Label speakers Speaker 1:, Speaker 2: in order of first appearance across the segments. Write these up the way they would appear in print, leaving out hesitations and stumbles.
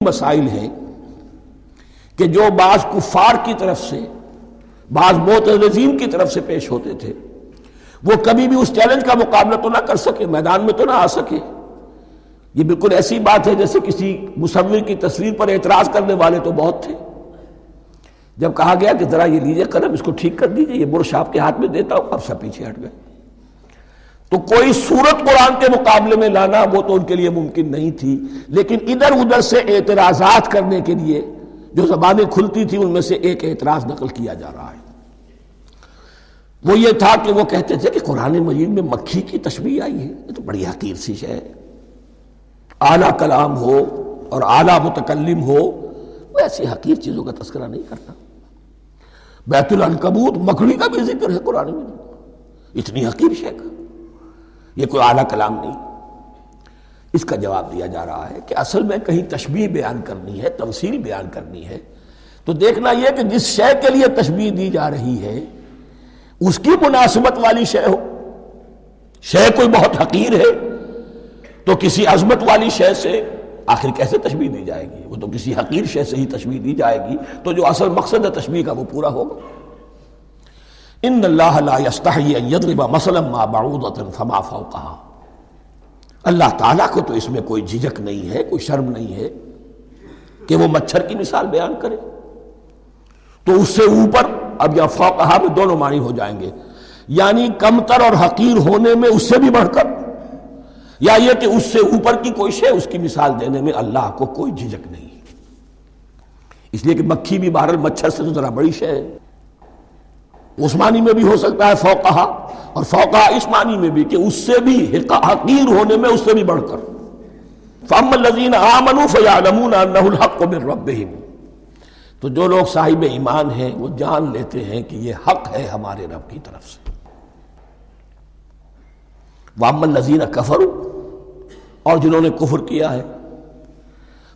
Speaker 1: مسائل ہیں کہ جو بعض کفار کی طرف سے بعض معترضین کی طرف سے پیش ہوتے تھے، وہ کبھی بھی اس چیلنج کا مقابلہ تو نہ کر سکے، میدان میں تو نہ آ سکے۔ یہ بالکل ایسی بات ہے جیسے کسی مصور کی تصویر پر اعتراض کرنے والے تو بہت تھے۔ جب کہا گیا کہ ذرا یہ لیجئے قلم، اس کو ٹھیک کر دیجئے، یہ برش آپ کے ہاتھ میں دیتا ہوں، اب سب پیچھے ہٹ گئے۔ تو کوئی صورت قرآن کے مقابلے میں لانا وہ تو ان کے لیے ممکن نہیں تھی، لیکن ادھر ادھر سے اعتراضات کرنے کے لیے جو زبانیں کھلتی تھی ان میں سے ایک اعتراض نقل کیا جا رہا ہے۔ وہ یہ تھا کہ وہ کہتے تھے کہ قرآن مجید میں مکھی کی تشبیہ آئی ہے، یہ تو بڑی حقیر سی شے ہے، اعلیٰ کلام ہو اور اعلیٰ متکلم ہو وہ ایسی حقیر چیزوں کا تذکرہ نہیں کرتا۔ بیت العنکبوت مکڑی کا بھی ذکر ہے قرآن میں، اتنی حقیر شے کا، یہ کوئی اعلیٰ کلام نہیں۔ اس کا جواب دیا جا رہا ہے کہ اصل میں کہیں تشبیہ بیان کرنی ہے، تمثیل بیان کرنی ہے، تو دیکھنا یہ کہ جس شے کے لیے تشبیہ دی جا رہی ہے اس کی مناسبت والی شے ہو۔ شے کوئی بہت حقیر ہے تو کسی عظمت والی شے سے آخر کیسے تشبیہ دی جائے گی؟ وہ تو کسی حقیر شے سے ہی تشبیہ دی جائے گی تو جو اصل مقصد ہے تشبیہ کا وہ پورا ہوگا۔ ان اللہ لا یستحیی ان یضرب مثلا ما بعوضۃ فما فوقہا، اللہ تعالیٰ کو تو اس میں کوئی جھجک نہیں ہے، کوئی شرم نہیں ہے کہ وہ مچھر کی مثال بیان کرے، تو اس سے اوپر، اب یا فوقہا میں دونوں معنی ہو جائیں گے، یعنی کمتر اور حقیر ہونے میں اس سے بھی بڑھ کر، یا یہ کہ اس سے اوپر کی کوئی شے اس کی مثال دینے میں اللہ کو کوئی جھجک نہیں، اس لیے کہ مکھی بھی بہرحال مچھر سے تو ذرا بڑی شے ہے۔ اس معنی میں بھی ہو سکتا ہے فوقہا، اور فوقہا اس معنی میں بھی کہ اس سے بھی حقیر ہونے میں اس سے بھی بڑھ کر۔ فَأَمَّا الَّذِينَ آمَنُوا فَيَعْلَمُونَ أَنَّهُ الْحَقُّ مِنْ رَبِّهِمْ، تو جو لوگ صاحب ایمان ہیں وہ جان لیتے ہیں کہ یہ حق ہے ہمارے رب کی طرف سے۔ وَأَمَّا الَّذِينَ كَفَرُوا، اور جنہوں نے کفر کیا ہے،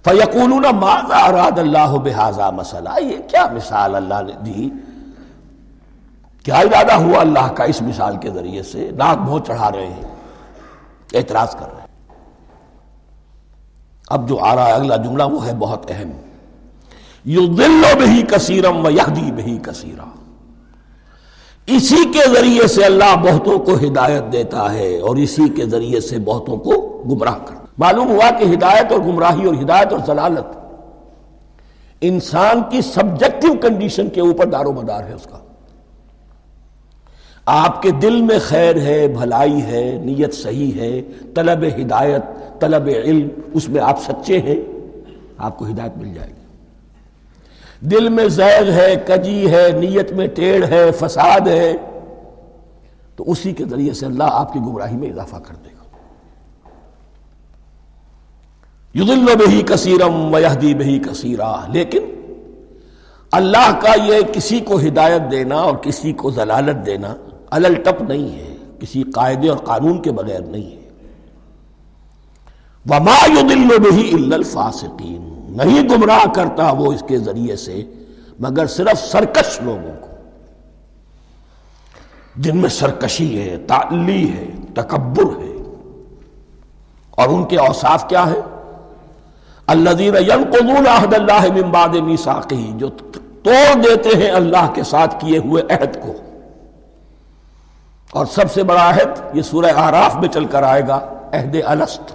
Speaker 1: فَيَقُولُونَ مَاذَا أَرَادَ اللَّهُ بِهَذَا مَثَلًا، یہ کیا مثال اللہ نے دی، کیا ارادہ ہوا اللہ کا اس مثال کے ذریعے سے؟ ناک بھون چڑھا رہے ہیں، اعتراض کر رہے ہیں۔ اب جو آ رہا ہے اگلا جملہ وہ ہے بہت اہم، یضل بہ کثیرا ویہدی بہ کثیرا، اسی کے ذریعے سے اللہ بہتوں کو ہدایت دیتا ہے اور اسی کے ذریعے سے بہتوں کو گمراہ کرتا۔ معلوم ہوا کہ ہدایت اور گمراہی اور ہدایت اور ضلالت انسان کی سبجیکٹو کنڈیشن کے اوپر دار و مدار ہے۔ اس کا آپ کے دل میں خیر ہے، بھلائی ہے، نیت صحیح ہے، طلب ہدایت، طلب علم، اس میں آپ سچے ہیں، آپ کو ہدایت مل جائے گی۔ دل میں زیغ ہے، کجی ہے، نیت میں ٹیڑھ ہے، فساد ہے، تو اسی کے ذریعے سے اللہ آپ کی گمراہی میں اضافہ کر دے گا۔ یضل بہ کثیرا ویہدی بہ کثیرا، لیکن اللہ کا یہ کسی کو ہدایت دینا اور کسی کو ضلالت دینا علل ٹپ نہیں ہے، کسی قاعدے اور قانون کے بغیر نہیں ہے۔ وما یضل بہ الا الفاسقین، نہیں گمراہ کرتا وہ اس کے ذریعے سے مگر صرف سرکش لوگوں کو، جن میں سرکشی ہے، تعلی ہے، تکبر ہے، اور ان کے اوصاف کیا ہے؟ الذین ینقضون عہد اللہ من بعد میثاقہ، جو توڑ دیتے ہیں اللہ کے ساتھ کیے ہوئے عہد کو۔ اور سب سے بڑا عہد یہ سورہ اعراف میں چل کر آئے گا، عہد الست۔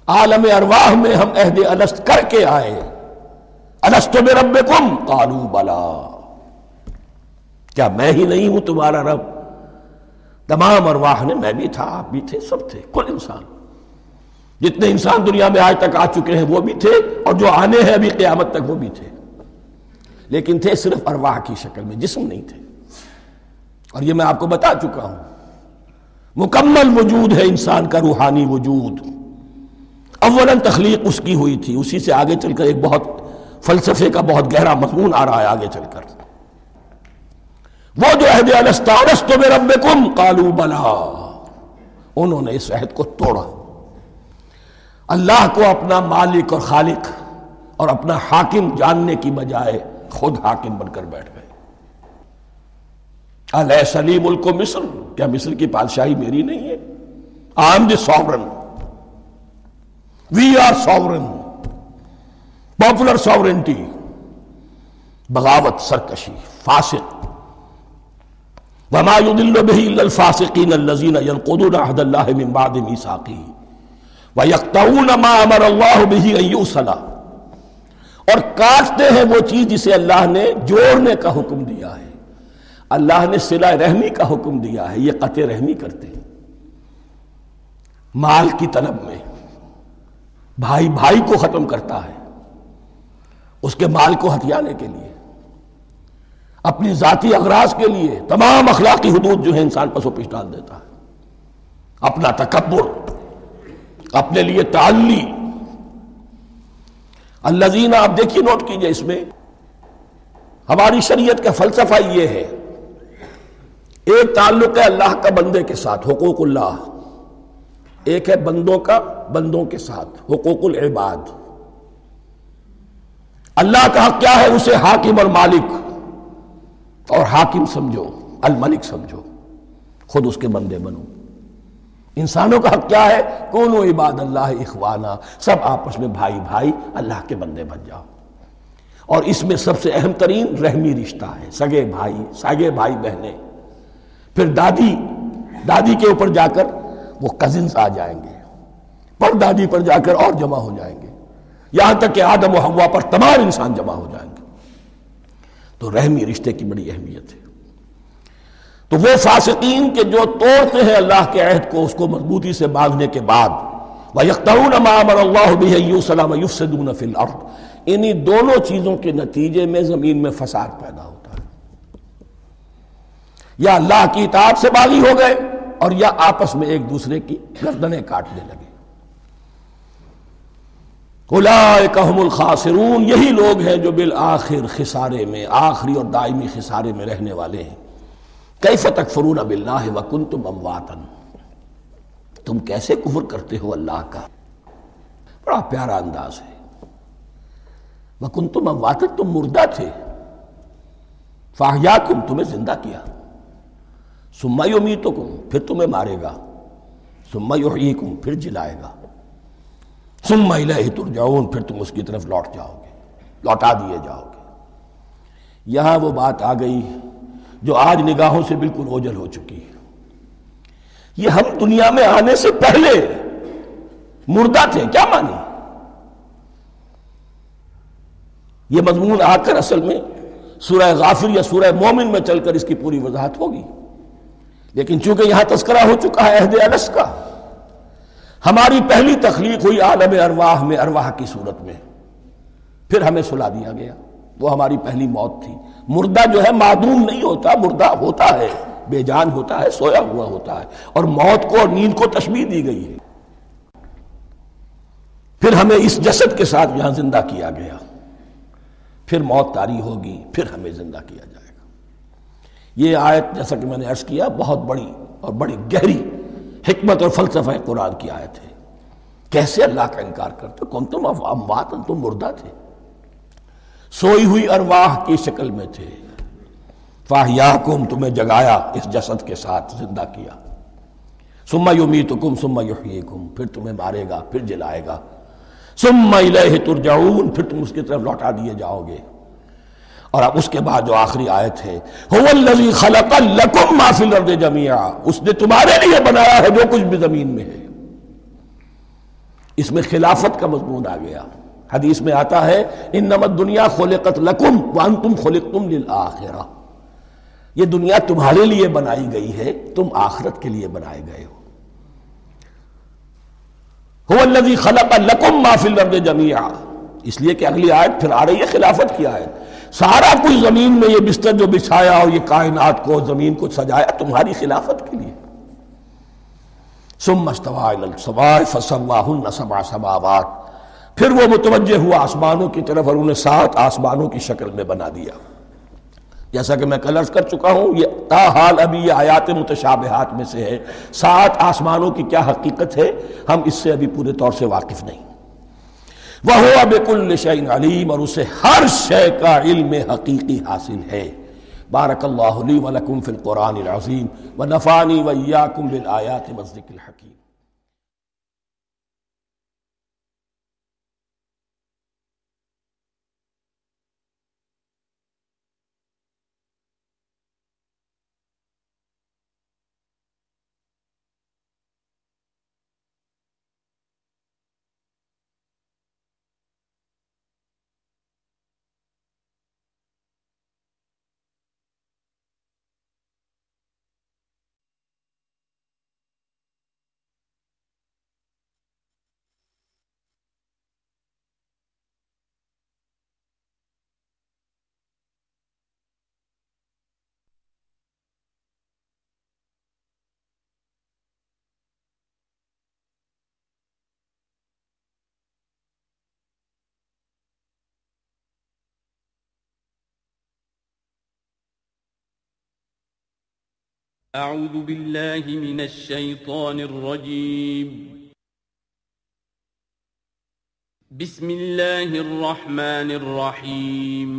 Speaker 1: عالم ارواح میں ہم عہد الست کر کے آئے، الست بربکم قالوا بلا، کیا میں ہی نہیں ہوں تمہارا رب؟ تمام ارواح نے، میں بھی تھا، آپ بھی تھے، سب تھے، کل انسان، جتنے انسان دنیا میں آج تک آ چکے ہیں وہ بھی تھے، اور جو آنے ہیں ابھی قیامت تک وہ بھی تھے، لیکن تھے صرف ارواح کی شکل میں، جسم نہیں تھے۔ اور یہ میں آپ کو بتا چکا ہوں، مکمل وجود ہے انسان کا روحانی وجود۔ اولاً تخلیق اس کی ہوئی تھی، اسی سے آگے چل کر ایک بہت فلسفے کا بہت گہرا مضمون آ رہا ہے آگے چل کر۔ وہ جو عہد الست الست بربکم قالوا بلا، انہوں نے اس عہد کو توڑا، اللہ کو اپنا مالک اور خالق اور اپنا حاکم جاننے کی بجائے خود حاکم بن کر بیٹھ گئے۔ الیس لی ملک مصر، کیا مصر کی بادشاہی میری نہیں ہے؟ I am the sovereign, we are sovereign, popular sovereignty, بغاوت، سرکشی، فاسق. وما يضل به الا الفاسقين الذين ينقضون عهد الله من بعد ميثاقه ويقطعون ما امر الله به ان يوصل، اور کاٹتے ہیں وہ چیز جسے اللہ نے جوڑنے کا حکم دیا ہے. اللہ نے صلہ رحمی کا حکم دیا ہے، یہ قطع رحمی کرتے ہیں مال کی طلب میں. بھائی بھائی کو ختم کرتا ہے اس کے مال کو ہتھیانے کے لیے، اپنی ذاتی اغراض کے لیے. تمام اخلاقی حدود جو ہے انسان پس و پیش ڈال دیتا ہے. اپنا تکبر، اپنے لیے تعلی. الذین، آپ دیکھیے نوٹ کیجئے، اس میں ہماری شریعت کا فلسفہ یہ ہے، ایک تعلق ہے اللہ کا بندے کے ساتھ، حقوق اللہ. ایک ہے بندوں کا بندوں کے ساتھ، حقوق العباد. اللہ کا حق کیا ہے؟ اسے حاکم اور مالک، اور حاکم سمجھو، الملک سمجھو، خود اس کے بندے بنو. انسانوں کا حق کیا ہے؟ کونوا عباد اللہ اخوانا، سب آپس میں بھائی بھائی اللہ کے بندے بن جاؤ. اور اس میں سب سے اہم ترین رحمی رشتہ ہے، سگے بھائی بہنیں. پھر دادی کے اوپر جا کر وہ کزنز آ جائیں گے، پر دادی پر جا کر اور جمع ہو جائیں گے، یہاں تک کہ آدم و حوا پر تمام انسان جمع ہو جائیں گے. تو رحمی رشتے کی بڑی اہمیت ہے. تو وہ فاسقین کے جو توڑتے ہیں اللہ کے عہد کو، اس کو مضبوطی سے باندھنے کے بعد، وَيَقْطَعُونَ مَا أَمَرَ اللَّهُ بِهِ أَن يُوصَلَ وَيُفْسِدُونَ فِي الْأَرْضِ، انہی دونوں چیزوں کے نتیجے میں زمین میں فساد پیدا ہوتا ہے. یا اللہ کی اطاعت سے باغی ہو گئے، اور یا آپس میں ایک دوسرے کی گردنیں کاٹنے لگے. اولئک ھم الخاسرون، یہی لوگ ہیں جو بالآخر خسارے میں، آخری اور دائمی خسارے میں رہنے والے ہیں. کیف تکفرون باللہ وکنتم امواتا، تم کیسے کفر کرتے ہو اللہ کا. بڑا پیارا انداز ہے. وکنتم امواتا، تم مردہ تھے، فاحیاکم، تمہیں زندہ کیا. ثم یمیتکم، پھر تمہیں مارے گا. ثم یحییکم، پھر جلائے گا. ثم الیہ ترجعون، پھر تم اس کی طرف لوٹ جاؤ گے، لوٹا دیے جاؤ گے. یہاں وہ بات آ گئی جو آج نگاہوں سے بالکل اوجھل ہو چکی ہے. یہ ہم دنیا میں آنے سے پہلے مردہ تھے، کیا مانی؟ یہ مضمون آ کر اصل میں سورہ غافر یا سورہ مومن میں چل کر اس کی پوری وضاحت ہوگی. لیکن چونکہ یہاں تذکرہ ہو چکا ہے عہد الست کا، ہماری پہلی تخلیق ہوئی عالم ارواح میں، ارواح کی صورت میں، پھر ہمیں سلا دیا گیا. وہ ہماری پہلی موت تھی. مردہ جو ہے معدوم نہیں ہوتا، مردہ ہوتا ہے، بے جان ہوتا ہے، سویا ہوا ہوتا ہے. اور موت کو اور نیند کو تشبیہ دی گئی ہے. پھر ہمیں اس جسد کے ساتھ یہاں زندہ کیا گیا. پھر موت طاری ہوگی، پھر ہمیں زندہ کیا جائے گا. یہ آیت جیسا کہ میں نے عرض کیا بہت بڑی اور بڑی گہری حکمت اور فلسفہ قرآن کی آیت ہے. کیسے اللہ کا انکار کرتے؟ کنتم اموات، تم مردہ تھے، سوئی ہوئی ارواح کی شکل میں تھے. فاحیاکم، تمہیں جگایا اس جسد کے ساتھ، زندہ کیا. ثم یمیتکم ثم یحییکم، پھر تمہیں مارے گا، پھر جلائے گا. ثم الیہ ترجعون، پھر تم اس کی طرف لوٹا دیے جاؤ گے. اور اب اس کے بعد جو آخری آیت ہے، هو الذی خلق لکم ما فی الارض جمیعا، اس نے تمہارے لیے بنایا ہے جو کچھ بھی زمین میں ہے. اس میں خلافت کا مضمون آ گیا. حدیث میں آتا ہے انما الدنیا خلقت لکم وانتم خلقتم للآخرہ، یہ دنیا تمہارے لیے بنائی گئی ہے، تم آخرت کے لیے بنائے گئے ہو. هو الذی خلق لکم ما فی الارض جمیعا، اس لیے کہ اگلی آیت پھر آ رہی ہے خلافت کی آیت. سارا کچھ زمین میں یہ بستر جو بچھایا اور یہ کائنات کو، زمین کو سجایا تمہاری خلافت کے لیے. ثم استوى الى السماء فسواهن سبع سماوات، پھر وہ متوجہ ہوا آسمانوں کی طرف اور انہیں 7 آسمانوں کی شکل میں بنا دیا. جیسا کہ میں کل عرض کر چکا ہوں، یہ تاحال ابھی یہ آیات متشابہات میں سے ہے. 7 آسمانوں کی کیا حقیقت ہے ہم اس سے ابھی پورے طور سے واقف نہیں. وَهُوَ بِكُلِّ شَيْءٍ عَلِيمٌ، اور اسے ہر شے کا علم حقیقی حاصل ہے. بارک اللہ لی ولکم فی القرآن العظیم ونفعنی وإیاکم بالآیات والذکر الحکیم.
Speaker 2: اعوذ باللہ من الشیطان الرجیم بسم اللہ الرحمن الرحیم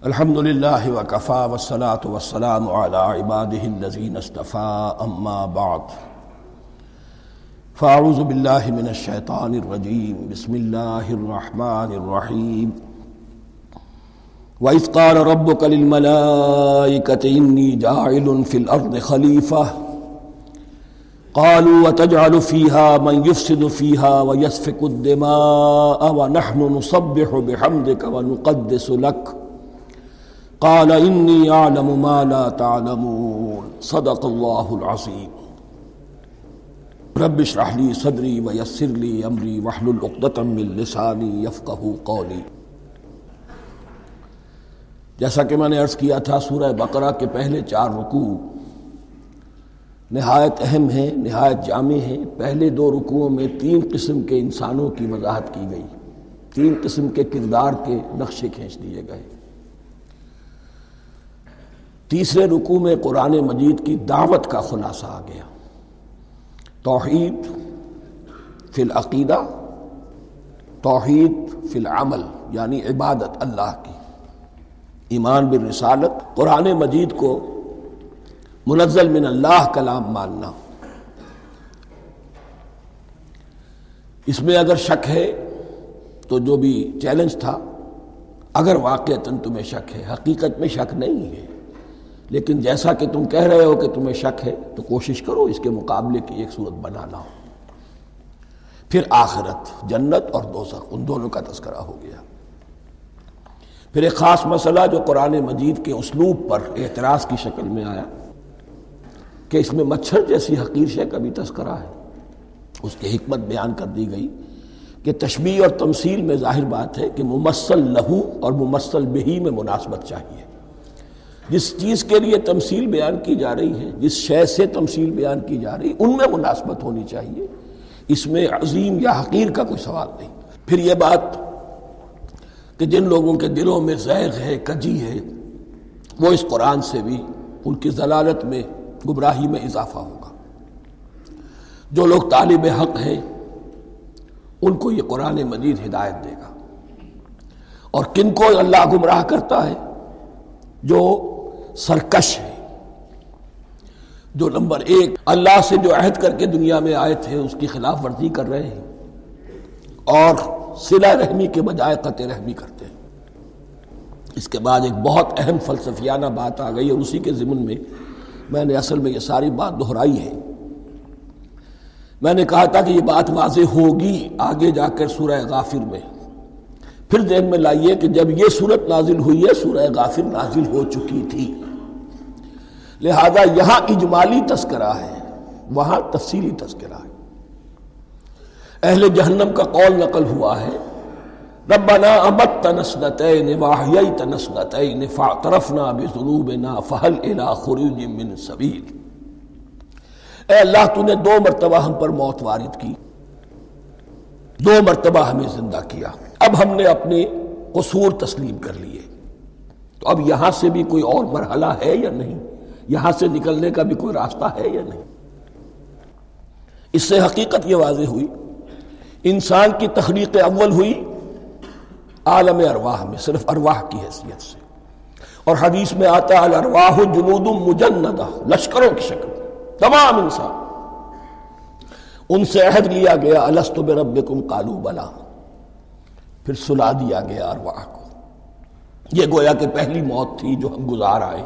Speaker 1: الحمد للہ وکفا والصلاة والسلام علی عبادہ الذین اصطفى اما بعد فاعوذ باللہ من الشیطان الرجیم بسم اللہ الرحمن الرحیم وَإِذْ قَالَ رَبُّكَ لِلْمَلَائِكَةِ إِنِّي جَاعِلٌ فِي الْأَرْضِ خَلِيفَةً قالوا وتجعل فيها من يفسد فيها ويسفك الدماء ونحن نسبح بحمدك ونقدس لك قال إني أعلم ما لا تعلمون صدق الله العظيم رب اشرح لي صدري ويسر لي أمري واحلل عقدة من لساني يفقهوا قولي۔ جیسا کہ میں نے عرض کیا تھا، سورہ بقرہ کے پہلے 4 رکوع نہایت اہم ہیں، نہایت جامع ہیں۔ پہلے 2 رکوعوں میں 3 قسم کے انسانوں کی وضاحت کی گئی، 3 قسم کے کردار کے نقشے کھینچ دیے گئے۔ تیسرے رکوع میں قرآن مجید کی دعوت کا خلاصہ آ گیا، توحید فی العقیدہ، توحید فی العمل، یعنی عبادت اللہ کی، ایمان بالرسالت، قرآن مجید کو منزل من اللہ کلام ماننا۔ اس میں اگر شک ہے تو جو بھی چیلنج تھا، اگر واقعتاً تمہیں شک ہے، حقیقت میں شک نہیں ہے، لیکن جیسا کہ تم کہہ رہے ہو کہ تمہیں شک ہے تو کوشش کرو اس کے مقابلے کی ایک صورت بنا لاؤ۔ پھر آخرت، جنت اور دوزخ، ان دونوں کا تذکرہ ہو گیا۔ پھر ایک خاص مسئلہ جو قرآن مجید کے اسلوب پر اعتراض کی شکل میں آیا کہ اس میں مچھر جیسی حقیر شے کا بھی تذکرہ ہے، اس کی حکمت بیان کر دی گئی کہ تشبیہ اور تمثیل میں ظاہر بات ہے کہ ممثل لہو اور ممثل بہی میں مناسبت چاہیے۔ جس چیز کے لیے تمثیل بیان کی جا رہی ہے، جس شے سے تمثیل بیان کی جا رہی، ان میں مناسبت ہونی چاہیے، اس میں عظیم یا حقیر کا کوئی سوال نہیں۔ پھر یہ بات کہ جن لوگوں کے دلوں میں زیغ ہے، کجی ہے، وہ اس قرآن سے بھی ان کی ضلالت میں، گمراہی میں اضافہ ہوگا۔ جو لوگ طالب حق ہیں ان کو یہ قرآن مجید ہدایت دے گا، اور کن کو اللہ گمراہ کرتا ہے؟ جو سرکش ہے، جو نمبر 1 اللہ سے جو عہد کر کے دنیا میں آئے تھے اس کی خلاف ورزی کر رہے ہیں اور صلہ رحمی کے بجائے قطع رحمی کرتے ہیں۔ اس کے بعد ایک بہت اہم فلسفیانہ بات آ گئی، اور اسی کے ضمن میں میں نے اصل میں یہ ساری بات دہرائی ہے۔ میں نے کہا تھا کہ یہ بات واضح ہوگی آگے جا کر سورہ غافر میں۔ پھر ذہن میں لائیے کہ جب یہ سورت نازل ہوئی ہے، سورہ غافر نازل ہو چکی تھی، لہذا یہاں اجمالی تذکرہ ہے، وہاں تفصیلی تذکرہ ہے۔ اہل جہنم کا قول نقل ہوا ہے، ربنا امتنا اثنتین واحییتنا اثنتین فاعترفنا بذنوبنا فہل الی خروج من سبیل۔ اے اللہ، تو نے 2 مرتبہ ہم پر موت وارد کی، 2 مرتبہ ہمیں زندہ کیا، اب ہم نے اپنے قصور تسلیم کر لیے، تو اب یہاں سے بھی کوئی اور مرحلہ ہے یا نہیں؟ یہاں سے نکلنے کا بھی کوئی راستہ ہے یا نہیں؟ اس سے حقیقت یہ واضح ہوئی، انسان کی تخلیق اول ہوئی عالم ارواح میں، صرف ارواح کی حیثیت سے، اور حدیث میں آتا ہے الارواح جنود مجندہ، لشکروں کی شکل، تمام انسان۔ ان سے عہد لیا گیا الست بربکم قالوا بلا، پھر سلا دیا گیا ارواح کو۔ یہ گویا کہ پہلی موت تھی جو ہم گزار آئے۔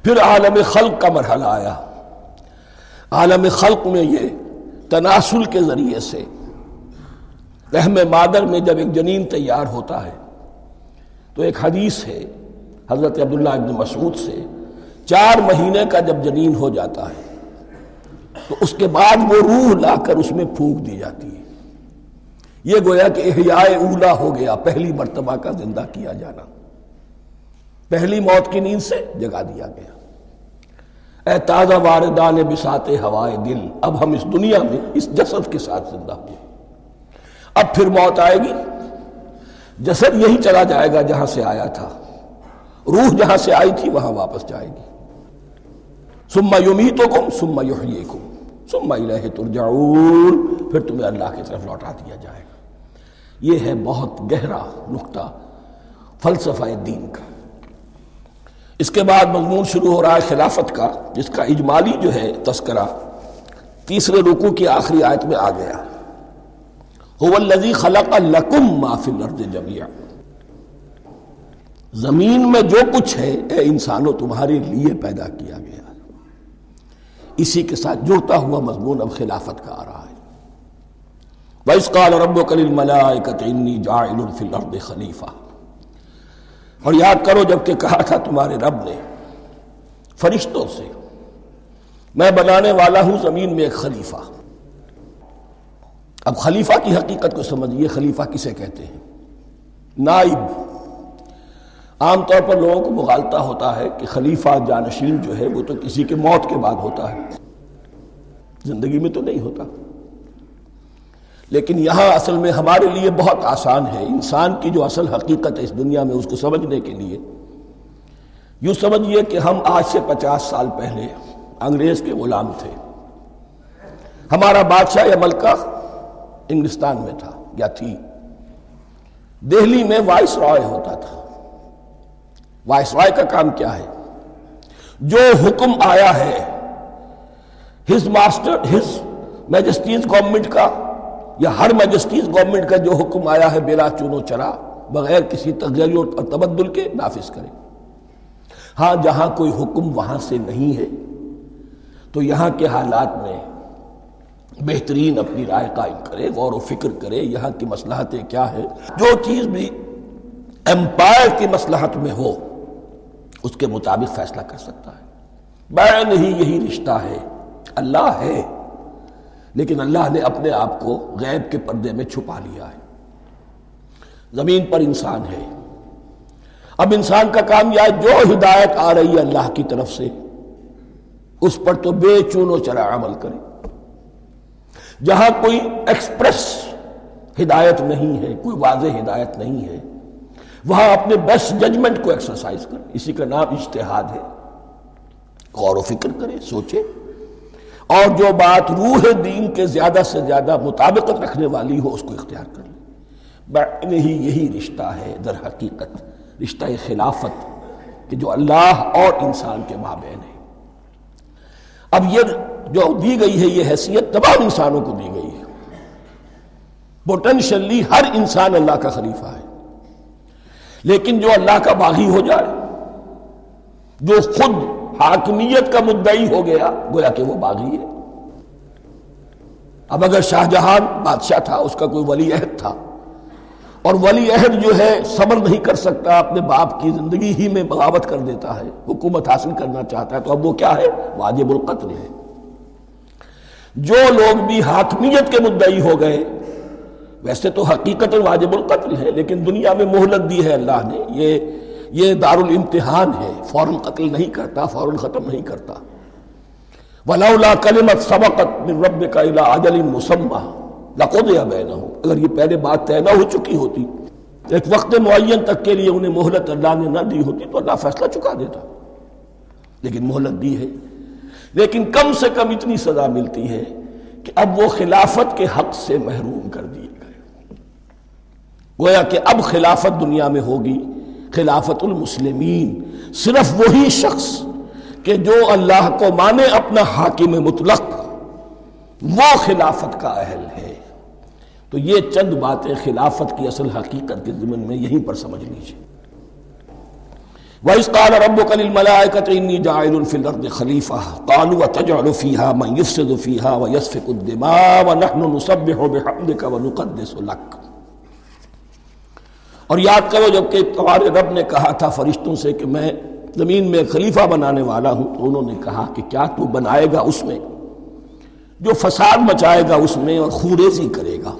Speaker 1: پھر عالم خلق کا مرحلہ آیا، عالم خلق میں یہ تناسل کے ذریعے سے رحم مادر میں جب ایک جنین تیار ہوتا ہے تو ایک حدیث ہے، حضرت عبداللہ ابن مسعود سے 4 مہینے کا جب جنین ہو جاتا ہے تو اس کے بعد وہ روح لا کر اس میں پھونک دی جاتی ہے. یہ گویا کہ احیاء اولا ہو گیا، پہلی مرتبہ کا زندہ کیا جانا، پہلی موت کی نیند سے جگا دیا گیا. اے تازہ واردان بساط ہوائے دل، اب ہم اس دنیا میں اس جسد کے ساتھ زندہ ہوئے، اب پھر موت آئے گی، جسد یہی چلا جائے گا جہاں سے آیا تھا، روح جہاں سے آئی تھی وہاں واپس جائے گی. ثم یمیتکم ثم یحییکم ثم الیہ ترجعون، پھر تمہیں اللہ کی طرف لوٹا دیا جائے گا. یہ ہے بہت گہرا نقطہ فلسفہ دین کا. اس کے بعد مضمون شروع ہو رہا ہے خلافت کا، جس کا اجمالی جو ہے تذکرہ 3 رکوع کی آخری آیت میں آ گیا. هو الذی خلق لکم ما فی الارض جمیعا، زمین میں جو کچھ ہے اے انسانوں تمہارے لیے پیدا کیا گیا. اسی کے ساتھ جڑتا ہوا مضمون اب خلافت کا آ رہا ہے. وَإِذْ قَالَ رَبُّكَ لِلْمَلَائِكَةِ إِنِّي جَاعِلٌ فِي الْأَرْضِ خَلِيفَةً، اور یاد کرو جب کہ کہا تھا تمہارے رب نے فرشتوں سے میں بنانے والا ہوں زمین میں ایک خلیفہ. اب خلیفہ کی حقیقت کو سمجھیے. خلیفہ کسے کہتے ہیں؟ نائب. عام طور پر لوگوں کو مغالطہ ہوتا ہے کہ خلیفہ جانشین جو ہے وہ تو کسی کے موت کے بعد ہوتا ہے، زندگی میں تو نہیں ہوتا. لیکن یہاں اصل میں ہمارے لیے بہت آسان ہے. انسان کی جو اصل حقیقت ہے اس دنیا میں، اس کو سمجھنے کے لیے یوں سمجھیے کہ ہم آج سے 50 سال پہلے انگریز کے غلام تھے. ہمارا بادشاہ یا ملکہ انگلستان میں تھا یا تھی. دہلی میں وائس رائے ہوتا تھا. وائس رائے کا کام کیا ہے؟ جو حکم آیا ہے ہز میجسٹیز گورنمنٹ کا یا ہر میجسٹیز گورنمنٹ کا جو حکم آیا ہے بلا چون و چرا، بغیر کسی تغیر اور تبدل کے نافذ کرے. ہاں جہاں کوئی حکم وہاں سے نہیں ہے تو یہاں کے حالات میں بہترین اپنی رائے قائم کرے، غور و فکر کرے یہاں کی مصلحتیں کیا ہے. جو چیز بھی امپائر کی مصلحت میں ہو اس کے مطابق فیصلہ کر سکتا ہے. بین ہی یہی رشتہ ہے. اللہ ہے لیکن اللہ نے اپنے آپ کو غیب کے پردے میں چھپا لیا ہے. زمین پر انسان ہے. اب انسان کا کام یہ ہے جو ہدایت آ رہی ہے اللہ کی طرف سے اس پر تو بے چون و چرا عمل کرے. جہاں کوئی ایکسپریس ہدایت نہیں ہے، کوئی واضح ہدایت نہیں ہے، وہاں اپنے بیسٹ ججمنٹ کو ایکسرسائز کرے. اسی کا نام اجتہاد ہے. غور و فکر کرے، سوچے، اور جو بات روح دین کے زیادہ سے زیادہ مطابقت رکھنے والی ہو اس کو اختیار کر لے. بین ہی یہی رشتہ ہے در حقیقت رشتہ خلافت کہ جو اللہ اور انسان کے مابین ہے. اب یہ جو دی گئی ہے یہ حیثیت تمام انسانوں کو دی گئی ہے. پوٹینشلی ہر انسان اللہ کا خلیفہ ہے. لیکن جو اللہ کا باغی ہو جائے، جو خود حاکمیت کا مدعی ہو گیا، گویا کہ وہ باغی ہے. اب اگر شاہ جہان بادشاہ تھا، اس کا کوئی ولی عہد تھا، اور ولی عہد جو ہے صبر نہیں کر سکتا، اپنے باپ کی زندگی ہی میں بغاوت کر دیتا ہے، حکومت حاصل کرنا چاہتا ہے، تو اب وہ کیا ہے؟ واجب القتل ہے. جو لوگ بھی حاکمیت کے مدعی ہو گئے، ویسے تو حقیقت واجب القتل ہے لیکن دنیا میں مہلت دی ہے اللہ نے. یہ دار الامتحان ہے. فوراً قتل نہیں کرتا، فوراً ختم نہیں کرتا. وَلَوْلَا كَلِمَةٌ سَبَقَتْ مِن رَبِّكَ إِلَىٰ أَجَلٍ مُّسَمًّى لَقُضِيَ بَيْنَهُمْ، اگر یہ پہلے بات طے نہ ہو چکی ہوتی، ایک وقت معین تک کے لیے انہیں مہلت اللہ نے نہ دی ہوتی تو اللہ فیصلہ چکا دیتا. لیکن مہلت دی ہے. لیکن کم سے کم اتنی سزا ملتی ہے کہ اب وہ خلافت کے حق سے محروم کر دیے گئے. گویا کہ اب خلافت دنیا میں ہوگی خلافت المسلمین. صرف وہی شخص کہ جو اللہ کو مانے اپنا حاکم مطلق، وہ خلافت کا اہل ہے. تو یہ چند باتیں خلافت کی اصل حقیقت کے ضمن میں یہیں پر سمجھ لیجیے. وَإِذْ قَالَ رَبُّكَ لِلْمَلَائِكَةِ إِنِّي جَاعِلٌ فِي الْأَرْضِ خَلِيفَةً قَالُوا أَتَجْعَلُ فِيهَا مَن يُفْسِدُ فِيهَا وَيَسْفِكُ الدِّمَاءَ وَنَحْنُ نُسَبِّحُ بِحَمْدِكَ وَنُقَدِّسُ لَكَ. اور یاد کرو جب کہ تمہارے رب نے کہا تھا فرشتوں سے کہ میں زمین میں خلیفہ بنانے والا ہوں، تو انہوں نے کہا کہ کیا تو بنائے گا اس میں جو فساد مچائے گا اس میں اور خوریزی کرے گا؟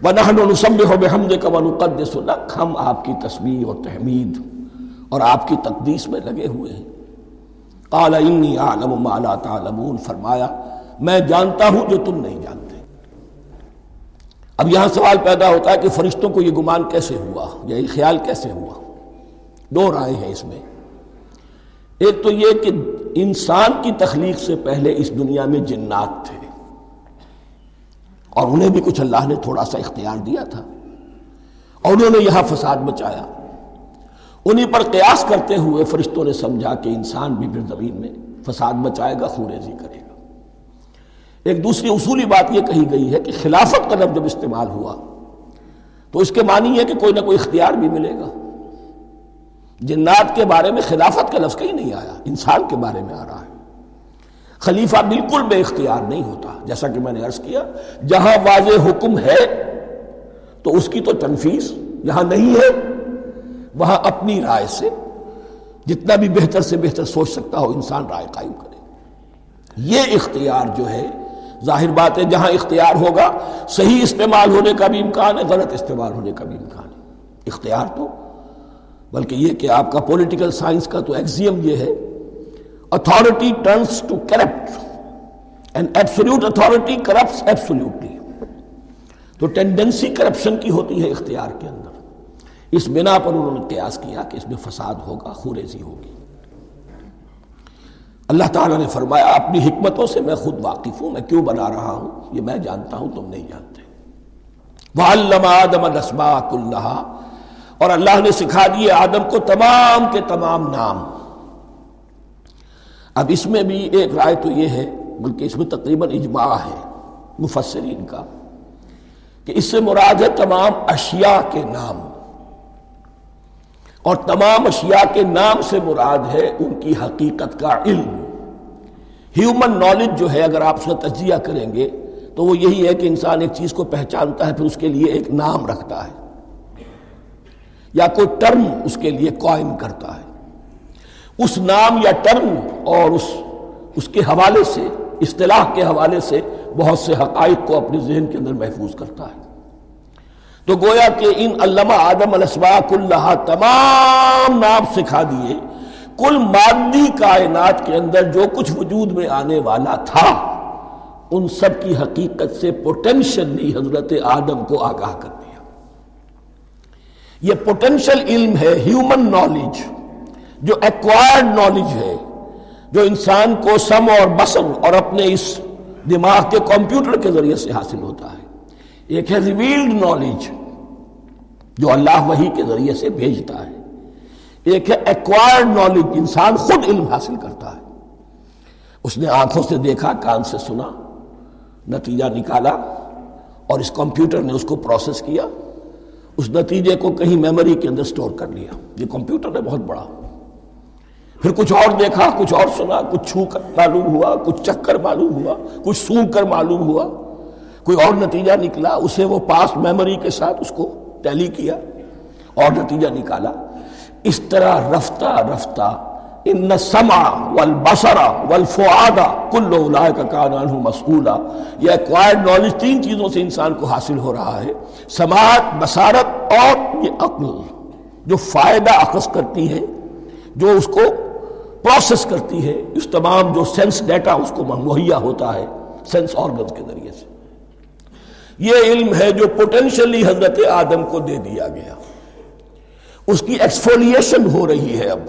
Speaker 1: وَنَحْنُ نُسَبِّحُ بِحَمْدِكَ وَنُقَدِّسُ لَكَ، ہم آپ کی تسبیح اور تحمید اور آپ کی تقدیس میں لگے ہوئے ہیں۔ قَالَ إِنِّي أَعْلَمُ مَا لَا تَعْلَمُونَ، فرمایا میں جانتا ہوں جو تم نہیں جانتے۔ اب یہاں سوال پیدا ہوتا ہے کہ فرشتوں کو یہ گمان کیسے ہوا، یہ خیال کیسے ہوا؟ دو رائے ہیں اس میں۔ ایک تو یہ کہ انسان کی تخلیق سے پہلے اس دنیا میں جنات تھے، اور انہیں بھی کچھ اللہ نے تھوڑا سا اختیار دیا تھا، اور انہوں نے یہاں فساد مچایا۔ انہی پر قیاس کرتے ہوئے فرشتوں نے سمجھا کہ انسان بھی پھر زمین میں فساد مچائے گا، خوریزی کرے گا۔ ایک دوسری اصولی بات یہ کہی گئی ہے کہ خلافت کا لفظ جب استعمال ہوا تو اس کے معنی ہے کہ کوئی نہ کوئی اختیار بھی ملے گا۔ جنات کے بارے میں خلافت کا لفظ کہیں نہیں آیا، انسان کے بارے میں آ رہا ہے۔ خلیفہ بالکل بے اختیار نہیں ہوتا، جیسا کہ میں نے عرض کیا، جہاں واضح حکم ہے تو اس کی تو تنفیذ، جہاں نہیں ہے وہاں اپنی رائے سے جتنا بھی بہتر سے بہتر سوچ سکتا ہو انسان رائے قائم کرے۔ یہ اختیار جو ہے، ظاہر بات ہے جہاں اختیار ہوگا صحیح استعمال ہونے کا بھی امکان ہے، غلط استعمال ہونے کا بھی امکان ہے۔ اختیار تو بلکہ یہ کہ آپ کا پولیٹیکل سائنس کا تو ایکسیم یہ ہے، authority turns to corrupt and absolute authority corrupts absolutely۔ تو ٹینڈنسی کرپشن کی ہوتی ہے اختیار کے اندر۔ اس بنا پر انہوں نے قیاس کیا کہ اس میں فساد ہوگا، خوریزی ہوگی۔ اللہ تعالیٰ نے فرمایا اپنی حکمتوں سے میں خود واقف ہوں، میں کیوں بنا رہا ہوں یہ میں جانتا ہوں، تم نہیں جانتے۔ وَعَلَّمَ آدَمَ الْأَسْمَاءَ كُلَّهَا، اور اللہ نے سکھا دیے آدم کو تمام کے تمام نام۔ اب اس میں بھی ایک رائے تو یہ ہے، بلکہ اس میں تقریباً اجماع ہے مفسرین کا، کہ اس سے مراد ہے تمام اشیاء کے نام، اور تمام اشیاء کے نام سے مراد ہے ان کی حقیقت کا علم۔ ہیومن نالج جو ہے، اگر آپ اس کا تجزیہ کریں گے تو وہ یہی ہے کہ انسان ایک چیز کو پہچانتا ہے، پھر اس کے لیے ایک نام رکھتا ہے یا کوئی ٹرم اس کے لیے قائم کرتا ہے۔ اس نام یا ٹرم اور اس کے حوالے سے، اصطلاح کے حوالے سے بہت سے حقائق کو اپنے ذہن کے اندر محفوظ کرتا ہے۔ تو گویا کہ ان علمہ آدم الاسماء کلہا، تمام نام سکھا دیے کل مادی کائنات کے اندر جو کچھ وجود میں آنے والا تھا، ان سب کی حقیقت سے پوٹینشلی حضرت آدم کو آگاہ کر دیا۔ یہ پوٹینشل علم ہے، ہیومن نالج، جو ایکوائرڈ نالج ہے، جو انسان کو سم اور بصر اور اپنے اس دماغ کے کمپیوٹر کے ذریعے سے حاصل ہوتا ہے۔ ایک ہے ریویلڈ نالج جو اللہ وحی کے ذریعے سے بھیجتا ہے، ایک ہے ایکوائرڈ نالج، انسان خود علم حاصل کرتا ہے۔ اس نے آنکھوں سے دیکھا، کان سے سنا، نتیجہ نکالا، اور اس کمپیوٹر نے اس کو پروسیس کیا، اس نتیجے کو کہیں میموری کے اندر سٹور کر لیا۔ یہ کمپیوٹر ہے بہت بڑا۔ پھر کچھ اور دیکھا، کچھ اور سنا، کچھ چھو کر معلوم ہوا، کچھ چکھ کر معلوم ہوا، کچھ سونگھ کر معلوم ہوا، کوئی اور نتیجہ نکلا، اسے وہ پاس میموری کے ساتھ اس کو ٹیلی کیا اور نتیجہ نکالا۔ اس طرح رفتہ رفتہ ان السمع والبصر والفؤاد کل اولئک کان عنہ مسئولا، یہ ایکوائرڈ نالج تین چیزوں سے انسان کو حاصل ہو رہا ہے، سماعت، بصارت اور یہ عقل، جو فائدہ اخذ کرتی ہے، جو اس کو پروسیس کرتی ہے، اس تمام جو سینس ڈیٹا اس کو مہیا ہوتا ہے سینس آرگنز کے ذریعے سے۔ یہ علم ہے جو پوٹینشلی حضرت آدم کو دے دیا گیا۔ اس کی ایکسفولیشن ہو رہی ہے، اب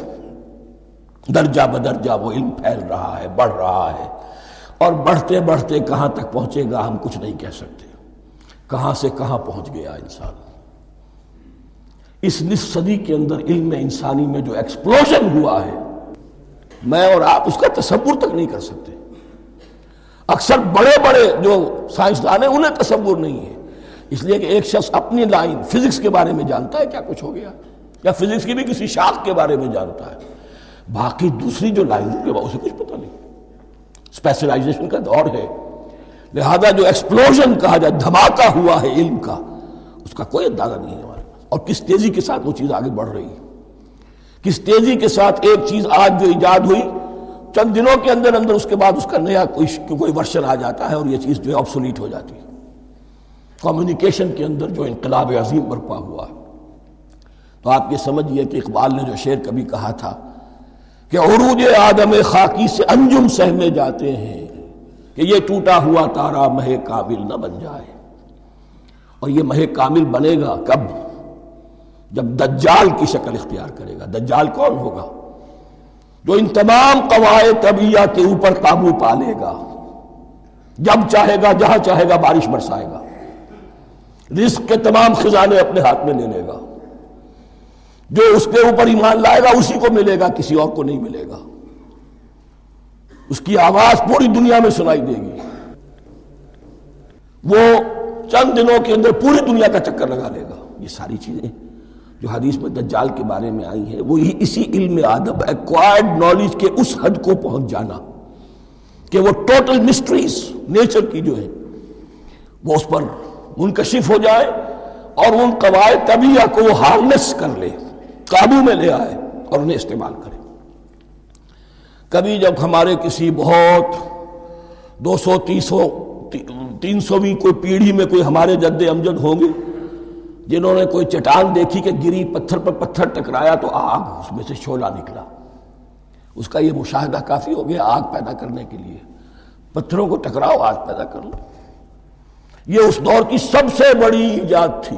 Speaker 1: درجہ بدرجہ وہ علم پھیل رہا ہے، بڑھ رہا ہے، اور بڑھتے بڑھتے کہاں تک پہنچے گا ہم کچھ نہیں کہہ سکتے۔ کہاں سے کہاں پہنچ گیا انسان۔ اس نصف صدی کے اندر علم انسانی میں جو ایکسپلوژن ہوا ہے، میں اور آپ اس کا تصور تک نہیں کر سکتے۔ اکثر بڑے بڑے جو سائنسدان ہیں انہیں تصور نہیں ہے، اس لیے کہ ایک شخص اپنی لائن فزکس کے بارے میں جانتا ہے کیا کچھ ہو گیا، یا فزکس کی بھی کسی شاخ کے بارے میں جانتا ہے، باقی دوسری جو لائن ہے اسے کچھ پتہ نہیں۔ اسپیشلائزیشن کا دور ہے، لہذا جو ایکسپلوژن کہا جائے، دھماکہ ہوا ہے علم کا، اس کا کوئی اندازہ نہیں ہے ہمارے۔ اور کس تیزی کے ساتھ وہ چیز آگے بڑھ رہی ہے، کس تیزی کے ساتھ ایک چیز آج جو ایجاد ہوئی چند دنوں کے اندر اندر اس کے بعد اس کا نیا کوئی ورشن آ جاتا ہے اور یہ چیز جو ہے آبسولیٹ ہو جاتی ہے۔ کمیونیکیشن کے اندر جو انقلاب عظیم برپا ہوا ہے، تو آپ یہ سمجھیے کہ اقبال نے جو شعر کبھی کہا تھا کہ عروج آدم خاکی سے انجم سہمے جاتے ہیں کہ یہ ٹوٹا ہوا تارا مہ کامل نہ بن جائے، اور یہ مہ کامل بنے گا کب؟ جب دجال کی شکل اختیار کرے گا۔ دجال کون ہوگا؟ جو ان تمام قواعد طبیعہ کے اوپر قابو پا لے گا، جب چاہے گا جہاں چاہے گا بارش برسائے گا، رزق کے تمام خزانے اپنے ہاتھ میں لے لے گا، جو اس کے اوپر ایمان لائے گا اسی کو ملے گا، کسی اور کو نہیں ملے گا، اس کی آواز پوری دنیا میں سنائی دے گی، وہ چند دنوں کے اندر پوری دنیا کا چکر لگا لے گا۔ یہ ساری چیزیں جو حدیث میں دجال کے بارے میں آئی ہیں وہ اسی علم آدم ایکوائرڈ نالج کے اس حد کو پہنچ جانا کہ وہ ٹوٹل مسٹریز نیچر کی جو ہے وہ اس پر منکشف ہو جائے اور ان قواعد طبیعہ کو وہ ہارنس کر لے، قابو میں لے آئے اور انہیں استعمال کرے۔ کبھی جب ہمارے کسی بہت 200-300ویں کوئی پیڑھی میں کوئی ہمارے جد امجد ہوں گے جنہوں نے کوئی چٹان دیکھی کہ گری، پتھر پر پتھر ٹکرایا تو آگ اس میں سے شعلہ نکلا، اس کا یہ مشاہدہ کافی ہو گیا آگ پیدا کرنے کے لیے۔ پتھروں کو ٹکراؤ آگ پیدا کر لو، یہ اس دور کی سب سے بڑی ایجاد تھی،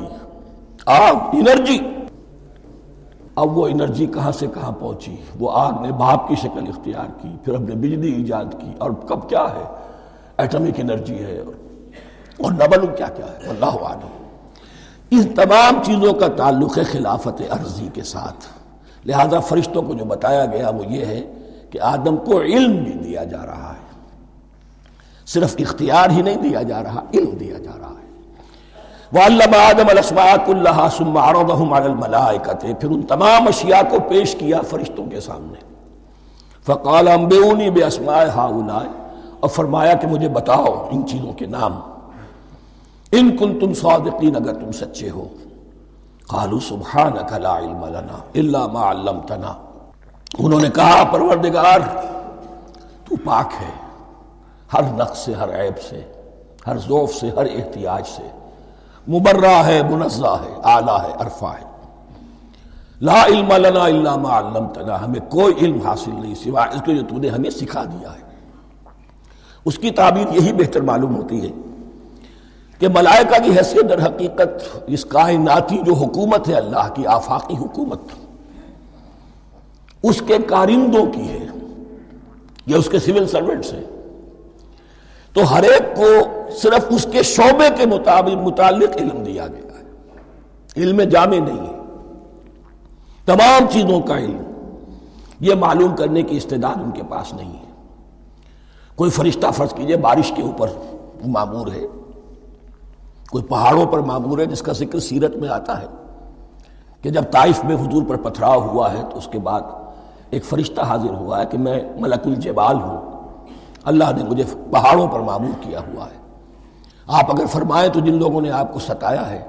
Speaker 1: آگ، انرجی۔ اب وہ انرجی کہاں سے کہاں پہنچی، وہ آگ نے بھاپ کی شکل اختیار کی، پھر ہم نے بجلی ایجاد کی، اور کب کیا ہے ایٹمک انرجی ہے اور نہ معلوم کیا کیا ہے، واللہ اعلم۔ ان تمام چیزوں کا تعلق ہے خلافت ارضی کے ساتھ، لہذا فرشتوں کو جو بتایا گیا وہ یہ ہے کہ آدم کو علم بھی دیا جا رہا ہے، صرف اختیار ہی نہیں دیا جا رہا، علم دیا جا رہا ہے۔ وَعَلَّمَ آدَمَ الْأَسْمَاءَ كُلَّهَا ثُمَّ عَرَضَهُمْ عَلَى الْمَلَائِكَةِ، پھر ان تمام اشیاء کو پیش کیا فرشتوں کے سامنے۔ فَقَالَ أَنبِئُونِي بِأَسْمَاءِ هَؤُلَاءِ، اور فرمایا کہ مجھے بتاؤ ان چیزوں کے نام، ان کنتم صادقین، اگر تم سچے ہو۔ قالوا سبحانک لا علم لنا الا ما علمتنا، انہوں نے کہا پروردگار تو پاک ہے ہر نقص سے، ہر عیب سے، ہر ضعف سے، ہر احتیاج سے، مبرہ ہے، منزہ ہے، اعلیٰ ہے، ارفع ہے۔ لا علم لنا الا ما علمتنا، ہمیں کوئی علم حاصل نہیں سوائے اس کے جو تو نے ہمیں سکھا دیا ہے۔ اس کی تعبیر یہی بہتر معلوم ہوتی ہے کہ ملائکہ کی حیثیت در حقیقت اس کائناتی جو حکومت ہے اللہ کی آفاقی حکومت، اس کے کارندوں کی ہے، یہ اس کے سول سرونٹس ہیں، تو ہر ایک کو صرف اس کے شعبے کے متعلق علم دیا گیا ہے، علم جامع نہیں ہے، تمام چیزوں کا علم یہ معلوم کرنے کی استعداد ان کے پاس نہیں ہے۔ کوئی فرشتہ فرض کیجئے بارش کے اوپر مامور ہے، کوئی پہاڑوں پر مامور ہے، جس کا ذکر سیرت میں آتا ہے کہ جب طائف میں حضور پر پتھراؤ ہوا ہے تو اس کے بعد ایک فرشتہ حاضر ہوا ہے کہ میں ملک الجبال ہوں، اللہ نے مجھے پہاڑوں پر مامور کیا ہوا ہے، آپ اگر فرمائیں تو جن لوگوں نے آپ کو ستایا ہے،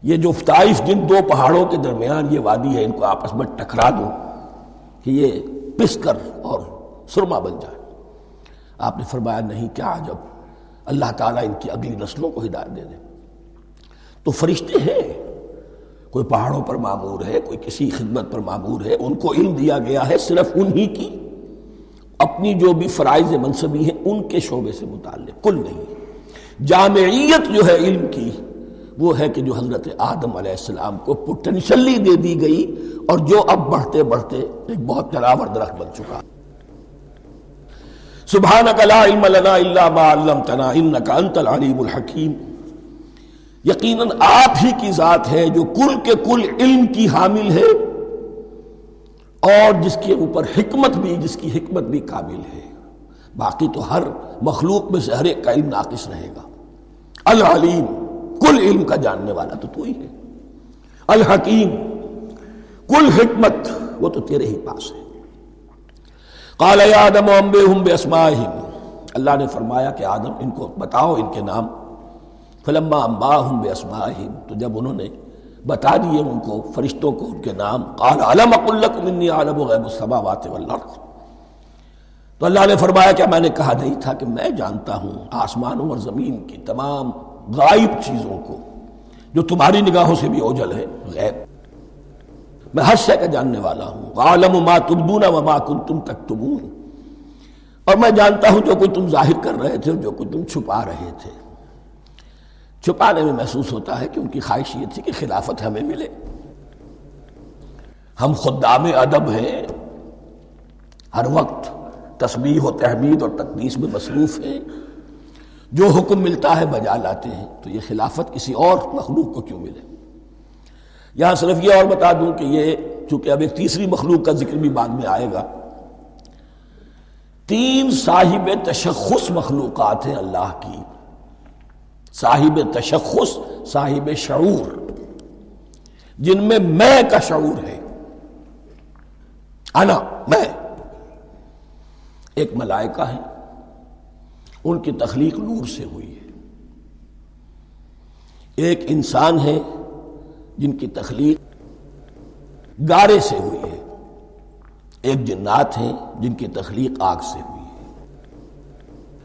Speaker 1: یہ جو طائف جن دو پہاڑوں کے درمیان یہ وادی ہے، ان کو آپس میں ٹکرا دو کہ یہ پس کر اور سرما بن جائے۔ آپ نے فرمایا نہیں، کیا عجب، اللہ تعالیٰ ان کی اگلی نسلوں کو ہدایت دے دے۔ تو فرشتے ہیں، کوئی پہاڑوں پر مامور ہے، کوئی کسی خدمت پر مامور ہے، ان کو علم دیا گیا ہے صرف انہی کی اپنی جو بھی فرائض منصبی ہیں ان کے شعبے سے متعلق، کل نہیں۔ جامعیت جو ہے علم کی وہ ہے کہ جو حضرت آدم علیہ السلام کو پوٹینشلی دے دی گئی اور جو اب بڑھتے بڑھتے ایک بہت جلاور درخت بن چکا۔ سبحانک لا علم لنا الا ما علمتنا انک انت العلیم الحکیم، یقیناً آپ ہی کی ذات ہے جو کل کے کل علم کی حامل ہے اور جس کے اوپر حکمت بھی، جس کی حکمت بھی کامل ہے، باقی تو ہر مخلوق میں سے ہر ایک کا علم ناقص رہے گا۔ العلیم، کل علم کا جاننے والا تو ہی ہے، الحکیم، کل حکمت وہ تو تیرے ہی پاس ہے۔ قال یا آدم انبئہم باسمائہم، اللہ نے فرمایا کہ آدم ان کو بتاؤ ان کے نام۔ فلما انباہم باسمائہم، تو جب انہوں نے بتا دیے ان کو فرشتوں کو ان کے نام. قال الم اقل لکم انی اعلم غیب السماوات والارض. تو اللہ نے فرمایا کہ میں نے کہا نہیں تھا کہ میں جانتا ہوں آسمانوں اور زمین کی تمام غائب چیزوں کو جو تمہاری نگاہوں سے بھی اوجھل ہے. غیب میں ہر شے کا جاننے والا ہوں. عالم ما تبدون وما کنتم تکتمون. اور میں جانتا ہوں جو کچھ تم ظاہر کر رہے تھے اور جو کچھ تم چھپا رہے تھے. چھپانے میں محسوس ہوتا ہے کہ ان کی خواہش یہ تھی کہ خلافت ہمیں ملے. ہم خدام ادب ہیں، ہر وقت تسبیح و تحمید اور تقدیس میں مصروف ہیں، جو حکم ملتا ہے بجا لاتے ہیں. تو یہ خلافت کسی اور مخلوق کو کیوں ملے؟ یہاں صرف یہ اور بتا دوں کہ یہ چونکہ اب ایک تیسری مخلوق کا ذکر بھی بعد میں آئے گا. 3 صاحب تشخص مخلوقات ہیں اللہ کی. صاحب تشخص، صاحب شعور، جن میں کا شعور ہے. انا، میں. ایک ملائکہ ہے، ان کی تخلیق نور سے ہوئی ہے. ایک انسان ہے جن کی تخلیق گارے سے ہوئی ہے. ایک جنات ہیں جن کی تخلیق آگ سے ہوئی ہے.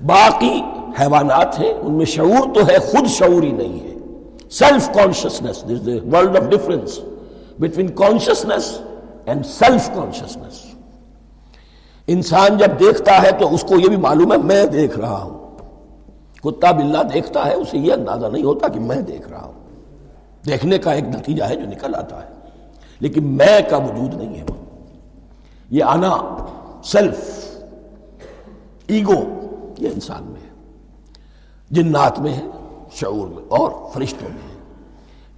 Speaker 1: باقی حیوانات ہیں، ان میں شعور تو ہے، خود شعوری نہیں ہے. Self consciousness, there is a world of difference between consciousness and self consciousness. انسان جب دیکھتا ہے تو اس کو یہ بھی معلوم ہے میں دیکھ رہا ہوں. کتا بلہ دیکھتا ہے، اسے یہ اندازہ نہیں ہوتا کہ میں دیکھ رہا ہوں. دیکھنے کا ایک نتیجہ ہے جو نکل آتا ہے، لیکن میں کا وجود نہیں ہے. یہ انا، سیلف، ایگو، یہ انسان میں ہے. جنات میں ہے، شعور میں، اور فرشتوں میں ہے.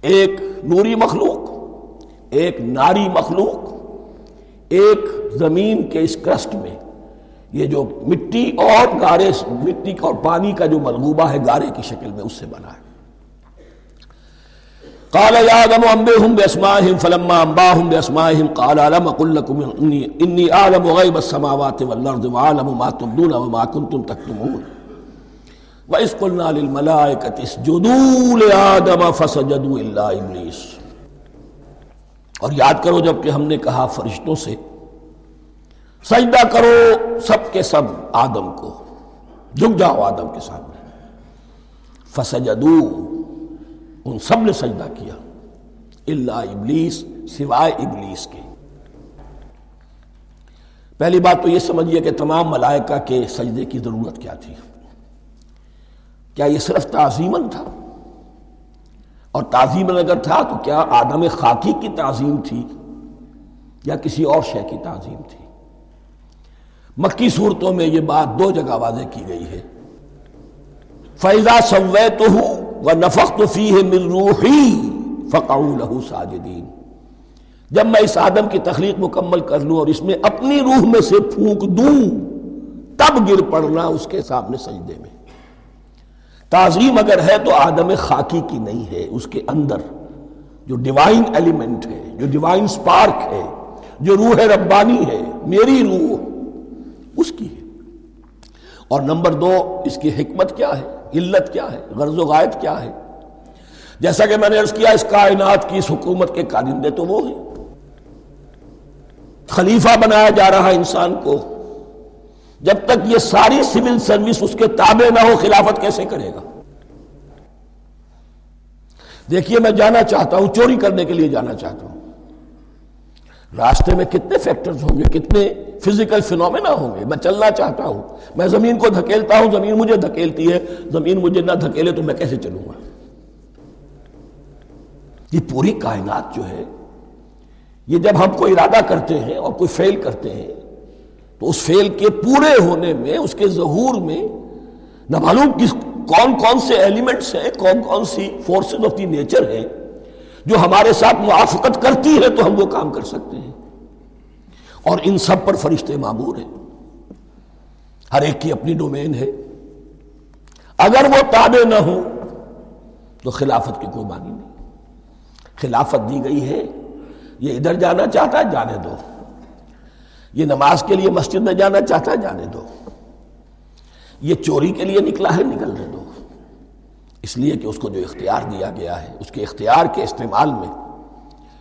Speaker 1: ایک نوری مخلوق، ایک ناری مخلوق، ایک زمین کے اس کرسٹ میں یہ جو مٹی اور گارے، مٹی اور پانی کا جو ملغوبہ ہے گارے کی شکل میں، اس سے بنا ہے. قال یا آدم انبئهم باسمائهم فلما انباهم باسمائهم قال الم اقل لكم انی اعلم غیب السماوات والارض واعلم ما تبدون وما كنتم تكتمون وَإِذْ قُلْنَا لِلْمَلَائِكَةِ اسْجُدُوا لِآدَمَ فَسَجَدُوا إِلَّا إِبْلِيسَ. اور یاد کرو جب کہ ہم نے کہا فرشتوں سے سجدہ کرو سب کے سب آدم کو، جھک جاؤ آدم کے سامنے. فَسَجَدُوا، ان سب نے سجدہ کیا. الا ابلیس، سوائے ابلیس کے. پہلی بات تو یہ سمجھیے کہ تمام ملائکہ کے سجدے کی ضرورت کیا تھی. کیا یہ صرف تعظیماً تھا؟ اور تعظیماً اگر تھا تو کیا آدم خاکی کی تعظیم تھی یا کسی اور شے کی تعظیم تھی؟ مکی صورتوں میں یہ بات 2 جگہ واضح کی گئی ہے. فَإِذَا سَوَّيْتُهُ وَنَفَخْتُ فِيهِ مِن رُوحِي فَقَعُوا لَهُ سَاجِدِينَ. جب میں اس آدم کی تخلیق مکمل کر لوں اور اس میں اپنی روح میں سے پھونک دوں تب گر پڑنا اس کے سامنے سجدے میں. تعظیم اگر ہے تو آدم خاکی کی نہیں ہے، اس کے اندر جو ڈیوائن ایلیمنٹ ہے، جو ڈیوائن سپارک ہے، جو روح ربانی ہے، میری روح، اس کی ہے. اور نمبر 2، اس کی حکمت کیا ہے، علت کیا ہے، غرض و غایت کیا ہے؟ جیسا کہ میں نے عرض کیا، اس کائنات کی اس حکومت کے کارندے تو وہ ہیں. خلیفہ بنایا جا رہا انسان کو، جب تک یہ ساری سول سروس اس کے تابع نہ ہو خلافت کیسے کرے گا؟ دیکھیے میں جانا چاہتا ہوں، چوری کرنے کے لیے جانا چاہتا ہوں، راستے میں کتنے فیکٹرز ہوں گے، کتنے فزیکل فینومینا ہوں گے. میں چلنا چاہتا ہوں، میں زمین کو دھکیلتا ہوں، زمین مجھے دھکیلتی ہے. زمین مجھے نہ دھکیلے تو میں کیسے چلوں گا؟ یہ پوری کائنات جو ہے، یہ جب ہم کوئی ارادہ کرتے ہیں اور کوئی فیل کرتے ہیں تو اس فیل کے پورے ہونے میں، اس کے ظہور میں نہ معلوم کون کون سے ایلیمنٹس ہیں، کون کون سی فورسز آف دی نیچر ہیں جو ہمارے ساتھ موافقت کرتی ہے تو ہم وہ کام کر سکتے ہیں. اور ان سب پر فرشتے مامور ہیں، ہر ایک کی اپنی ڈومین ہے. اگر وہ تابع نہ ہوں تو خلافت کی کوئی معنی نہیں. خلافت دی گئی ہے، یہ ادھر جانا چاہتا ہے جانے دو، یہ نماز کے لیے مسجد میں جانا چاہتا ہے جانے دو، یہ چوری کے لیے نکلا ہے نکلنے دو. اس لیے کہ اس کو جو اختیار دیا گیا ہے، اس کے اختیار کے استعمال میں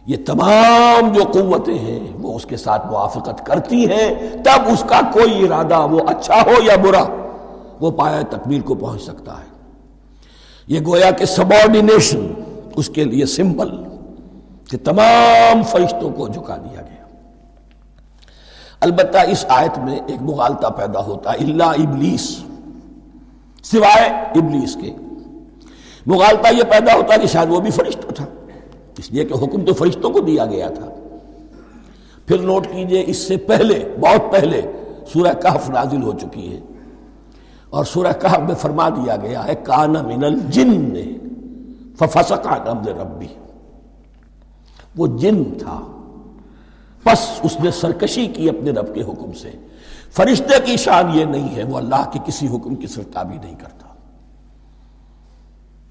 Speaker 1: یہ تمام جو قوتیں ہیں وہ اس کے ساتھ موافقت کرتی ہیں، تب اس کا کوئی ارادہ وہ اچھا ہو یا برا وہ پایہ تکمیل کو پہنچ سکتا ہے۔ یہ گویا کہ سبارڈینیشن اس کے لیے سمبل کہ تمام فرشتوں کو جھکا دیا گیا۔ البتہ اس آیت میں ایک مغالطہ پیدا ہوتا ہے، الا ابلیس، سوائے ابلیس کے۔ مغالطہ یہ پیدا ہوتا ہے کہ شاید وہ بھی فرشتہ تھا، اس لیے کہ حکم تو فرشتوں کو دیا گیا تھا۔ پھر نوٹ کیجئے اس سے پہلے، بہت پہلے سورہ کہف نازل ہو چکی ہے، اور سورہ کہف میں فرما دیا گیا ہے کان من الجن ففسق عن امر ربی، وہ جن تھا پس اس نے سرکشی کی اپنے رب کے حکم سے۔ فرشتے کی شان یہ نہیں ہے، وہ اللہ کے کسی حکم کی سرتابی نہیں کرتا۔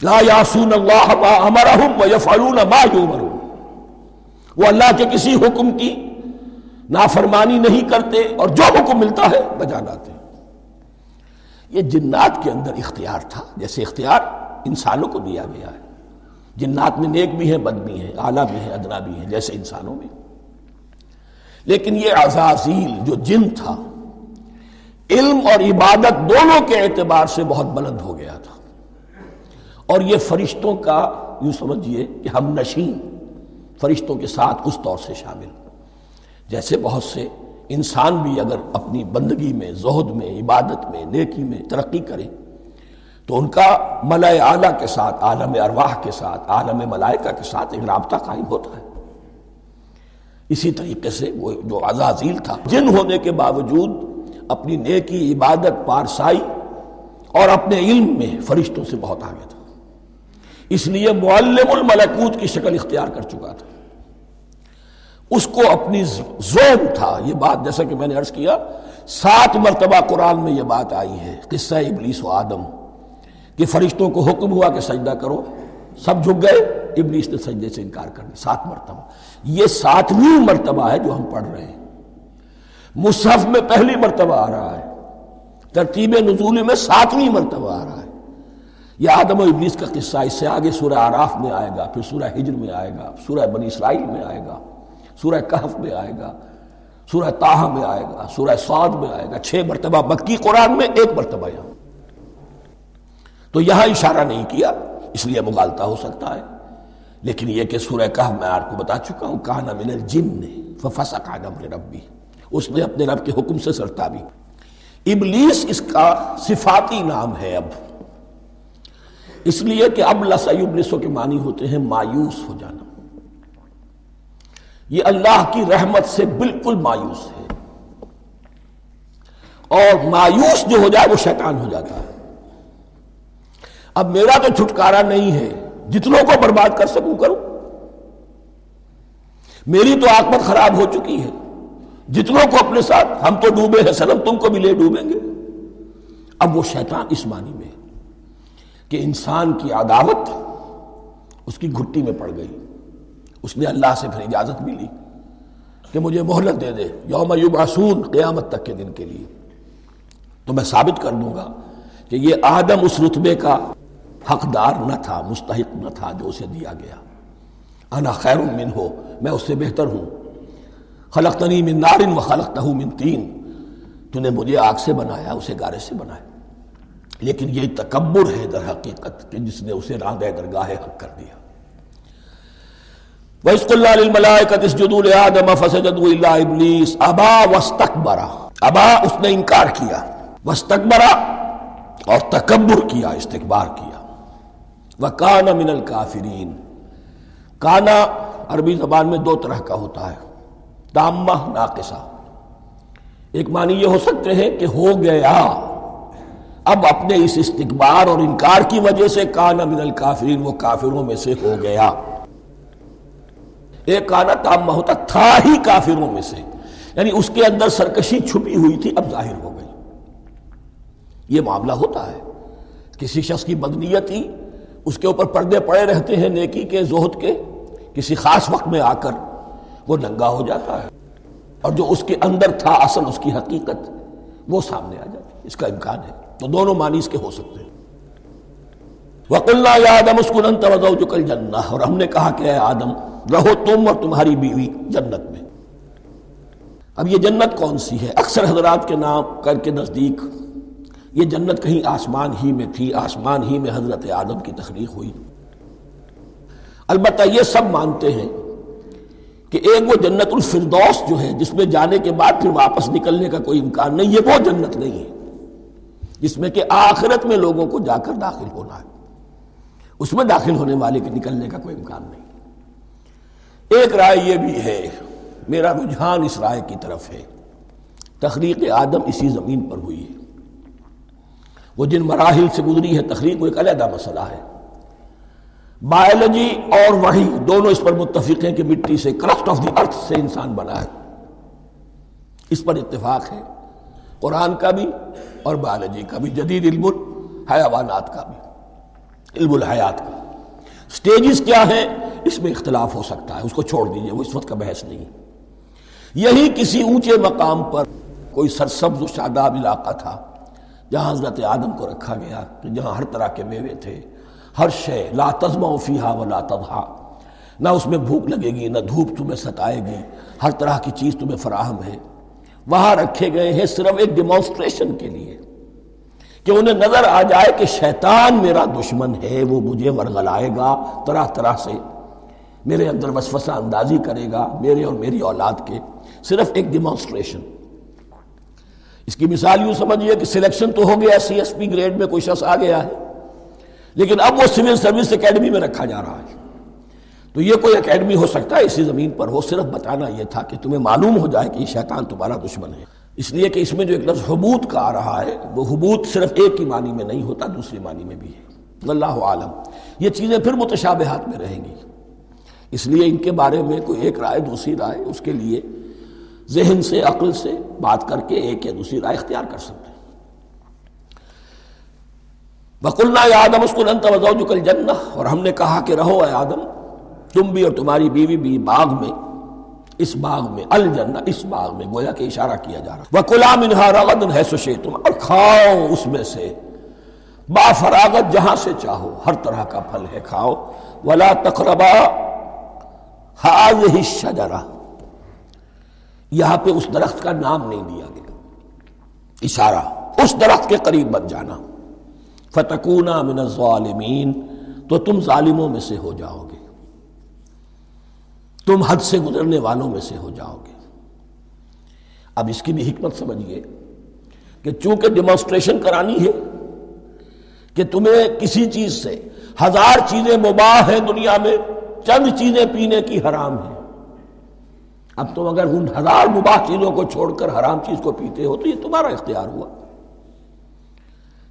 Speaker 1: لا یعصون اللہ ما امرہم ویفعلون ما یؤمرون، وہ اللہ کے کسی حکم کی نافرمانی نہیں کرتے اور جو حکم ملتا ہے بجا لاتے۔ یہ جنات کے اندر اختیار تھا، جیسے اختیار انسانوں کو دیا گیا ہے۔ جنات میں نیک بھی ہیں، بد بھی ہیں، اعلیٰ بھی ہیں، ادنا بھی ہیں، جیسے انسانوں میں۔ لیکن یہ عزازیل جو جن تھا، علم اور عبادت دونوں کے اعتبار سے بہت بلند ہو گیا تھا، اور یہ فرشتوں کا یوں سمجھیے کہ ہم نشین، فرشتوں کے ساتھ اس طور سے شامل، جیسے بہت سے انسان بھی اگر اپنی بندگی میں، زہد میں، عبادت میں، نیکی میں ترقی کریں تو ان کا ملائے اعلیٰ کے ساتھ، عالم ارواح کے ساتھ، عالم ملائکہ کے ساتھ ایک رابطہ قائم ہوتا ہے۔ اسی طریقے سے وہ جو عزازیل تھا، جن ہونے کے باوجود اپنی نیکی، عبادت، پارسائی اور اپنے علم میں فرشتوں سے بہت آگے تھا، اس لیے معلم الملکوت کی شکل اختیار کر چکا تھا۔ اس کو اپنی زوم تھا۔ یہ بات جیسا کہ میں نے عرض کیا 7 مرتبہ قرآن میں یہ بات آئی ہے، قصہ ابلیس و آدم، کہ فرشتوں کو حکم ہوا کہ سجدہ کرو، سب جھک گئے، ابلیس نے سجدے سے انکار کر دیا 7 مرتبہ۔ یہ 7ویں مرتبہ ہے جو ہم پڑھ رہے ہیں، مصحف میں پہلی مرتبہ آ رہا ہے، ترتیب نزول میں 7ویں مرتبہ آ رہا ہے۔ یہ آدم و ابلیس کا قصہ اس سے آگے سورہ اعراف میں آئے گا، پھر سورہ ہجر میں آئے گا، سورہ بنی اسرائیل میں آئے گا، سورہ کہف میں آئے گا، سورہ طٰہٰ میں آئے گا، سورہ صاد میں آئے گا۔ 6 مرتبہ مکی قرآن میں، 1 مرتبہ یہاں۔ تو یہاں اشارہ نہیں کیا، اس لیے مغالطہ ہو سکتا ہے، لیکن یہ کہ سورہ کہف میں آپ کو بتا چکا ہوں کان من الجن ففسق عن امر ربی، اس نے اپنے رب کے حکم سے سرتابی۔ ابلیس اس کا صفاتی نام ہے اب، اس لیے کہ اب لسیبلسو کے معنی ہوتے ہیں مایوس ہو جانا۔ یہ اللہ کی رحمت سے بالکل مایوس ہے، اور مایوس جو ہو جائے وہ شیطان ہو جاتا ہے۔ اب میرا تو چھٹکارا نہیں ہے، جتنوں کو برباد کر سکوں کروں، میری تو عاقبت خراب ہو چکی ہے، جتنوں کو اپنے ساتھ، ہم تو ڈوبے ہیں سنم، تم کو بھی لے ڈوبیں گے۔ اب وہ شیطان اس معنی میں کہ انسان کی عداوت اس کی گھٹی میں پڑ گئی، اس نے اللہ سے پھر اجازت بھی لی کہ مجھے مہلت دے دے، یوم یبعثون، قیامت تک کے دن کے لیے، تو میں ثابت کر دوں گا کہ یہ آدم اس رتبے کا حقدار نہ تھا، مستحق نہ تھا جو اسے دیا گیا۔ انا خیر منہ، میں اس سے بہتر ہوں۔ خلقتنی من نار وخلقتہ من طین، تو نے مجھے آگ سے بنایا، اسے گارے سے بنایا۔ لیکن یہ تکبر ہے در حقیقت کہ جس نے اسے راندہ درگاہ حق کر دیا۔ وَإِذْ قُلْنَا لِلْمَلَائِكَةِ اسْجُدُوا لِآدَمَ فَسَجَدُوا إِلَّا إِبْلِيسَ أَبَىٰ وَاسْتَكْبَرَ، ابا اس نے انکار کیا، واستکبر اور تکبر کیا، استکبار کیا، وَكَانَ مِنَ الْكَافِرِينَ۔ کانا عربی زبان میں 2 طرح کا ہوتا ہے، تامہ، ناقصہ۔ ایک معنی یہ ہو سکتے ہیں کہ ہو گیا، اب اپنے اس استکبار اور انکار کی وجہ سے کانا من الکافرین، وہ کافروں میں سے ہو گیا۔ ایک کانا تامہ ہوتا تھا ہی کافروں میں سے، یعنی اس کے اندر سرکشی چھپی ہوئی تھی، اب ظاہر ہو گئی۔ یہ معاملہ ہوتا ہے، کسی شخص کی بدنیتی اس کے اوپر پردے پڑے رہتے ہیں نیکی کے، زہد کے، کسی خاص وقت میں آ کر وہ ننگا ہو جاتا ہے، اور جو اس کے اندر تھا اصل اس کی حقیقت وہ سامنے آ جاتی ہے۔ اس کا امکان ہے، تو دونوں معنی اس کے ہو سکتے ہیں۔ وَقُلْنَا يَا آدَمُ اسْكُنْ أَنْتَ وَزَوْجُكَ الْجَنَّةَ، اور ہم نے کہا کہ اے آدم رہو تم اور تمہاری بیوی جنت میں۔ اب یہ جنت کون سی ہے؟ اکثر حضرات کے نام کر کے نزدیک یہ جنت کہیں آسمان ہی میں تھی، آسمان ہی میں حضرت آدم کی تخلیق ہوئی۔ البتہ یہ سب مانتے ہیں کہ ایک وہ جنت الفردوس جو ہے جس میں جانے کے بعد پھر واپس نکلنے کا کوئی امکان نہیں، یہ وہ جنت نہیں ہے جس میں کہ آخرت میں لوگوں کو جا کر داخل ہونا ہے، اس میں داخل ہونے والے کے نکلنے کا کوئی امکان نہیں۔ ایک رائے یہ بھی ہے، میرا رجحان اس رائے کی طرف ہے، تخلیق آدم اسی زمین پر ہوئی ہے۔ وہ جن مراحل سے گزری ہے تخلیق وہ ایک علیحدہ مسئلہ ہے۔ بائیولوجی اور وحی دونوں اس پر متفق ہیں کہ مٹی سے، کرسٹ آف دی ارتھ سے انسان بنا ہے، اس پر اتفاق ہے، قرآن کا بھی اور بائیولوجی کا بھی، جدید علم الحیوانات کا بھی، علم الحیات کا۔ سٹیجز کیا ہیں اس میں اختلاف ہو سکتا ہے، اس کو چھوڑ دیجئے، وہ اس وقت کا بحث نہیں۔ یہی کسی اونچے مقام پر کوئی سرسبز و شاداب علاقہ تھا جہاں حضرت آدم کو رکھا گیا، جہاں ہر طرح کے میوے تھے، ہر شے، لا تظمأ فیہا ولا تضحیٰ، نہ اس میں بھوک لگے گی، نہ دھوپ تمہیں ستائے گی، ہر طرح کی چیز تمہیں فراہم ہے۔ وہاں رکھے گئے ہیں صرف ایک ڈیمانسٹریشن کے لیے کہ انہیں نظر آ جائے کہ شیطان میرا دشمن ہے، وہ مجھے ورغلائے گا، طرح طرح سے میرے اندر وسوسہ اندازی کرے گا، میرے اور میری اولاد کے، صرف ایک ڈیمانسٹریشن۔ اس کی مثال یوں سمجھیے کہ سلیکشن تو ہو گیا، سی ایس پی گریڈ میں کوئی شخص آ گیا ہے، لیکن اب وہ سول سروس اکیڈمی میں رکھا جا رہا ہے۔ تو یہ کوئی اکیڈمی ہو سکتا ہے اسی زمین پر ہو، صرف بتانا یہ تھا کہ تمہیں معلوم ہو جائے کہ یہ شیطان تمہارا دشمن ہے۔ اس لیے کہ اس میں جو ایک لفظ حبوط کا آ رہا ہے، وہ حبوط صرف ایک ہی معنی میں نہیں ہوتا، دوسری معنی میں بھی ہے۔ اللہ عالم، یہ چیزیں پھر متشابہات میں رہیں گی، اس لیے ان کے بارے میں کوئی ایک رائے دوسری رائے، اس کے لیے ذہن سے، عقل سے بات کر کے ایک یا دوسری رائے اختیار کر سکتے ہیں۔ وَقُلْنَا يَا آدَمُ اسْكُنْ أَنْتَ وَزَوْجُكَ الْجَنَّةَ، اور ہم نے کہا کہ رہو اے آدم تم بھی اور تمہاری بیوی بھی باغ میں، اس باغ میں، الجنہ، اس باغ میں، گویا کہ اشارہ کیا جا رہا۔ وَكُلَا مِنْهَا رَغَدًا حَيْثُ شِئْتُمْ، اور کھاؤ اس میں سے با فراغت جہاں سے چاہو، ہر طرح کا پھل ہے کھاؤ۔ وَلَا تَقْرَبَا هَٰذِهِ الشَّجَرَةَ، یہاں پہ اس درخت کا نام نہیں دیا گیا، اشارہ اس درخت کے قریب مت جانا۔ فَتَكُونَا مِنَ الظَّالِمِينَ، تو تم ظالموں میں سے ہو جاؤ گے، تم حد سے گزرنے والوں میں سے ہو جاؤ گے۔ اب اس کی بھی حکمت سمجھیے کہ چونکہ ڈیمانسٹریشن کرانی ہے کہ تمہیں کسی چیز سے، ہزار چیزیں مباح ہیں دنیا میں، چند چیزیں پینے کی حرام ہیں، اب تم اگر ان ہزار مباح چیزوں کو چھوڑ کر حرام چیز کو پیتے ہو تو یہ تمہارا اختیار ہوا،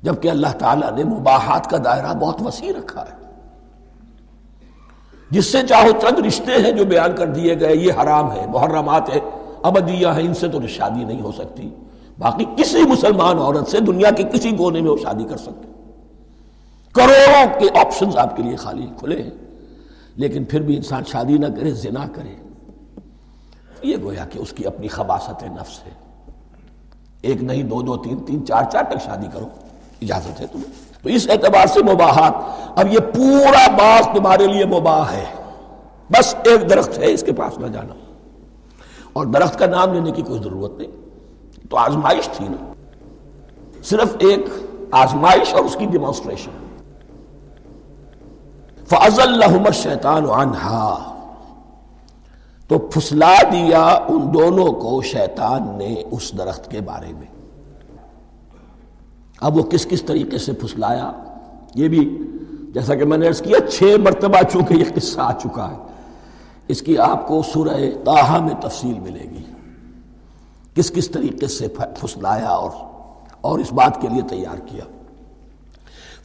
Speaker 1: جبکہ اللہ تعالیٰ نے مباحات کا دائرہ بہت وسیع رکھا ہے۔ جس سے چاہو چند رشتے ہیں جو بیان کر دیے گئے، یہ حرام ہے، محرمات ہے، ابدیہ ہیں، ان سے تو شادی نہیں ہو سکتی، باقی کسی مسلمان عورت سے دنیا کے کسی کونے میں وہ شادی کر سکتے، کروڑوں کے آپشنز آپ کے لیے خالی کھلے ہیں، لیکن پھر بھی انسان شادی نہ کرے، زنا کرے، یہ گویا کہ اس کی اپنی خباثت نفس ہے۔ ایک نہیں، دو دو، تین تین، چار چار تک شادی کرو، اجازت ہے تمہیں۔ تو اس اعتبار سے مباحات، اب یہ پورا باغ تمہارے لیے مباح ہے، بس ایک درخت ہے، اس کے پاس نہ جانا، اور درخت کا نام لینے کی کوئی ضرورت نہیں، تو آزمائش تھی نا، صرف ایک آزمائش اور اس کی ڈیمانسٹریشن۔ فَأَزَلَّهُمَا الشَّيْطَانُ عَنْهَا، تو پھسلا دیا ان دونوں کو شیطان نے اس درخت کے بارے میں۔ اب وہ کس کس طریقے سے پھسلایا، یہ بھی جیسا کہ میں نے عرض کیا 6 مرتبہ چونکہ یہ قصہ آ چکا ہے، اس کی آپ کو سورہ طٰہٰ میں تفصیل ملے گی، کس کس طریقے سے پھسلایا اور اس بات کے لیے تیار کیا۔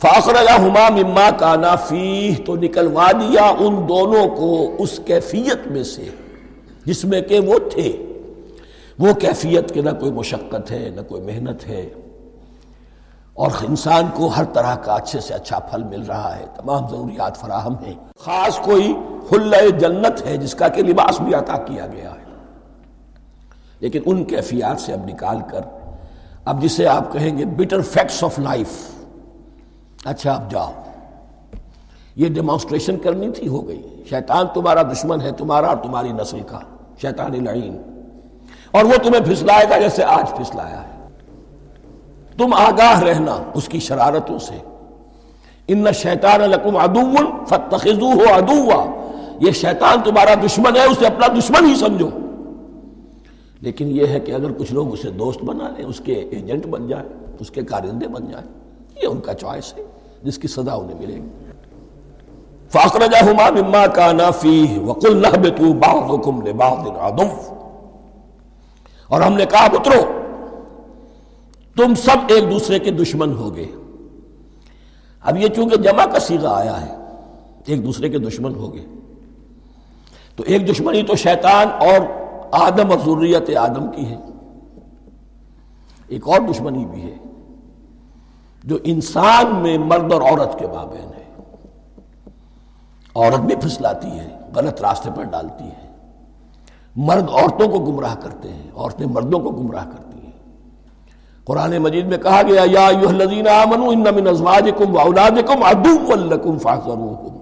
Speaker 1: فَأَخْرَجَهُمَا مِمَّا كَانَا فِيهِ، تو نکلوا دیا ان دونوں کو اس کیفیت میں سے جس میں کہ وہ تھے، وہ کیفیت کہ نہ کوئی مشقت ہے، نہ کوئی محنت ہے، اور انسان کو ہر طرح کا اچھے سے اچھا پھل مل رہا ہے، تمام ضروریات فراہم ہیں، خاص کوئی حلہ جنت ہے جس کا کہ لباس بھی عطا کیا گیا ہے، لیکن ان کیفیات سے اب نکال کر، اب جسے آپ کہیں گے bitter facts of life، اچھا اب جاؤ یہ ڈیمانسٹریشن کرنی تھی، ہو گئی۔ شیطان تمہارا دشمن ہے، تمہارا اور تمہاری نسل کا، شیطان لعین، اور وہ تمہیں پھسلائے گا جیسے آج پھسلایا ہے۔ تم آگاہ رہنا اس کی شرارتوں سے۔ ان الشیطان لکم عدو فاتخذوہ عدوا، یہ شیطان تمہارا دشمن ہے، اسے اپنا دشمن ہی سمجھو۔ لیکن یہ ہے کہ اگر کچھ لوگ اسے دوست بنا لیں، اس کے ایجنٹ بن جائیں، اس کے کارندے بن جائیں، یہ ان کا چوائس ہے جس کی سزا انہیں ملے گی۔ فَأَخْرَجَهُمَا مِمَّا كَانَا فِيهِ وَقُلْنَا اهْبِطُوا بَعْضُكُمْ لِبَعْضٍ عَدُوٌّ، اور ہم نے کہا اترو، تم سب ایک دوسرے کے دشمن ہوگے۔ اب یہ چونکہ جمع کا صیغہ آیا ہے، ایک دوسرے کے دشمن ہوگے، تو ایک دشمنی تو شیطان اور آدم اور ذریت آدم کی ہے، ایک اور دشمنی بھی ہے جو انسان میں مرد اور عورت کے مابین ہے۔ عورت بھی پھسلاتی ہے، غلط راستے پر ڈالتی ہے، مرد عورتوں کو گمراہ کرتے ہیں، عورتیں مردوں کو گمراہ کرتی ہیں۔ قرآن مجید میں کہا گیا یا ایھا الذین آمنوا ان من ازواجکم واولادکم عدوا لکم فاحذروہم،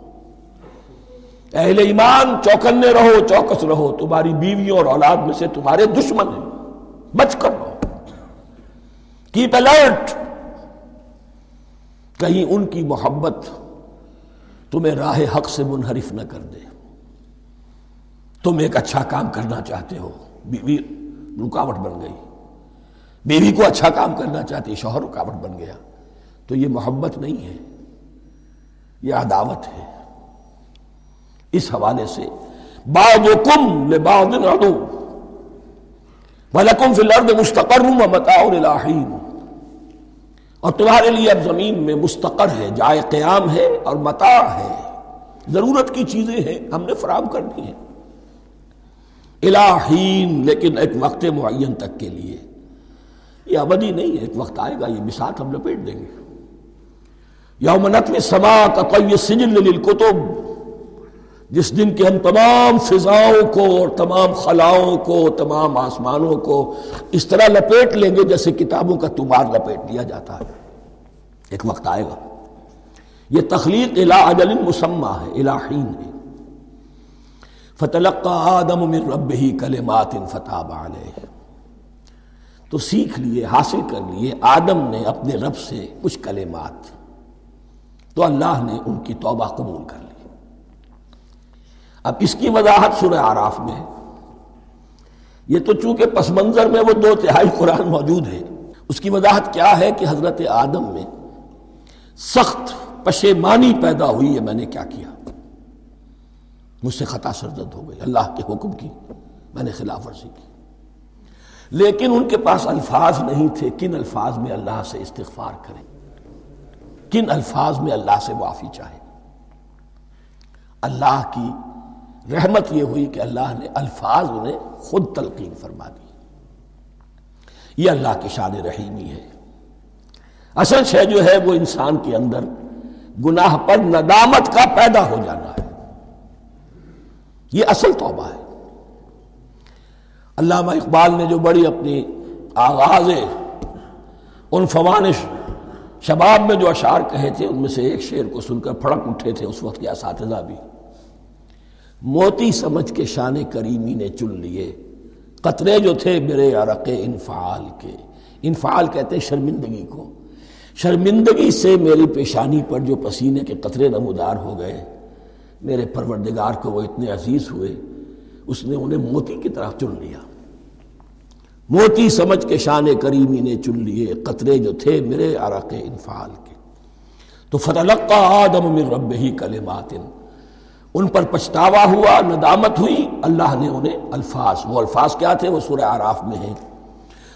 Speaker 1: اہل ایمان چوکنے رہو، چوکس رہو، تمہاری بیویوں اور اولاد میں سے تمہارے دشمن ہیں، بچ کر رہو، کیپ الرٹ، کہیں ان کی محبت تمہیں راہ حق سے منحرف نہ کر دے۔ تم ایک اچھا کام کرنا چاہتے ہو، بیوی رکاوٹ بن گئی، بیوی کو اچھا کام کرنا چاہتی، شوہر رکاوٹ بن گیا، تو یہ محبت نہیں ہے، یہ عداوت ہے۔ اس حوالے سے بعضکم لبعض عدو ولکم فی الارض مستقر ومتاع الی حین، اور تمہارے لیے اب زمین میں مستقر ہے، جائے قیام ہے، اور متاع ہے، ضرورت کی چیزیں ہیں، ہم نے فراہم کر دی ہیں، الی حین، لیکن ایک وقت معین تک کے لیے، یہ ابدی نہیں ہے، ایک وقت آئے گا یہ بساط ہم لپیٹ دیں گے۔ یوم نطوی السماء کطی السجل للکتب، جس دن کہ ہم تمام فضاؤں کو اور تمام خلاؤں کو، تمام آسمانوں کو اس طرح لپیٹ لیں گے جیسے کتابوں کا طومار لپیٹ لیا جاتا ہے۔ ایک وقت آئے گا، یہ تخلیق الی اجل مسمى ہے، الی حین ہے۔ فتلقى آدم من ربہ کلمات فتاب علیہ، تو سیکھ لیے، حاصل کر لیے آدم نے اپنے رب سے کچھ کلمات، تو اللہ نے ان کی توبہ قبول کر لی۔ اب اس کی وضاحت سورہ اعراف میں ہے، یہ تو چونکہ پس منظر میں وہ 2/3 قرآن موجود ہے، اس کی وضاحت کیا ہے کہ حضرت آدم میں سخت پشیمانی پیدا ہوئی ہے، میں نے کیا کیا، مجھ سے خطا سرزد ہو گئی، اللہ کے حکم کی میں نے خلاف ورزی کی، لیکن ان کے پاس الفاظ نہیں تھے کن الفاظ میں اللہ سے استغفار کریں، کن الفاظ میں اللہ سے معافی چاہیں۔ اللہ کی رحمت یہ ہوئی کہ اللہ نے الفاظ انہیں خود تلقین فرما دی۔ یہ اللہ کی شان رحیمی ہے۔ اصل شے جو ہے وہ انسان کے اندر گناہ پر ندامت کا پیدا ہو جانا ہے، یہ اصل توبہ ہے۔ علامہ اقبال نے جو بڑی اپنی آغاز عنفوان شباب میں جو اشعار کہے تھے، ان میں سے ایک شعر کو سن کر پھڑک اٹھے تھے اس وقت کے اساتذہ بھی۔ موتی سمجھ کے شان کریمی نے چن لیے، قطرے جو تھے میرے عرق انفعال کے، انفعال کہتے ہیں شرمندگی کو، شرمندگی سے میری پیشانی پر جو پسینے کے قطرے نمودار ہو گئے، میرے پروردگار کو وہ اتنے عزیز ہوئے، اس نے انہیں موتی کی طرف چن لیا۔ موتی سمجھ کے شان کریمی نے چن لیے، قطرے جو تھے میرے عرق انفعال کے، تو فتلقى آدم من ربہ کلمات، ان پر پچھتاوا ہوا، ندامت ہوئی، اللہ نے انہیں الفاظ، وہ الفاظ کیا تھے وہ سورہ اعراف میں ہیں،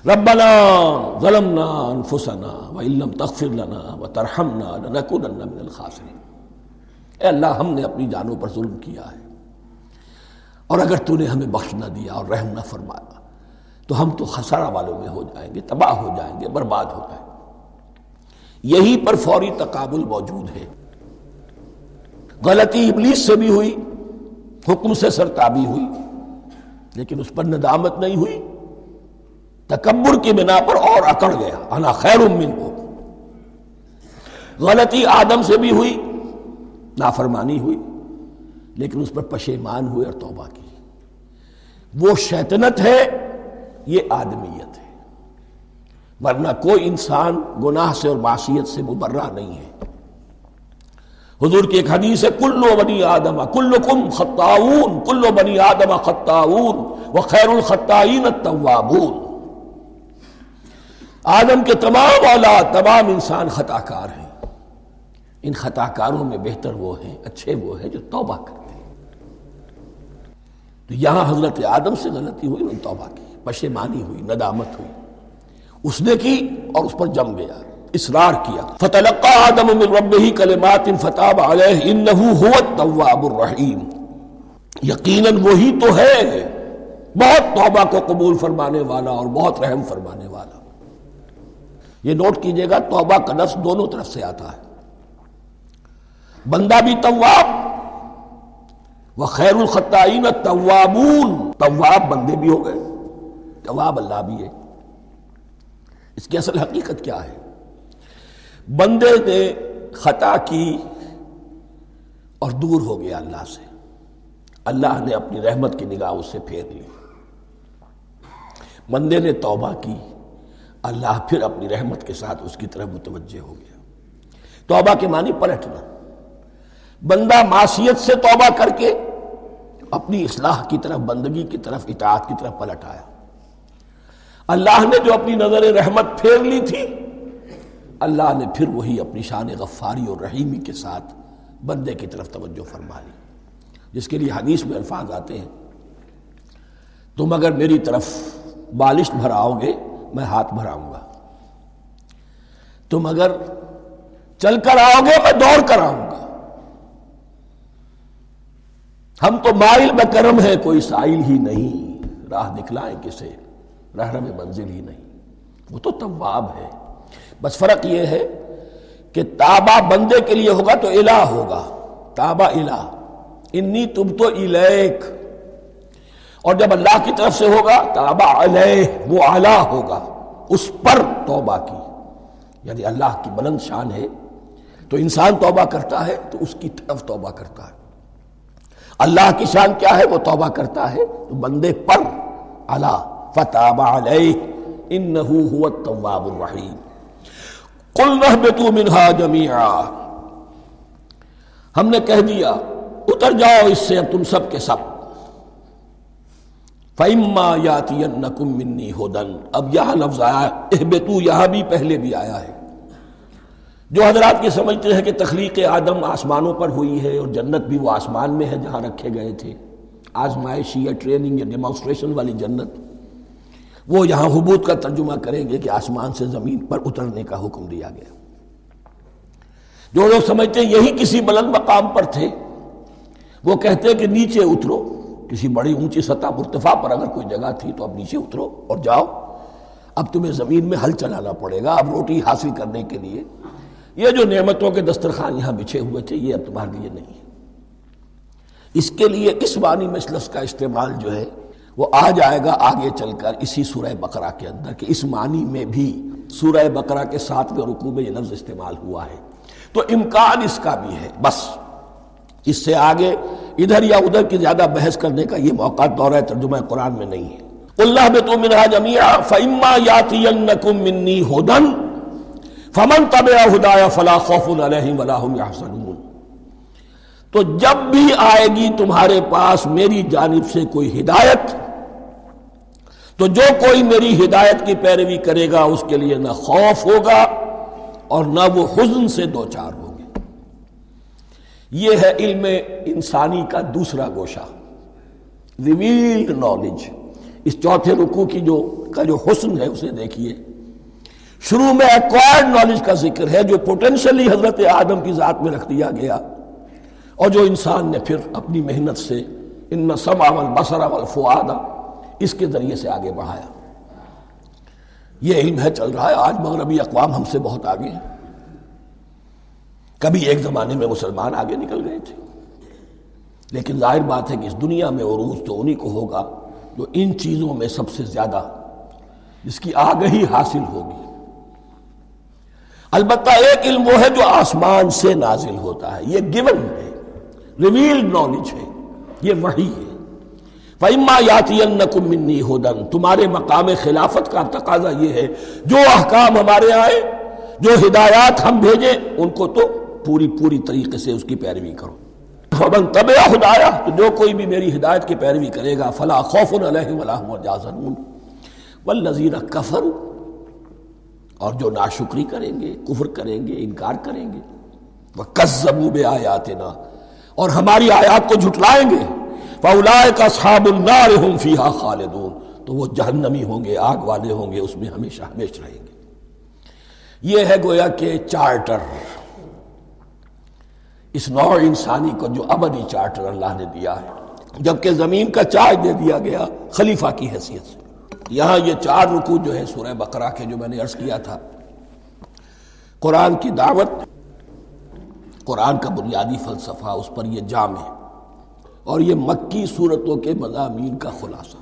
Speaker 1: ربنا ظلمنا انفسنا وان لم تغفر لنا وترحمنا لنکونن من الخاسرین، اے اللہ ہم نے اپنی جانوں پر ظلم کیا ہے، اور اگر تو نے ہمیں بخش نہ دیا اور رحم نہ فرمایا تو ہم تو خسارہ والوں میں ہو جائیں گے، تباہ ہو جائیں گے، برباد ہو جائیں گے۔ یہی پر فوری تقابل موجود ہے۔ غلطی ابلیس سے بھی ہوئی، حکم سے سرتابی ہوئی، لیکن اس پر ندامت نہیں ہوئی، تکبر کی بنا پر اور اکڑ گیا، انا خیر منہ۔ غلطی آدم سے بھی ہوئی، نافرمانی ہوئی، لیکن اس پر پشیمان ہوئے اور توبہ کی۔ وہ شیطنت ہے، یہ آدمیت ہے، ورنہ کوئی انسان گناہ سے اور معصیت سے مبرہ نہیں ہے۔ حضور کی ایک حدیث ہے، کل بنی آدم کلکم خطاؤون، کل بنی آدم خطاؤون وخیر الخطائین التوابون۔ آدم کے تمام اولاد، تمام انسان خطا کار ہیں، ان خطا کاروں میں بہتر وہ ہیں، اچھے وہ ہیں جو توبہ کرتے ہیں۔ تو یہاں حضرت آدم سے غلطی ہوئی، انہوں نے توبہ کی، پشیمانی ہوئی، ندامت ہوئی، اس نے کی اور اس پر جم گیا، اصرار کیا۔ فتلقى آدم من ربه کلمات فتاب علیہ انہ هو التواب الرحیم۔ یقیناً وہی تو ہے بہت توبہ کو قبول فرمانے والا اور بہت رحم فرمانے والا۔ یہ نوٹ کیجئے گا، توبہ کا لفظ دونوں طرف سے آتا ہے، بندہ بھی تواب وخیر الخطائین التوابون، تواب بندے بھی ہو گئے، تواب اللہ بھی ہے۔ اس کی اصل حقیقت کیا ہے؟ بندے نے خطا کی اور دور ہو گیا اللہ سے، اللہ نے اپنی رحمت کی نگاہ اس سے پھیر لی۔ بندے نے توبہ کی، اللہ پھر اپنی رحمت کے ساتھ اس کی طرف متوجہ ہو گیا۔ توبہ کے معنی پلٹنا۔ بندہ معصیت سے توبہ کر کے اپنی اصلاح کی طرف، بندگی کی طرف، اطاعت کی طرف پلٹ آیا۔ اللہ نے جو اپنی نظر رحمت پھیر لی تھی، اللہ نے پھر وہی اپنی شان غفاری اور رحیمی کے ساتھ بندے کی طرف توجہ فرما لی، جس کے لیے حدیث میں الفاظ آتے ہیں، تم اگر میری طرف بالشت بھراؤ گے میں ہاتھ بھراؤں گا، تم اگر چل کر آؤ گے میں دوڑ کر آؤں گا، ہم تو مائل بکرم ہیں کوئی سائل ہی نہیں، راہ دکھلائیں کسے رہنم منزل ہی نہیں۔ وہ تو تواب ہے، بس فرق یہ ہے کہ تابہ بندے کے لیے ہوگا تو الہ ہوگا، تابہ الہ، انی تبت الیک، اور جب اللہ کی طرف سے ہوگا تابہ علیہ، وہ اعلیٰ ہوگا، اس پر توبہ کی، یعنی اللہ کی بلند شان ہے تو انسان توبہ کرتا ہے تو اس کی طرف توبہ کرتا ہے۔ اللہ کی شان کیا ہے؟ وہ توبہ کرتا ہے تو بندے پر اعلیٰ، فتاب علیہ انہ هو التواب الرحیم۔ قلنا اہبطوا منہا جمیعا، ہم نے کہہ دیا اتر جاؤ اس سے اب تم سب کے سب۔ فَإِمَّا يَأْتِيَنَّكُم مِّنِّي هُدًى، اب یہاں لفظ آیا اہبطوا، یہاں بھی پہلے بھی آیا ہے۔ جو حضرات یہ سمجھتے ہیں کہ تخلیق آدم آسمانوں پر ہوئی ہے اور جنت بھی وہ آسمان میں ہے جہاں رکھے گئے تھے، آزمائشی یا ٹریننگ یا ڈیمانسٹریشن والی جنت، وہ یہاں حبوط کا ترجمہ کریں گے کہ آسمان سے زمین پر اترنے کا حکم دیا گیا۔ جو لوگ سمجھتے ہیں یہی کسی بلند مقام پر تھے، وہ کہتے ہیں کہ نیچے اترو، کسی بڑی اونچی سطح مرتفع پر اگر کوئی جگہ تھی تو اب نیچے اترو اور جاؤ، اب تمہیں زمین میں ہل چلانا پڑے گا اب روٹی حاصل کرنے کے لیے، یہ جو نعمتوں کے دسترخوان یہاں بچھے ہوئے تھے یہ اب تمہارے لیے نہیں ہے۔ اس کے لیے اس معنی میں اس لفظ کا استعمال جو ہے وہ آ جائے گا آگے چل کر اسی سورہ بقرہ کے اندر، کہ اس معنی میں بھی سورہ بقرہ کے 7ویں رکوع میں یہ لفظ استعمال ہوا ہے، تو امکان اس کا بھی ہے۔ بس اس سے آگے ادھر یا ادھر کی زیادہ بحث کرنے کا یہ موقع دورہ ترجمہ قرآن میں نہیں ہے۔ قُلْ اهْبِطُوا مِنْهَا جَمِيعًا فَإِمَّا يَأْتِيَنَّكُم مِّنِّي هُدًى فَمَن تَبِعَ هُدَايَ فَلَا خَوْفٌ عَلَيْهِمْ وَلَا هُمْ يَحْزَنُونَ، تو جب بھی آئے گی تمہارے پاس میری جانب سے کوئی ہدایت، تو جو کوئی میری ہدایت کی پیروی کرے گا اس کے لیے نہ خوف ہوگا اور نہ وہ حزن سے دوچار ہوگے۔ یہ ہے علم انسانی کا دوسرا گوشہ، ریویلڈ نالج۔ اس چوتھے رکوع کی جو حسن ہے اسے دیکھیے، شروع میں ایکوائرڈ نالج کا ذکر ہے جو پوٹینشلی حضرت آدم کی ذات میں رکھ دیا گیا، اور جو انسان نے پھر اپنی محنت سے ان السمع والبصر والفؤاد اس کے ذریعے سے آگے بڑھایا۔ یہ علم ہے چل رہا ہے، آج مغربی اقوام ہم سے بہت آگے ہیں، کبھی ایک زمانے میں مسلمان آگے نکل گئے تھے، لیکن ظاہر بات ہے کہ اس دنیا میں عروج تو انہی کو ہوگا جو ان چیزوں میں سب سے زیادہ جس کی آگہی حاصل ہوگی۔ البتہ ایک علم وہ ہے جو آسمان سے نازل ہوتا ہے، یہ گیون ہے، ریویلڈ نالج ہے، یہ وحی ہے۔ فَإِمَّا يَأْتِيَنَّكُم مِّنِّي هُدًى، تمہارے مقام خلافت کا تقاضا یہ ہے جو احکام ہمارے آئے، جو ہدایات ہم بھیجیں، ان کو تو پوری طریقے سے اس کی پیروی کرو۔ فَمَن تَبِعَ ہدایہ، تو جو کوئی بھی میری ہدایت کی پیروی کرے گا، فَلَا خَوْفٌ عَلَيْهِمْ وَلَا هُمْ يَحْزَنُونَ وَالَّذِينَ كَفَرُوا، اور جو ناشکری کریں گے، کفر کریں گے، انکار کریں گے، وَكَذَّبُوا بِآيَاتِنَا، اور ہماری آیات کو جھٹلائیں گے، فَأُولَٰئِكَ أَصْحَابُ النَّارِ هُمْ فِيهَا خَالِدُونَ، تو وہ جہنمی ہوں گے، آگ والے ہوں گے، اس میں ہمیشہ ہمیشہ رہیں گے۔ یہ ہے گویا کہ چارٹر، اس نوع انسانی کو جو ابدی چارٹر اللہ نے دیا ہے، جبکہ زمین کا چارج دے دیا گیا خلیفہ کی حیثیت سے۔ یہاں یہ 4 رکوع جو ہے سورہ بقرہ کے، جو میں نے عرض کیا تھا، قرآن کی دعوت، قرآن کا بنیادی فلسفہ، اس پر یہ جام ہے، اور یہ مکی صورتوں کے مضامین کا خلاصہ۔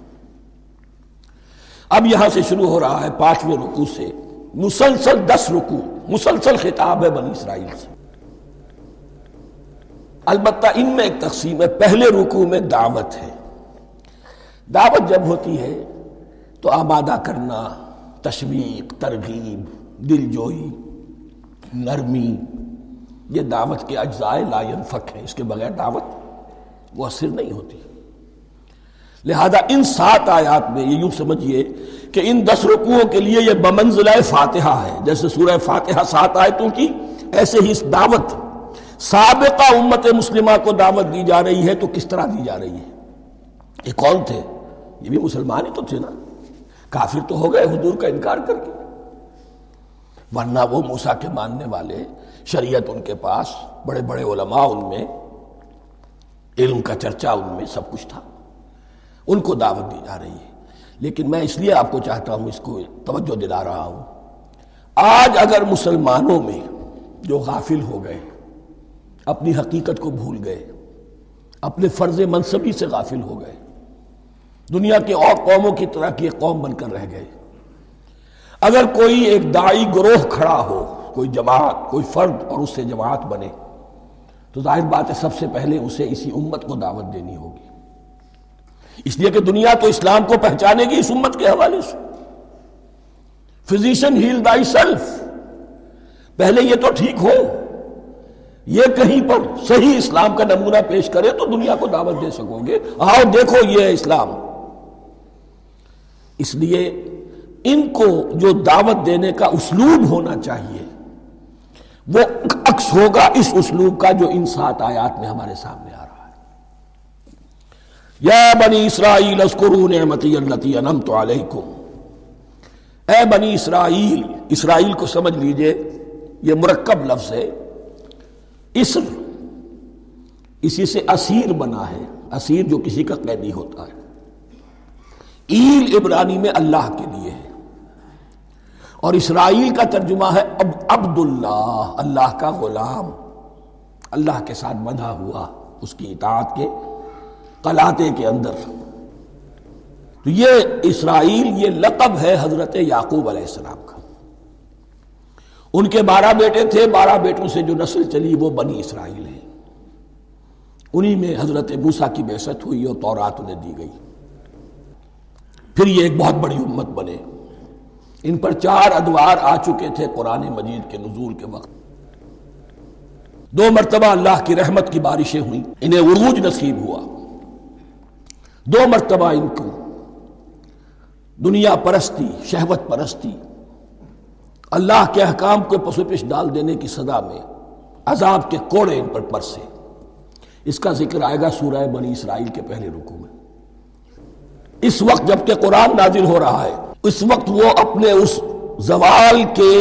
Speaker 1: اب یہاں سے شروع ہو رہا ہے 5ویں رکوع سے مسلسل 10 رکوع، مسلسل خطاب ہے بنی اسرائیل سے۔ البتہ ان میں ایک تقسیم ہے، پہلے رکوع میں دعوت ہے۔ دعوت جب ہوتی ہے تو آمادہ کرنا، تشویق، ترغیب، دلجوئی، نرمی، یہ دعوت کے اجزاء لا ينفک ہیں، اس کے بغیر دعوت مؤثر نہیں ہوتی۔ لہذا ان 7 آیات میں یہ یوں سمجھیے کہ ان 10 رکوعوں کے لیے یہ بمنزلہ فاتحہ ہے، جیسے سورہ فاتحہ 7 آیتوں کی، ایسے ہی اس دعوت سابقہ امت مسلمہ کو دعوت دی جا رہی ہے۔ تو کس طرح دی جا رہی ہے؟ یہ کون تھے؟ یہ بھی مسلمان ہی تو تھے نا، کافر تو ہو گئے حضور کا انکار کر کے، ورنہ وہ موسیٰ کے ماننے والے، شریعت ان کے پاس، بڑے بڑے علماء ان میں، علم کا چرچا ان میں، سب کچھ تھا، ان کو دعوت دی جا رہی ہے۔ لیکن میں اس لیے آپ کو چاہتا ہوں، اس کو توجہ دلا رہا ہوں، آج اگر مسلمانوں میں جو غافل ہو گئے، اپنی حقیقت کو بھول گئے، اپنے فرض منصبی سے غافل ہو گئے، دنیا کے اور قوموں کی طرح کی ایک قوم بن کر رہ گئے، اگر کوئی ایک داعی گروہ کھڑا ہو، کوئی جماعت، کوئی فرد، اور اس سے جماعت بنے، تو ظاہر بات ہے سب سے پہلے اسے اسی امت کو دعوت دینی ہوگی، اس لیے کہ دنیا تو اسلام کو پہچانے گی اس امت کے حوالے سے۔ فزیشن ہیل تھائی سیلف، پہلے یہ تو ٹھیک ہو، یہ کہیں پر صحیح اسلام کا نمونہ پیش کرے تو دنیا کو دعوت دے سکو گے، آؤ دیکھو یہ ہے اسلام۔ اس لیے ان کو جو دعوت دینے کا اسلوب ہونا چاہیے وہ عکس ہوگا اس اسلوب کا جو ان 7 آیات میں ہمارے سامنے آ رہا ہے۔ یا بنی اسرائیل اذکروا نعمتی التی انعمت علیکم، اے بنی اسرائیل، اسرائیل کو سمجھ لیجئے یہ مرکب لفظ ہے، اسر اسی سے اسیر بنا ہے، اسیر جو کسی کا قیدی ہوتا ہے، ایل عبرانی میں اللہ کے لیے ہے، اور اسرائیل کا ترجمہ ہے عبداللہ، اللہ کا غلام، اللہ کے ساتھ بندھا ہوا اس کی اطاعت کے قلاتے کے اندر۔ تو یہ اسرائیل یہ لقب ہے حضرت یعقوب علیہ السلام کا، ان کے 12 بیٹے تھے، 12 بیٹوں سے جو نسل چلی وہ بنی اسرائیل ہے، انہی میں حضرت موسیٰ کی بعثت ہوئی اور تورات انہیں دی گئی، پھر یہ ایک بہت بڑی امت بنے۔ ان پر 4 ادوار آ چکے تھے قرآن مجید کے نزول کے وقت، 2 مرتبہ اللہ کی رحمت کی بارشیں ہوئیں، انہیں عروج نصیب ہوا، 2 مرتبہ ان کو دنیا پرستی، شہوت پرستی، اللہ کے احکام کو پس و پیش ڈال دینے کی سزا میں عذاب کے کوڑے ان پر برسے۔ اس کا ذکر آئے گا سورہ بنی اسرائیل کے پہلے رکوع میں۔ اس وقت جب کہ قرآن نازل ہو رہا ہے، اس وقت وہ اپنے اس زوال کے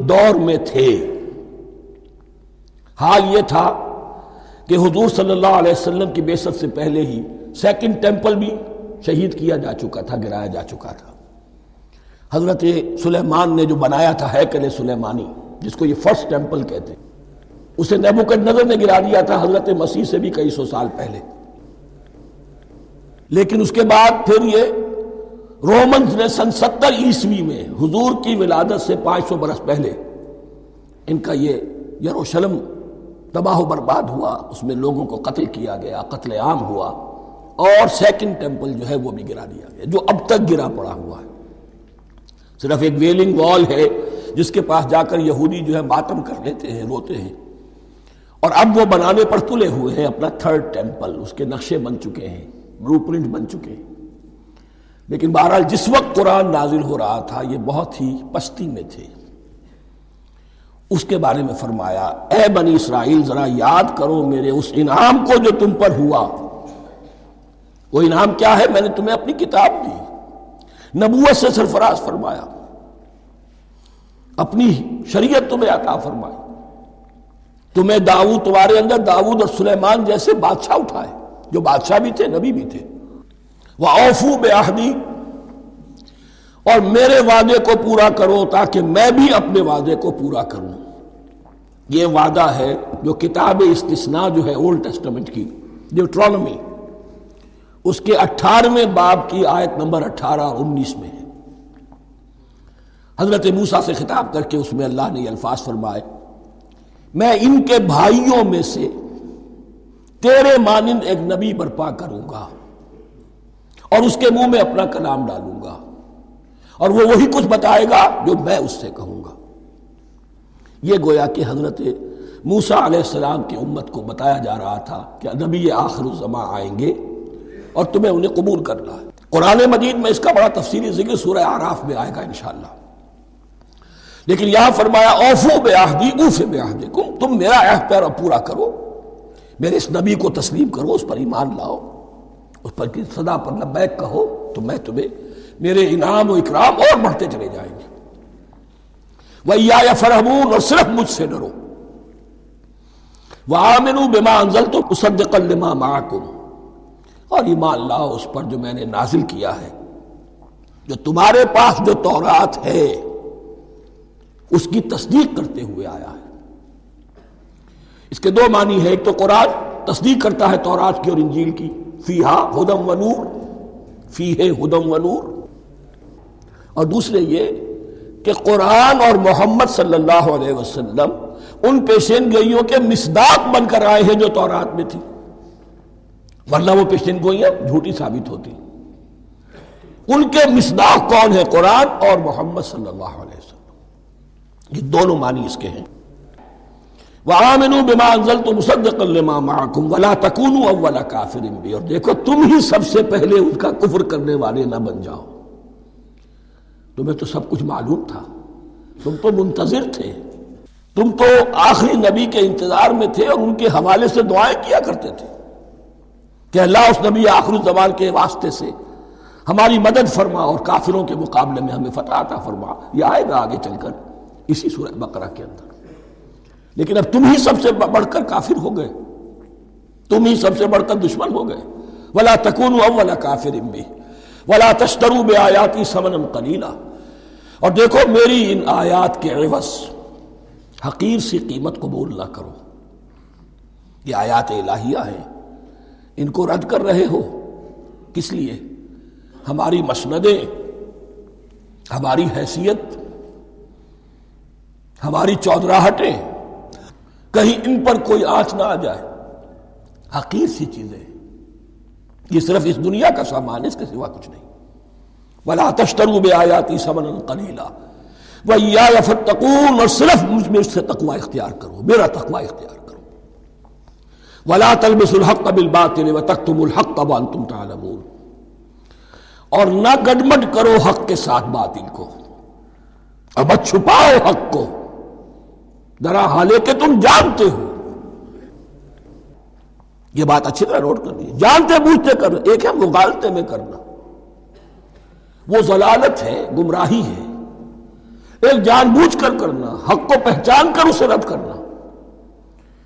Speaker 1: دور میں تھے۔ حال یہ تھا کہ حضور صلی اللہ علیہ وسلم کی بعثت سے پہلے ہی 2nd ٹیمپل بھی شہید کیا جا چکا تھا، گرایا جا چکا تھا۔ حضرت سلیمان نے جو بنایا تھا ہیکل سلیمانی، جس کو یہ فرسٹ ٹیمپل کہتے ہیں، اسے نیبوکدنضر نے گرا دیا تھا حضرت مسیح سے بھی کئی سو سال پہلے۔ لیکن اس کے بعد پھر یہ رومنز نے سن 70 عیسوی میں حضور کی ولادت سے 500 برس پہلے ان کا یہ یروشلم تباہ و برباد ہوا، اس میں لوگوں کو قتل کیا گیا، قتل عام ہوا، اور سیکنڈ ٹیمپل جو ہے وہ بھی گرا دیا گیا، جو اب تک گرا پڑا ہوا ہے۔ صرف ایک ویلنگ وال ہے جس کے پاس جا کر یہودی جو ہے ماتم کر لیتے ہیں، روتے ہیں، اور اب وہ بنانے پر تلے ہوئے ہیں اپنا تھرڈ ٹیمپل، اس کے نقشے بن چکے ہیں، بلو پرنٹ بن چکے ہیں۔ لیکن بہرحال جس وقت قرآن نازل ہو رہا تھا یہ بہت ہی پستی میں تھے۔ اس کے بارے میں فرمایا، اے بنی اسرائیل ذرا یاد کرو میرے اس انعام کو جو تم پر ہوا۔ وہ انعام کیا ہے؟ میں نے تمہیں اپنی کتاب دی، نبوت سے سرفراز فرمایا، اپنی شریعت تمہیں عطا فرمائی، تمہیں داؤد، تمہارے اندر داؤد اور سلیمان جیسے بادشاہ اٹھائے جو بادشاہ بھی تھے، نبی بھی تھے۔ وَأَوْفُوا بِعَهْدِي، اور میرے وعدے کو پورا کرو تاکہ میں بھی اپنے وعدے کو پورا کروں۔ یہ وعدہ ہے جو کتاب استثناء جو ہے اولڈ ٹیسٹمنٹ کی، ڈیوٹرانومی، اس کے 18ویں باب کی آیت نمبر 18 اور 19 میں ہے۔ حضرت موسیٰ سے خطاب کر کے اس میں اللہ نے یہ الفاظ فرمائے، میں ان کے بھائیوں میں سے تیرے مانند ایک نبی برپا کروں گا اور اس کے منہ میں اپنا کلام ڈالوں گا، اور وہ وہی کچھ بتائے گا جو میں اس سے کہوں گا۔ یہ گویا کہ حضرت موسیٰ علیہ السلام کی امت کو بتایا جا رہا تھا کہ نبی آخر الزمان آئیں گے اور تمہیں انہیں قبول کرنا ہے۔ قرآن مجید میں اس کا بڑا تفصیلی ذکر سورہ اعراف میں آئے گا انشاءاللہ، لیکن یہاں فرمایا اوفوا بعہدی اوف بعہدکم، تم میرا عہد پیرا پورا کرو، میرے اس نبی کو تسلیم کرو، اس پر ایمان لاؤ، اس پر کی صدا پر لبیک کہو، تو میں تمہیں میرے انعام و اکرام اور بڑھتے چلے جائیں گے۔ وَإِيَّايَ فَارْهَبُونَ، اور صرف مجھ سے ڈرو۔ وَآمِنُوا بِمَا أَنزَلْتُ مُصَدِّقًا لِمَا مَعَكُمْ، اور ایمان لاؤ اس پر جو میں نے نازل کیا ہے، جو تمہارے پاس جو تورات ہے اس کی تصدیق کرتے ہوئے آیا ہے۔ اس کے دو معنی ہے، ایک تو قرآن تصدیق کرتا ہے تورات کی اور انجیل کی، فیہا ہدی و نور، فیہ ہدی و نور، اور دوسرے یہ کہ قرآن اور محمد صلی اللہ علیہ وسلم ان پیشین گوئیوں کے مصداق بن کر آئے ہیں جو تورات میں تھی، ورنہ وہ پیشین گوئیاں جھوٹی ثابت ہوتی۔ ان کے مصداق کون ہے؟ قرآن اور محمد صلی اللہ علیہ وسلم، یہ دونوں معنی اس کے ہیں۔ وَآمِنُوا بِمَا أَنزَلْتُ مُصَدِّقًا لِمَا مَعَكُمْ وَلَا تَكُونُوا أَوَّلَ كَافِرٍ بِهِ، اور دیکھو تم ہی سب سے پہلے اس کا کفر کرنے والے نہ بن جاؤ۔ تمہیں تو سب کچھ معلوم تھا، تم تو منتظر تھے، تم تو آخری نبی کے انتظار میں تھے اور ان کے حوالے سے دعائیں کیا کرتے تھے کہ اللہ اس نبی آخر الزمان کے واسطے سے ہماری مدد فرما اور کافروں کے مقابلے میں ہمیں فتح عطا فرما۔ یہ آئے گا آگے چل کر اسی سورہ بقرہ کے اندر۔ لیکن اب تم ہی سب سے بڑھ کر کافر ہو گئے، تم ہی سب سے بڑھ کر دشمن ہو گئے۔ وَلَا تَكُونُوا أَوَّلَ كَافِرٍ بِهِ وَلَا تَشْتَرُوا بِآيَاتِي ثَمَنًا قَلِيلًا، اور دیکھو میری ان آیات کے عوض حقیر سی قیمت قبول نہ کرو۔ یہ آیات الہیہ ہیں، ان کو رد کر رہے ہو، کس لیے؟ ہماری مسندیں، ہماری حیثیت، ہماری چودراہٹیں، کہیں ان پر کوئی آنچ نہ آ جائے۔ حقیر سی چیزیں، یہ صرف اس دنیا کا سامان ہے، اس کے سوا کچھ نہیں۔ وَلَا تَشْتَرُوا بِآيَاتِي ثَمَنًا قَلِيلًا وَإِيَّايَ فَاتَّقُونِ، اور صرف مجھ سے تقوی اختیار کرو، میرا تقوی اختیار کرو۔ وَلَا تَلْبِسُوا الْحَقَّ بِالْبَاطِلِ وَتَكْتُمُوا الْحَقَّ وَأَنْتُمْ تَعْلَمُونَ، اور نہ گڈمڈ کرو حق کے ساتھ باطل کو، اور مت چھپاؤ حق کو، درا حالے کہ تم جانتے ہو۔ یہ بات اچھی طرح نوٹ کر دی، جانتے بوجھتے کرنا، ایک ہے مغالطے میں کرنا، وہ ضلالت ہے، گمراہی ہے۔ ایک جان بوجھ کر کرنا، حق کو پہچان کر اسے رد کرنا،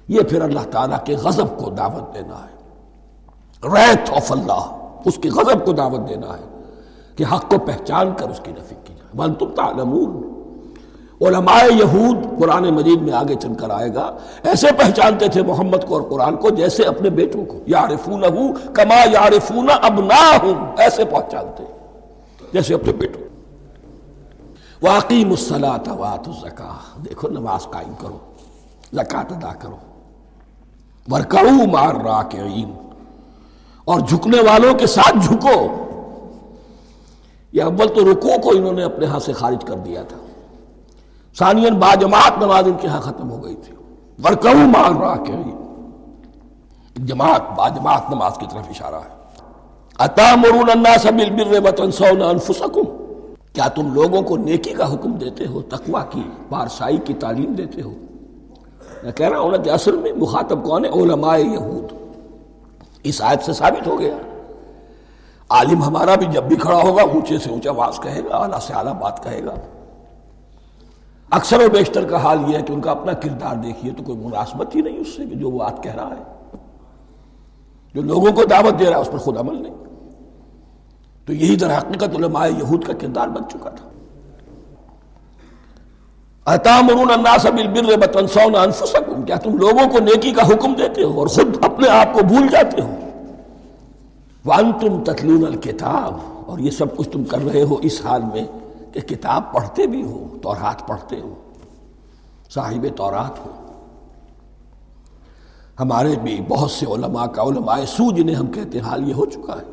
Speaker 1: یہ پھر اللہ تعالیٰ کے غضب کو دعوت دینا ہے، ریت آف اللہ، اس کے غضب کو دعوت دینا ہے کہ حق کو پہچان کر اس کی نفی کی جائے۔ وَأَنْتُمْ تَعْلَمُونَ، علماء یہود قرآن مجید میں آگے چل کر آئے گا، ایسے پہچانتے تھے محمد کو اور قرآن کو جیسے اپنے بیٹوں کو، یعرفونہ کما یعرفون ابناہم، ایسے پہچانتے جیسے اپنے بیٹوں۔ وَأَقِيمُوا الصَّلَاةَ وَآتُوا الزَّكَاةَ، دیکھو نماز قائم کرو، زکوٰۃ ادا کرو، وَارْكَعُوا مَعَ الرَّاكِعِينَ، اور جھکنے والوں کے ساتھ جھکو۔ یہ اول تو رکوع کو انہوں نے اپنے ہاں سے خارج کر دیا تھا، ثانیاً باجماعت نماز ان کے ہاں ختم ہو گئی تھی۔ وَارْكَعُوا مَعَ الرَّاكِعِينَ، جماعت باجماعت نماز کی طرف اشارہ ہے۔ أَتَأْمُرُونَ النَّاسَ بِالْبِرِّ وَتَنْسَوْنَ أَنفُسَكُمْ، کیا تم لوگوں کو نیکی کا حکم دیتے ہو، تقویٰ کی، پارسائی کی تعلیم دیتے ہو؟ میں کہہ رہا ہوں نا کہ اصل میں مخاطب کون ہے؟ علماء یہود۔ اس آیت سے ثابت ہو گیا عالم ہمارا بھی جب بھی کھڑا ہوگا اونچے سے اونچا واز کہے گا، اعلیٰ سے اعلیٰ بات کہے گا۔ اکثر و بیشتر کا حال یہ ہے کہ ان کا اپنا کردار دیکھیے تو کوئی مناسبت ہی نہیں اس سے کہ جو وہ بات کہہ رہا ہے، جو لوگوں کو دعوت دے رہا ہے اس پر خود عمل نہیں۔ تو یہی در حقیقت علماء یہود کا کردار بن چکا تھا۔ أَتَأْمُرُونَ النَّاسَ بِالْبِرِّ وَتَنْسَوْنَ أَنفُسَكُمْ، کیا تم لوگوں کو نیکی کا حکم دیتے ہو اور خود اپنے آپ کو بھول جاتے ہو؟ وَأَنْتُمْ تَتْلُونَ الْكِتَابَ، اور یہ سب کچھ تم کر رہے ہو اس حال میں کہ کتاب پڑھتے بھی ہو، تورات پڑھتے ہو، صاحب تورات ہو۔ ہمارے بھی بہت سے علماء کا علماء سو جنہیں ہم کہتے ہیں حال یہ ہو چکا ہے،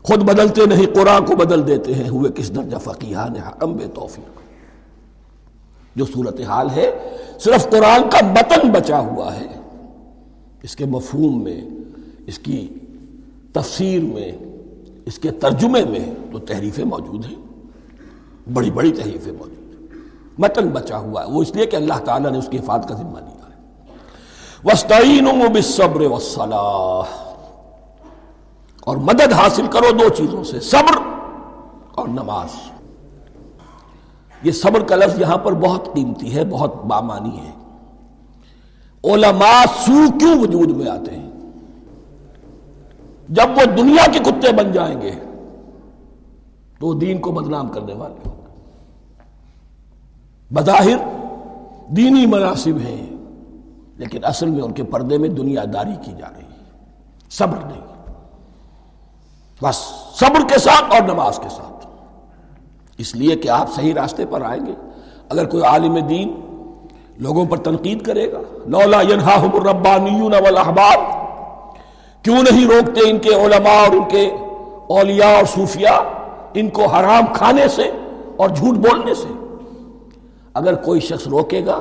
Speaker 1: خود بدلتے نہیں قرآن کو بدل دیتے ہیں، ہوئے کس درجہ فقیہان حکم بے توفیق۔ جو صورتحال ہے صرف قرآن کا متن بچا ہوا ہے، اس کے مفہوم میں، اس کی تفسیر میں، اس کے ترجمے میں تو تحریفیں موجود ہیں، بڑی بڑی تحریفیں موجود ہیں، متن بچا ہوا ہے، وہ اس لیے کہ اللہ تعالیٰ نے اس کی حفاظت کا ذمہ لیا ہے۔ وَاسْتَعِینُوا بِالصَّبْرِ وَالصَّلَاةِ، اور مدد حاصل کرو دو چیزوں سے، صبر اور نماز۔ یہ صبر کا لفظ یہاں پر بہت قیمتی ہے، بہت بامانی ہے۔ علماء سو کیوں وجود میں آتے ہیں؟ جب وہ دنیا کے کتے بن جائیں گے تو وہ دین کو بدنام کرنے والے ہوں گے۔ بظاہر دینی مناسب ہیں لیکن اصل میں ان کے پردے میں دنیا داری کی جا رہی ہے، صبر نہیں۔ بس صبر کے ساتھ اور نماز کے ساتھ، اس لیے کہ آپ صحیح راستے پر آئیں گے۔ اگر کوئی عالم دین لوگوں پر تنقید کرے گا، لولا ینہاہم الربانیون والاحبار، کیوں نہیں روکتے ان کے علماء اور ان کے اولیاء اور صوفیاء ان کو حرام کھانے سے اور جھوٹ بولنے سے؟ اگر کوئی شخص روکے گا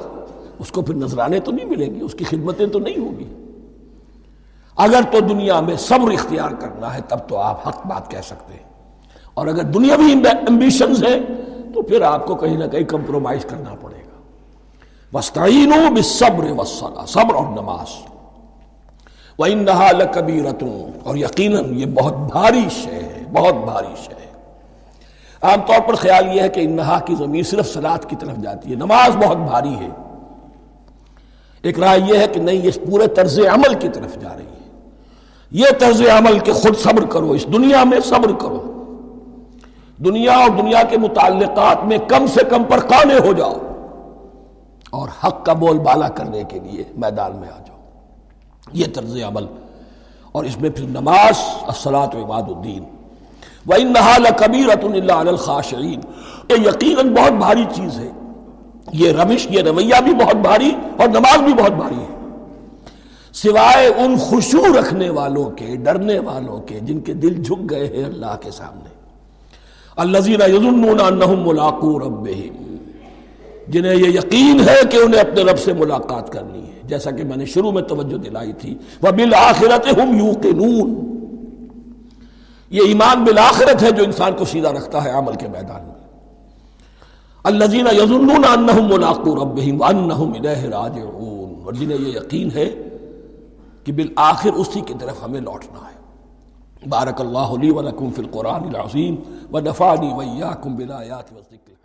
Speaker 1: اس کو پھر نذرانے تو نہیں ملیں گی، اس کی خدمتیں تو نہیں ہوں گی۔ اگر تو دنیا میں صبر اختیار کرنا ہے تب تو آپ حق بات کہہ سکتے ہیں، اور اگر دنیاوی ایمبیشنز ہیں تو پھر آپ کو کہیں نہ کہیں کمپرومائز کرنا پڑے گا۔ وَاسْتَعِینُوا بِالصَّبْرِ وَالصَّلَاةِ، صبر اور نماز۔ وَإِنَّهَا لَكَبِیرَةٌ، اور یقیناً یہ بہت بھاری شے ہے، بہت بھاری شے ہے۔ عام طور پر خیال یہ ہے کہ انہا کی ضمیر صرف صلاۃ کی طرف جاتی ہے، نماز بہت بھاری ہے۔ ایک رائے یہ ہے کہ نہیں، یہ پورے طرز عمل کی طرف جا رہی ہے، یہ طرز عمل کہ خود صبر کرو، اس دنیا میں صبر کرو، دنیا اور دنیا کے متعلقات میں کم سے کم پر قانے ہو جاؤ، اور حق کا بول بالا کرنے کے لیے میدان میں آ جاؤ، یہ طرز عمل۔ اور اس میں پھر نماز، الصلاۃ عماد الدین۔ وَإِنَّهَا لَكَبِيرَةٌ إِلَّا عَلَى الْخَاشِعِينَ، یہ یقیناً بہت بھاری چیز ہے، یہ روش، یہ رویہ بھی بہت بھاری اور نماز بھی بہت بھاری ہے، سوائے ان خشوع رکھنے والوں کے، ڈرنے والوں کے جن کے دل جھک گئے ہیں اللہ کے سامنے۔ الذین یظنون انہم ملاقو ربہم، جنہیں یہ یقین ہے کہ انہیں اپنے رب سے ملاقات کرنی ہے، جیسا کہ میں نے شروع میں توجہ دلائی تھی، وبالآخرۃ ہم یوقنون، یہ ایمان بالآخرت ہے جو انسان کو سیدھا رکھتا ہے عمل کے میدان میں۔ الذین یظنون انہم ملاقو ربہم وانہم الیہ راجعون، اور جنہیں یہ یقین ہے کہ بالآخر اسی کی طرف ہمیں لوٹنا ہے۔ بارک اللہ لی ولکم فی القرآن العظیم ونفعنی وإیاکم بالآیات والذکر الحکیم۔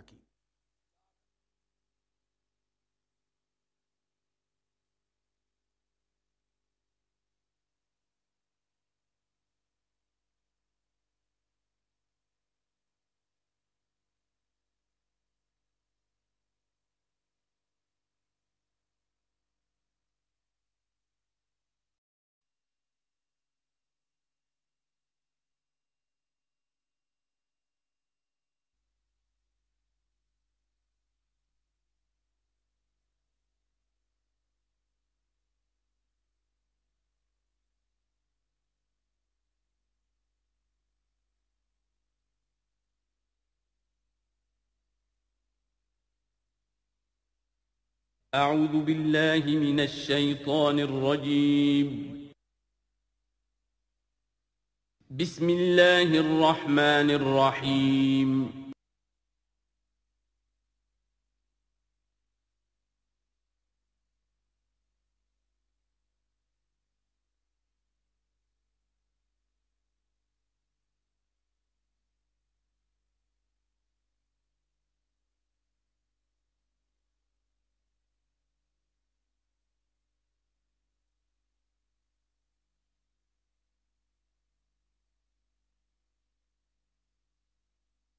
Speaker 2: أعوذ بالله من الشيطان الرجيم بسم الله الرحمن الرحيم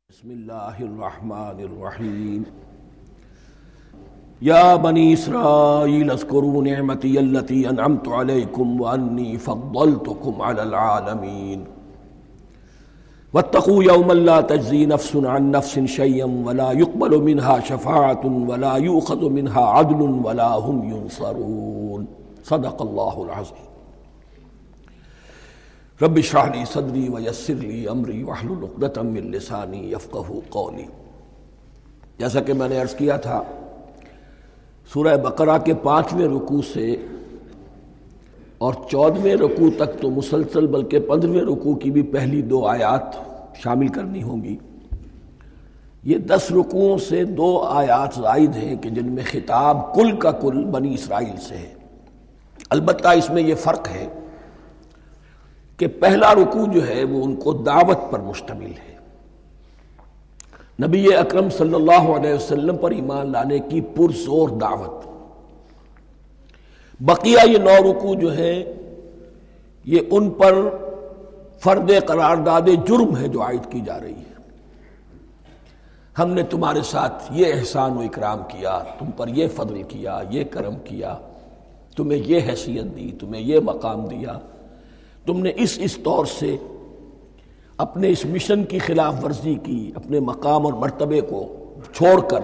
Speaker 1: بسم اللہ الرحمن الرحیم یا بنی اسرائیل اذکروا نعمتی التی انعمت علیکم وانی فضلتکم علی العالمین واتقوا یوما لا تجزی نفس عن نفس شیئا ولا يقبل منها شفاعة ولا یؤخذ منها عدل ولا هم ينصرون صدق اللہ العظیم رب اشرح لی صدری ویسر لی امری واحلل عقدۃ من لسانی یفقہوا قولی۔ جیسا کہ میں نے عرض کیا تھا، سورہ بقرہ کے 5ویں رکوع سے اور 14ویں رکوع تک تو مسلسل، بلکہ 15ویں رکوع کی بھی پہلی 2 آیات شامل کرنی ہوں گی۔ یہ 10 رکوعوں سے 2 آیات زائد ہیں کہ جن میں خطاب کل کا کل بنی اسرائیل سے ہے۔ البتہ اس میں یہ فرق ہے کہ پہلا رکوع جو ہے وہ ان کو دعوت پر مشتمل ہے، نبی اکرم صلی اللہ علیہ وسلم پر ایمان لانے کی پرزور دعوت۔ بقیہ یہ 9 رکوع جو ہیں یہ ان پر فرد قرارداد جرم ہے جو عائد کی جا رہی ہے۔ ہم نے تمہارے ساتھ یہ احسان و اکرام کیا، تم پر یہ فضل کیا، یہ کرم کیا، تمہیں یہ حیثیت دی، تمہیں یہ مقام دیا، تم نے اس طور سے اپنے اس مشن کی خلاف ورزی کی، اپنے مقام اور مرتبے کو چھوڑ کر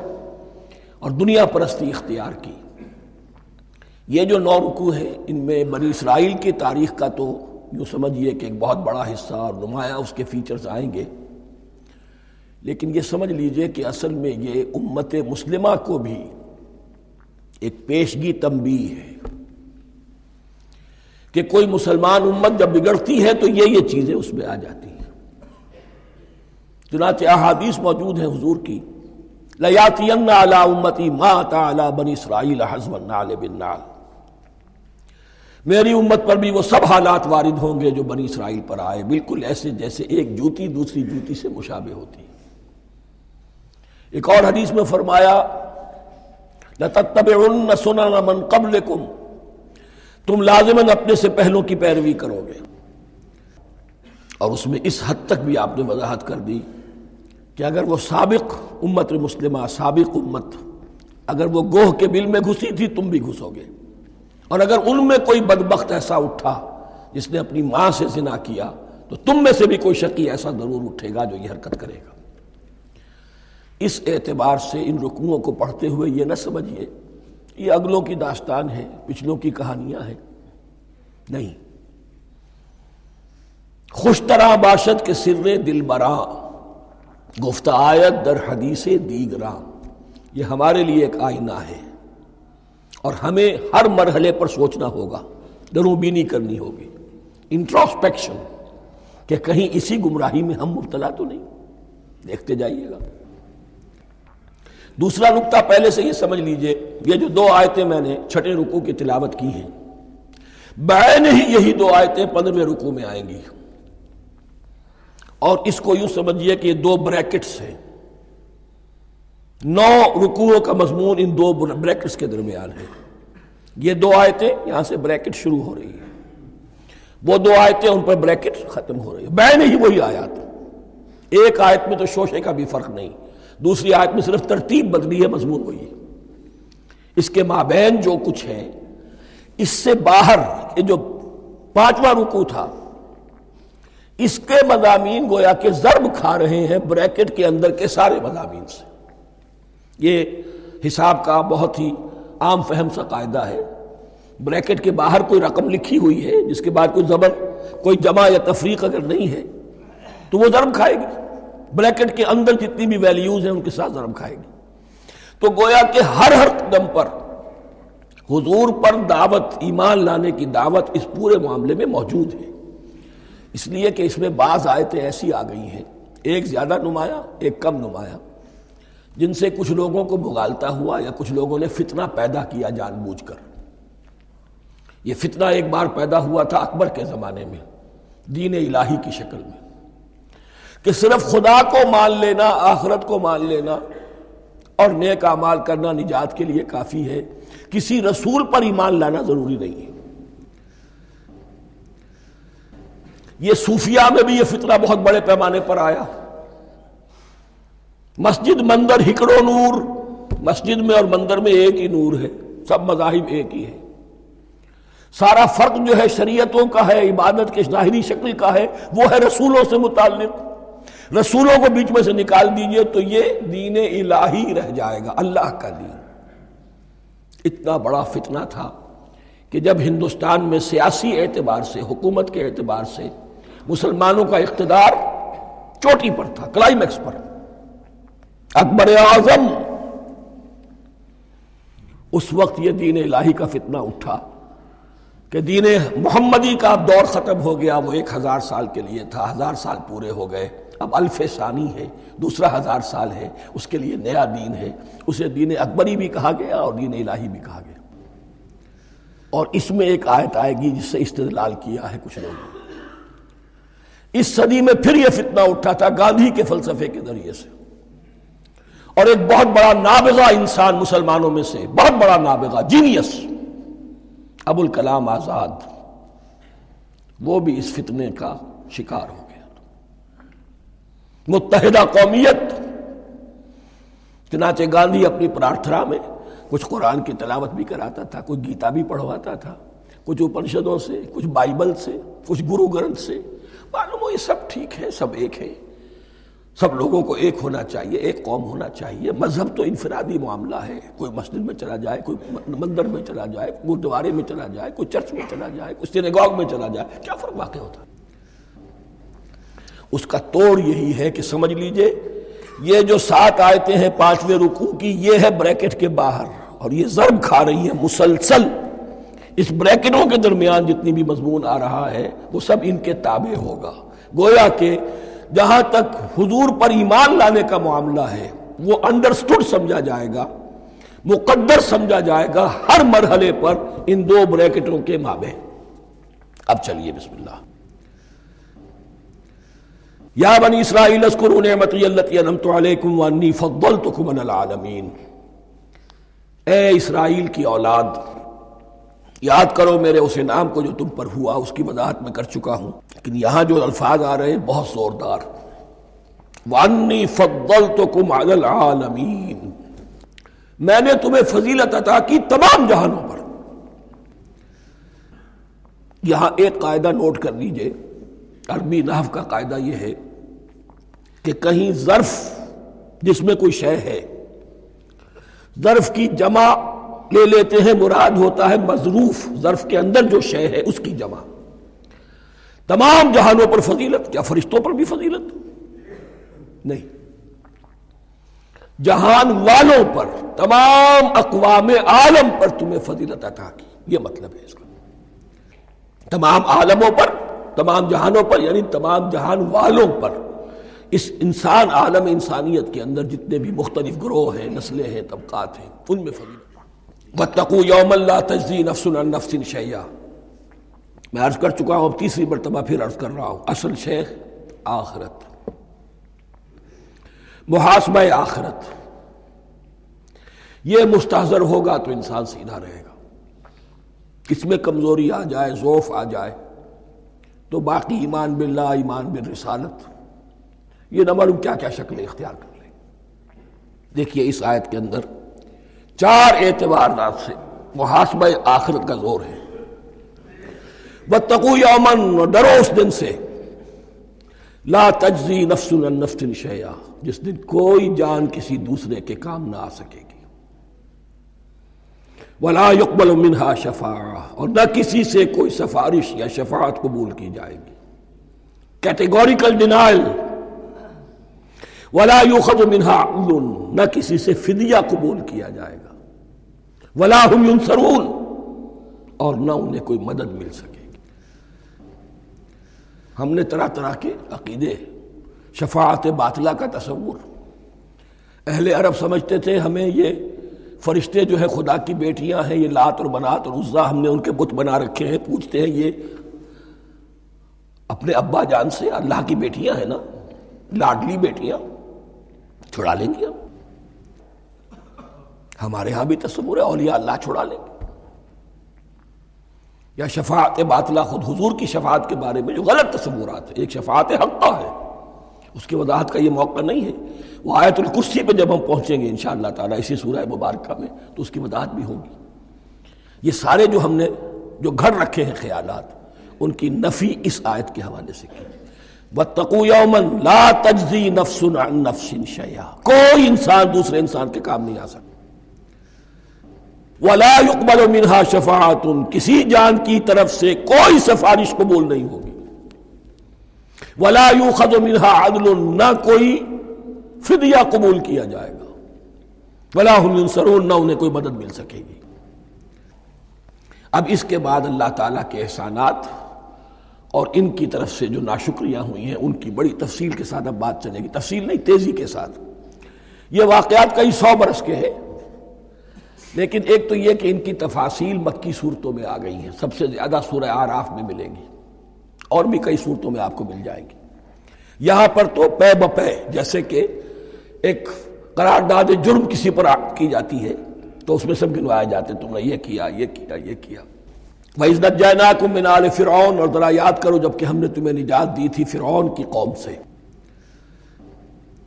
Speaker 1: اور دنیا پرستی اختیار کی۔ یہ جو 9 رکوع ہیں ان میں بنی اسرائیل کی تاریخ کا تو یوں سمجھیے کہ ایک بہت بڑا حصہ اور نمایاں اس کے فیچرز آئیں گے، لیکن یہ سمجھ لیجئے کہ اصل میں یہ امت مسلمہ کو بھی ایک پیشگی تنبیہ ہے کہ کوئی مسلمان امت جب بگڑتی ہے تو یہ چیزیں اس میں آ جاتی ہیں۔ چنانچہ احادیث موجود ہیں حضور کی، لَيَأْتِيَنَّ عَلَىٰ أُمَّتِي مَا أَتَىٰ عَلَىٰ بَنِي إِسْرَائِيلَ حَزْوَ النَّعْلِ بِالنَّعْلِ، میری امت پر بھی وہ سب حالات وارد ہوں گے جو بنی اسرائیل پر آئے، بالکل ایسے جیسے ایک جوتی دوسری جوتی سے مشابہ ہوتی۔ ایک اور حدیث میں فرمایا لَتَتَّبِعُنَّ سُنَنَ مَنْ قَبْلِكُمْ، تم لازماً اپنے سے پہلوں کی پیروی کرو گے۔ اور اس میں اس حد تک بھی آپ نے وضاحت کر دی کہ اگر وہ سابق امت مسلمہ، سابق امت، اگر وہ گوہ کے بل میں گھسی تھی تم بھی گھسو گے، اور اگر ان میں کوئی بدبخت ایسا اٹھا جس نے اپنی ماں سے زنا کیا تو تم میں سے بھی کوئی شقی ایسا ضرور اٹھے گا جو یہ حرکت کرے گا۔ اس اعتبار سے ان رکوعوں کو پڑھتے ہوئے یہ نہ سمجھیے یہ اگلوں کی داستان ہے، پچھلوں کی کہانیاں ہیں، نہیں۔ خوش طرح باشد کے سر دل براں، گفت آیت در حدیث دیگراں، یہ ہمارے لیے ایک آئینہ ہے اور ہمیں ہر مرحلے پر سوچنا ہوگا، دروں بینی کرنی ہوگی، انٹروسپیکشن، کہ کہیں اسی گمراہی میں ہم مبتلا تو نہیں، دیکھتے جائیے گا۔ دوسرا نقطہ پہلے سے یہ سمجھ لیجئے، یہ جو 2 آیتیں میں نے 6 رکوع کی تلاوت کی ہیں، بعین ہی یہی 2 آیتیں 15ویں رکوع میں آئیں گی، اور اس کو یوں سمجھیے کہ یہ 2 بریکٹس ہیں، 9 رکوعوں کا مضمون ان 2 بریکٹس کے درمیان ہے۔ یہ 2 آیتیں یہاں سے بریکٹ شروع ہو رہی ہیں، وہ 2 آیتیں ان پر بریکٹ ختم ہو رہی ہیں، بعین ہی وہی آیات۔ ایک آیت میں تو شوشے کا بھی فرق نہیں، دوسری آیت میں صرف ترتیب بدلی ہے، مضمون وہی ہے۔ اس کے مابین جو کچھ ہے، اس سے باہر یہ جو 5واں رکوع تھا، اس کے مضامین گویا کہ ضرب کھا رہے ہیں بریکٹ کے اندر کے سارے مضامین سے۔ یہ حساب کا بہت ہی عام فہم سا قاعدہ ہے، بریکٹ کے باہر کوئی رقم لکھی ہوئی ہے جس کے بعد کوئی زبر، کوئی جمع یا تفریق اگر نہیں ہے تو وہ ضرب کھائے گی، بریکٹ کے اندر جتنی بھی ویلیوز ہیں ان کے ساتھ ضرب کھائے گی۔ تو گویا کہ ہر قدم پر حضور پر دعوت، ایمان لانے کی دعوت اس پورے معاملے میں موجود ہے، اس لیے کہ اس میں بعض آیتیں ایسی آ گئی ہیں، ایک زیادہ نمایاں ایک کم نمایاں، جن سے کچھ لوگوں کو بھگالتا ہوا یا کچھ لوگوں نے فتنہ پیدا کیا جان بوجھ کر۔ یہ فتنہ ایک بار پیدا ہوا تھا اکبر کے زمانے میں دین الہی کی شکل میں، کہ صرف خدا کو مان لینا، آخرت کو مان لینا اور نیک اعمال کرنا نجات کے لیے کافی ہے، کسی رسول پر ایمان لانا ضروری نہیں ہے۔ یہ صوفیاء میں بھی یہ فتنہ بہت بڑے پیمانے پر آیا۔ مسجد مندر ہکڑو نور، مسجد میں اور مندر میں ایک ہی نور ہے، سب مذاہب ایک ہی ہے، سارا فرق جو ہے شریعتوں کا ہے، عبادت کے ظاہری شکل کا ہے، وہ ہے رسولوں سے متعلق۔ رسولوں کو بیچ میں سے نکال دیجئے تو یہ دین الہی رہ جائے گا، اللہ کا دین۔ اتنا بڑا فتنہ تھا کہ جب ہندوستان میں سیاسی اعتبار سے، حکومت کے اعتبار سے مسلمانوں کا اقتدار چوٹی پر تھا، کلائمیکس پر، اکبر اعظم، اس وقت یہ دین الہی کا فتنہ اٹھا کہ دین محمدی کا اب دور ختم ہو گیا، وہ 1000 سال کے لیے تھا، 1000 سال پورے ہو گئے، اب الف ثانی ہے، دوسرا 1000 سال ہے، اس کے لیے نیا دین ہے، اسے دین اکبری بھی کہا گیا اور دین الہی بھی کہا گیا۔ اور اس میں ایک آیت آئے گی جس سے استدلال کیا ہے کچھ لوگوں نے۔ اس صدی میں پھر یہ فتنہ اٹھا تھا گاندھی کے فلسفے کے ذریعے سے، اور ایک بہت بڑا نابغہ انسان مسلمانوں میں سے، بہت بڑا نابغہ، جینیس، ابو الکلام آزاد، وہ بھی اس فتنے کا شکار ہو گیا۔ متحدہ قومیت، چنانچہ گاندھی اپنی پرارتھنا میں کچھ قرآن کی تلاوت بھی کراتا تھا، کچھ گیتا بھی پڑھواتا تھا، کچھ اپنشدوں سے، کچھ بائبل سے، کچھ گرو گرنتھ سے، معلوم ہو یہ سب ٹھیک ہے، سب ایک ہے، سب لوگوں کو ایک ہونا چاہیے، ایک قوم ہونا چاہیے، مذہب تو انفرادی معاملہ ہے، کوئی مسجد میں چلا جائے، کوئی مندر میں چلا جائے، گردوارے میں چلا جائے، کوئی چرچ میں چلا جائے، کوئی سینیگاگ میں چلا جائے، کیا فرق واقع ہوتا ہے؟ اس کا توڑ یہی ہے کہ سمجھ لیجئے یہ جو 7 آیتیں ہیں 5ویں رکوع کی، یہ ہے بریکٹ کے باہر، اور یہ ضرب کھا رہی ہے مسلسل، اس بریکٹوں کے درمیان جتنی بھی مضمون آ رہا ہے وہ سب ان کے تابع ہوگا۔ گویا کہ جہاں تک حضور پر ایمان لانے کا معاملہ ہے وہ انڈرسٹوڈ سمجھا جائے گا، مقدر سمجھا جائے گا ہر مرحلے پر ان 2 بریکٹوں کے مابین۔ اب چلیے بسم اللہ۔ یا بنی اسرائیل اذکروا نعمتی التی انعمت علیکم وانی فضلتکم علی العالمین، اے اسرائیل کی اولاد، یاد کرو میرے اس انعام کو جو تم پر ہوا، اس کی وضاحت میں کر چکا ہوں، لیکن یہاں جو الفاظ آ رہے ہیں بہت زوردار، وَأَنِّي فَضَّلْتُكُمْ عَلَى الْعَالَمِينَ، میں نے تمہیں فضیلت عطا کی تمام جہانوں پر۔ یہاں ایک قاعدہ نوٹ کر لیجئے، عربی نحو کا قاعدہ یہ ہے کہ کہیں ظرف جس میں کوئی شے ہے، ظرف کی جمع لے لیتے ہیں، مراد ہوتا ہے مظروف، ظرف کے اندر جو شے ہے اس کی جمع۔ تمام جہانوں پر فضیلت، کیا فرشتوں پر بھی فضیلت؟ نہیں، جہان والوں پر، تمام اقوام عالم پر تمہیں فضیلت عطا کی، یہ مطلب ہے اس کا۔ تمام عالموں پر، تمام جہانوں پر، یعنی تمام جہان والوں پر، اس انسان عالم انسانیت کے اندر جتنے بھی مختلف گروہ ہیں، نسلیں ہیں، طبقات ہیں، ان میں فضیلت۔ وَاتَّقُوا يَوْمًا لَا تَجْزِي نَفْسٌ عَن نَفْسٍ شَيْئًا، میں عرض کر چکا ہوں، اب تیسری مرتبہ پھر عرض کر رہا ہوں، اصل شیخ آخرت، محاسبہ آخرت، یہ مستحضر ہوگا تو انسان سیدھا رہے گا۔ اس میں کمزوری آ جائے، ضعف آ جائے تو باقی ایمان باللہ، ایمان بالرسالت، یہ نہ معلوم کیا کیا شکلیں اختیار کر لیں۔ دیکھیے اس آیت کے اندر 4 اعتبارات سے محاسبہ آخرت کا زور ہے۔ وَاتَّقُوا يَوْمًا، ڈرو اس دن سے، لا تجزی نفس عن نفس شیئا، جس دن کوئی جان کسی دوسرے کے کام نہ آ سکے گی، ولا يقبل منها شفاعہ، اور نہ کسی سے کوئی سفارش یا شفاعت قبول کی جائے گی، کیٹیگوریکل ڈینائل، ولا يؤخذ منها عدل، نہ کسی سے فدیہ قبول کیا جائے گا، ولا هم ينصرون، اور نہ انہیں کوئی مدد مل سکے گی۔ ہم نے طرح طرح کے عقیدے، شفاعت باطلہ کا تصور، اہل عرب سمجھتے تھے ہمیں یہ فرشتے جو ہے خدا کی بیٹیاں ہیں، یہ لات اور منات اور عزا ہم نے ان کے بت بنا رکھے ہیں، پوچھتے ہیں یہ اپنے ابا جان سے اللہ کی بیٹیاں ہیں نا، لاڈلی بیٹیاں، چھڑا لیں گے ہم۔ ہمارے ہاں بھی تصور ہے اولیاء اللہ چھڑا لیں گے۔ یا شفاعت باطلہ، خود حضور کی شفاعت کے بارے میں جو غلط تصورات ہیں، ایک شفاعت حقہ ہے، اس کی وضاحت کا یہ موقع نہیں ہے، وہ آیت الکرسی پہ جب ہم پہنچیں گے انشاءاللہ تعالیٰ اسی سورہ مبارکہ میں تو اس کی وضاحت بھی ہوگی۔ یہ سارے جو ہم نے جو گھڑ رکھے ہیں خیالات، ان کی نفی اس آیت کے حوالے سے کی۔ وَاتَّقُوا يَوْمًا لَا تَجْزِي نَفْسٌ عَن نَفْسٍ شَيْئًا، کوئی انسان دوسرے انسان کے کام نہیں آ سکتا۔ وَلَا يُقْبَلُ مِنْهَا شَفَاعَةٌ، کسی جان کی طرف سے کوئی سفارش قبول نہیں ہوگی۔ وَلَا يُؤْخَذُ مِنْهَا عَدْلٌ، نہ کوئی فدیہ قبول کیا جائے گا۔ وَلَا هُمْ يُنصَرُونَ، نہ انہیں کوئی مدد مل سکے گی۔ اب اس کے بعد اللہ تعالیٰ کے احسانات اور ان کی طرف سے جو ناشکریاں ہوئی ہیں ان کی بڑی تفصیل کے ساتھ اب بات چلے گی، تفصیل نہیں تیزی کے ساتھ۔ یہ واقعات کئی 100 برس کے ہیں، لیکن ایک تو یہ کہ ان کی تفاصیل مکی صورتوں میں آ گئی ہیں، سب سے زیادہ سورہ اعراف میں ملے گی، اور بھی کئی صورتوں میں آپ کو مل جائیں گی۔ یہاں پر تو پے بپے، جیسے کہ ایک قرارداد جرم کسی پر کی جاتی ہے تو اس میں سب گنوائے جاتے، تم نے یہ کیا، یہ کیا، یہ کیا۔ وَإِذْ نَجَّيْنَاكُم مِّنْ آلِ فِرْعَوْنَ، اور ذرا یاد کرو جب کہ ہم نے تمہیں نجات دی تھی فرعون کی قوم سے۔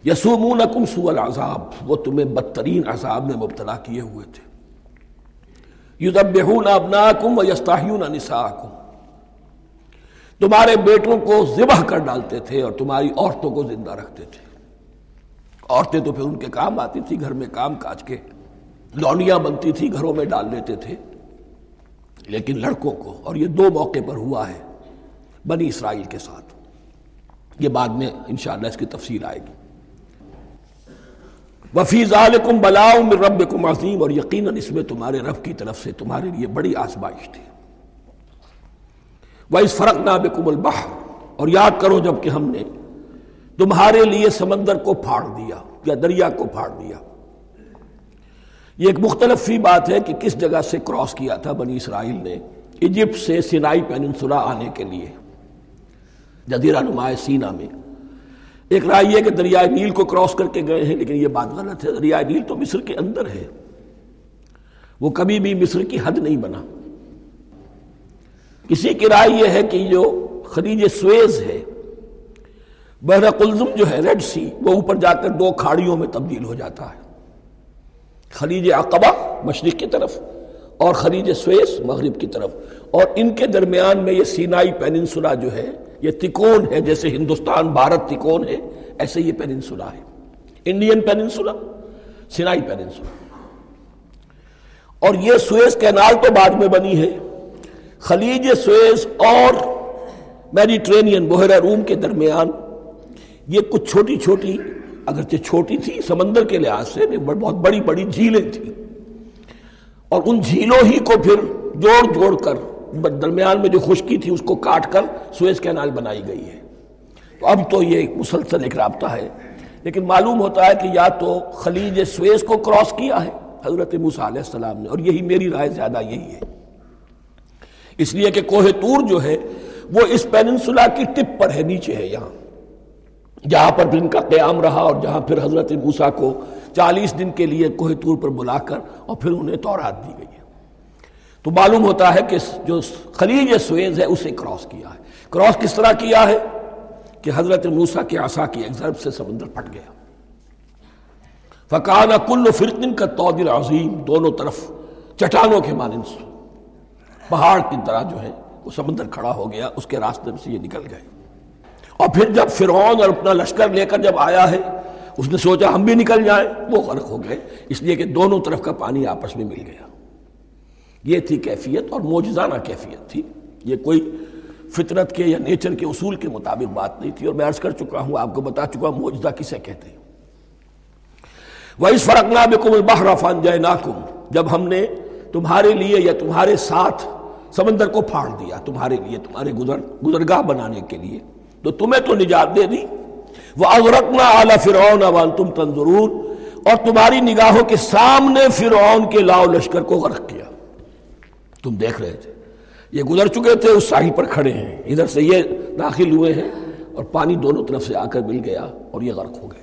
Speaker 1: يَسُومُونَكُمْ سُوءَ الْعَذَابِ، وہ تمہیں بدترین عذاب میں مبتلا کیے ہوئے تھے۔ يُذَبِّحُونَ أَبْنَاءَكُمْ وَيَسْتَحْيُونَ نِسَاءَكُمْ، تمہارے بیٹوں کو ذبح کر ڈالتے تھے اور تمہاری عورتوں کو زندہ رکھتے تھے۔ عورتیں تو پھر ان کے کام آتی تھی، گھر میں کام کاج کے لونیاں بنتی تھی، گھروں میں ڈال لیتے تھے، لیکن لڑکوں کو، اور یہ 2 موقع پر ہوا ہے بنی اسرائیل کے ساتھ، یہ بعد میں انشاءاللہ اس کی تفصیل آئے گی۔ وَفِي ذَلِكُمْ بَلَاءٌ مِّن رَبِّكُمْ عَظِيمٌ، اور یقیناً اس میں تمہارے رب کی طرف سے تمہارے لیے بڑی آزمائش تھی۔ وَإِذْ فَرَقْنَا بِكُمُ الْبَحْرَ، اور یاد کرو جب کہ ہم نے تمہارے لیے سمندر کو پھاڑ دیا یا دریا کو پھاڑ دیا۔ یہ ایک مختلف فی بات ہے کہ کس جگہ سے کراس کیا تھا بنی اسرائیل نے ایجپٹ سے سینائی پیننسولا آنے کے لیے، جزیرہ نما سینا میں۔ ایک رائے یہ کہ دریائے نیل کو کراس کر کے گئے ہیں، لیکن یہ بات غلط ہے، دریائے نیل تو مصر کے اندر ہے، وہ کبھی بھی مصر کی حد نہیں بنا۔ کسی کی رائے یہ ہے کہ جو خلیج سویز ہے، بحر قلزم جو ہے ریڈ سی، وہ اوپر جا کر 2 کھاڑیوں میں تبدیل ہو جاتا ہے، خلیج عقبہ مشرق کی طرف اور خلیج سویس مغرب کی طرف، اور ان کے درمیان میں یہ سینائی پیننسولا جو ہے یہ تکون ہے، جیسے ہندوستان بھارت تکون ہے، ایسے یہ پیننسولا ہے، انڈین پیننسولا، سینائی پیننسولا۔ اور یہ سویس کینال تو بعد میں بنی ہے، خلیج سویس اور میڈیٹرینین بحیرہ روم کے درمیان یہ کچھ چھوٹی چھوٹی، اگرچہ چھوٹی تھی سمندر کے لحاظ سے، بہت بڑی بڑی جھیلیں تھیں، اور ان جھیلوں ہی کو پھر جوڑ جوڑ کر درمیان میں جو خشکی تھی اس کو کاٹ کر سویس کینال بنائی گئی ہے۔ تو اب تو یہ مسلسل ایک رابطہ ہے، لیکن معلوم ہوتا ہے کہ یا تو خلیج سویس کو کراس کیا ہے حضرت موسیٰ علیہ السلام نے، اور یہی میری رائے زیادہ یہی ہے، اس لیے کہ کوہ طور جو ہے وہ اس پیننسولا کی ٹپ پر ہے، نیچے ہے یہاں، جہاں پر پھر ان کا قیام رہا اور جہاں پھر حضرت موسیٰ کو 40 دن کے لیے کوہ طور پر بلا کر اور پھر انہیں تورات دی گئی ہے۔ تو معلوم ہوتا ہے کہ جو خلیج سویز ہے اسے کراس کیا ہے۔ کراس کس طرح کیا ہے کہ حضرت موسیٰ کے عصا کی ایک ضرب سے سمندر پھٹ گیا۔ فَكَانَ كُلُّ فِرْقٍ كَالطَّوْدِ الْعَظِيمِ، دونوں طرف چٹانوں کے مانند پہاڑ کی طرح جو ہے وہ سمندر کھڑا ہو گیا، اس کے راستے سے یہ نکل گئے۔ اور پھر جب فرعون اور اپنا لشکر لے کر جب آیا ہے، اس نے سوچا ہم بھی نکل جائیں، وہ غرق ہو گئے، اس لیے کہ دونوں طرف کا پانی آپس میں مل گیا۔ یہ تھی کیفیت، اور معجزانہ کیفیت تھی، یہ کوئی فطرت کے یا نیچر کے اصول کے مطابق بات نہیں تھی، اور میں عرض کر چکا ہوں، آپ کو بتا چکا ہوں معجزہ کسے کہتے ہیں۔ وَإِذْ فَرَقْنَا بِكُمُ الْبَحْرَ فَأَنْجَيْنَاكُمْ، جب ہم نے تمہارے لیے یا تمہارے ساتھ سمندر کو پھاڑ دیا تمہارے لیے، تمہارے گزرگاہ بنانے کے لیے، تو تمہیں تو نجات دے دی۔ وَأَغْرَقْنَا آلَ فِرْعَوْنَ وَأَنْتُمْ تَنظُرُونَ، اور تمہاری نگاہوں کے سامنے فرعون کے لاؤ لشکر کو غرق کیا، تم دیکھ رہے تھے۔ یہ گزر چکے تھے، اس ساحل پر کھڑے ہیں، ادھر سے یہ داخل ہوئے ہیں اور پانی دونوں طرف سے آ کر مل گیا اور یہ غرق ہو گئے۔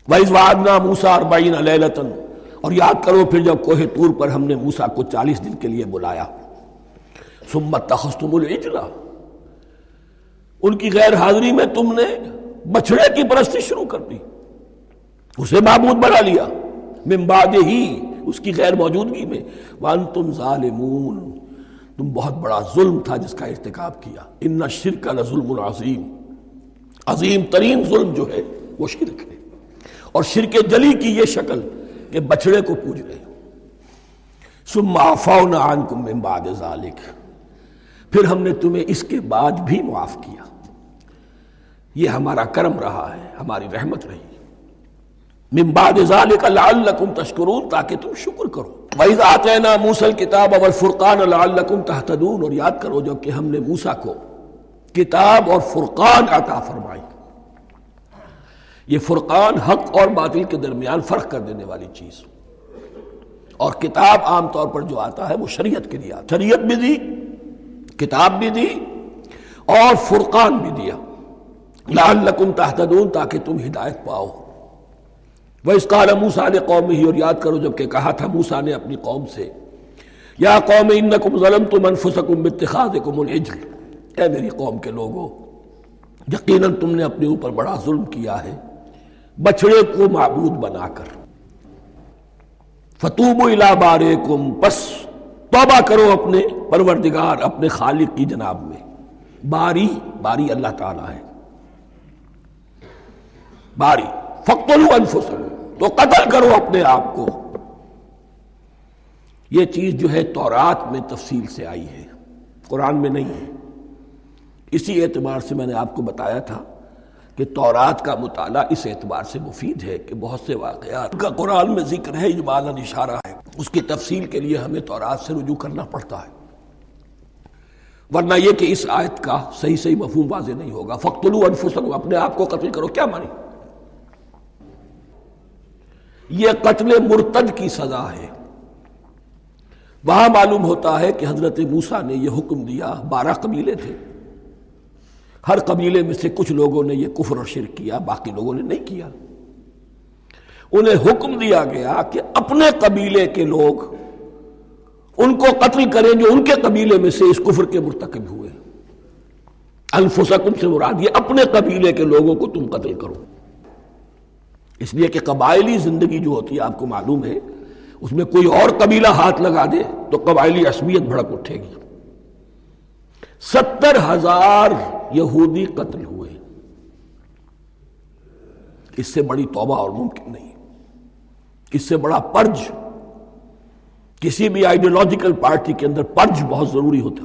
Speaker 1: وَإِذْ وَعَدْنَا مُوسَىٰ 40 لَيْلَةً، اور یاد کرو پھر جب کوہ طور پر ہم نے موسیٰ کو 40 دن کے لیے بلایا۔ ثُمَّ اتَّخَذْتُمُ الْعِجْلَ، ان کی غیر حاضری میں تم نے بچھڑے کی پرستی شروع کر دی، اسے معبود بنا لیا، من بعدہ، اس کی غیر موجودگی میں، وَأَنْتُمْ ظَالِمُونَ، تم بہت بڑا ظلم تھا جس کا ارتکاب کیا۔ ان الشرک لظلم عظیم، عظیم ترین ظلم جو ہے وہ شرک ہے، اور شرک جلی کی یہ شکل کہ بچڑے کو پوج رہے ہو۔ ثم عفونا عنکم من بعد ذلک، پھر ہم نے تمہیں اس کے بعد بھی معاف کیا، یہ ہمارا کرم رہا ہے، ہماری رحمت رہی۔ من بعد ذلک لعلکم تشکرون، تاکہ تم شکر کرو۔ وَإِذْ آتَيْنَا مُوسَى الْكِتَابَ وَالْفُرْقَانَ لَعَلَّكُمْ تَهْتَدُونَ، اور یاد کرو جب کہ ہم نے موسیٰ کو کتاب اور فرقان عطا فرمائی۔ یہ فرقان حق اور باطل کے درمیان فرق کر دینے والی چیز، اور کتاب عام طور پر جو آتا ہے وہ شریعت کے لیے آتا ہے، شریعت بھی دی، کتاب بھی دی اور فرقان بھی دیا، لعلکم تہتدون، تاکہ تم ہدایت پاؤ۔ وَإِذْ قَالَ مُوسَىٰ لِقَوْمِهِ، اور یاد کرو جب کہ کہا تھا موسیٰ نے اپنی قوم سے، یا قوم انکم ظلمتم انفسکم باتخاذکم العجل، اے میری قوم کے لوگو، یقیناً تم نے اپنے اوپر بڑا ظلم کیا ہے بچڑے کو معبود بنا کر۔ فَتُوبُوا إِلَىٰ بَارِئِكُمْ، پس توبہ کرو اپنے پروردگار، اپنے خالق کی جناب میں۔ باری اللہ تعالیٰ ہے، باری۔ فَاقْتُلُوا أَنفُسَكُمْ، تو قتل کرو اپنے آپ کو۔ یہ چیز جو ہے تورات میں تفصیل سے آئی ہے، قرآن میں نہیں ہے۔ اسی اعتبار سے میں نے آپ کو بتایا تھا کہ تورات کا مطالعہ اس اعتبار سے مفید ہے کہ بہت سے واقعات کا قرآن میں ذکر ہے، اجمالاً اشارہ ہے، اس کی تفصیل کے لیے ہمیں تورات سے رجوع کرنا پڑتا ہے، ورنہ یہ کہ اس آیت کا صحیح مفہوم واضح نہیں ہوگا۔ فَاقْتُلُوا أَنفُسَكُمْ، اپنے آپ کو قتل کرو، کیا مانی؟ یہ قتل مرتد کی سزا ہے۔ وہاں معلوم ہوتا ہے کہ حضرت موسیٰ نے یہ حکم دیا، 12 قبیلے تھے، ہر قبیلے میں سے کچھ لوگوں نے یہ کفر اور شرک کیا، باقی لوگوں نے نہیں کیا۔ انہیں حکم دیا گیا کہ اپنے قبیلے کے لوگ ان کو قتل کریں جو ان کے قبیلے میں سے اس کفر کے مرتکب ہوئے۔ انفسکم سے مراد یہ اپنے قبیلے کے لوگوں کو تم قتل کرو، اس لیے کہ قبائلی زندگی جو ہوتی ہے آپ کو معلوم ہے، اس میں کوئی اور قبیلہ ہاتھ لگا دے تو قبائلی عصبیت بھڑک اٹھے گی۔ 70,000 یہودی قتل ہوئے، اس سے بڑی توبہ اور ممکن نہیں، اس سے بڑا پرج، کسی بھی آئیڈیولوجیکل پارٹی کے اندر پرج بہت ضروری ہوتا۔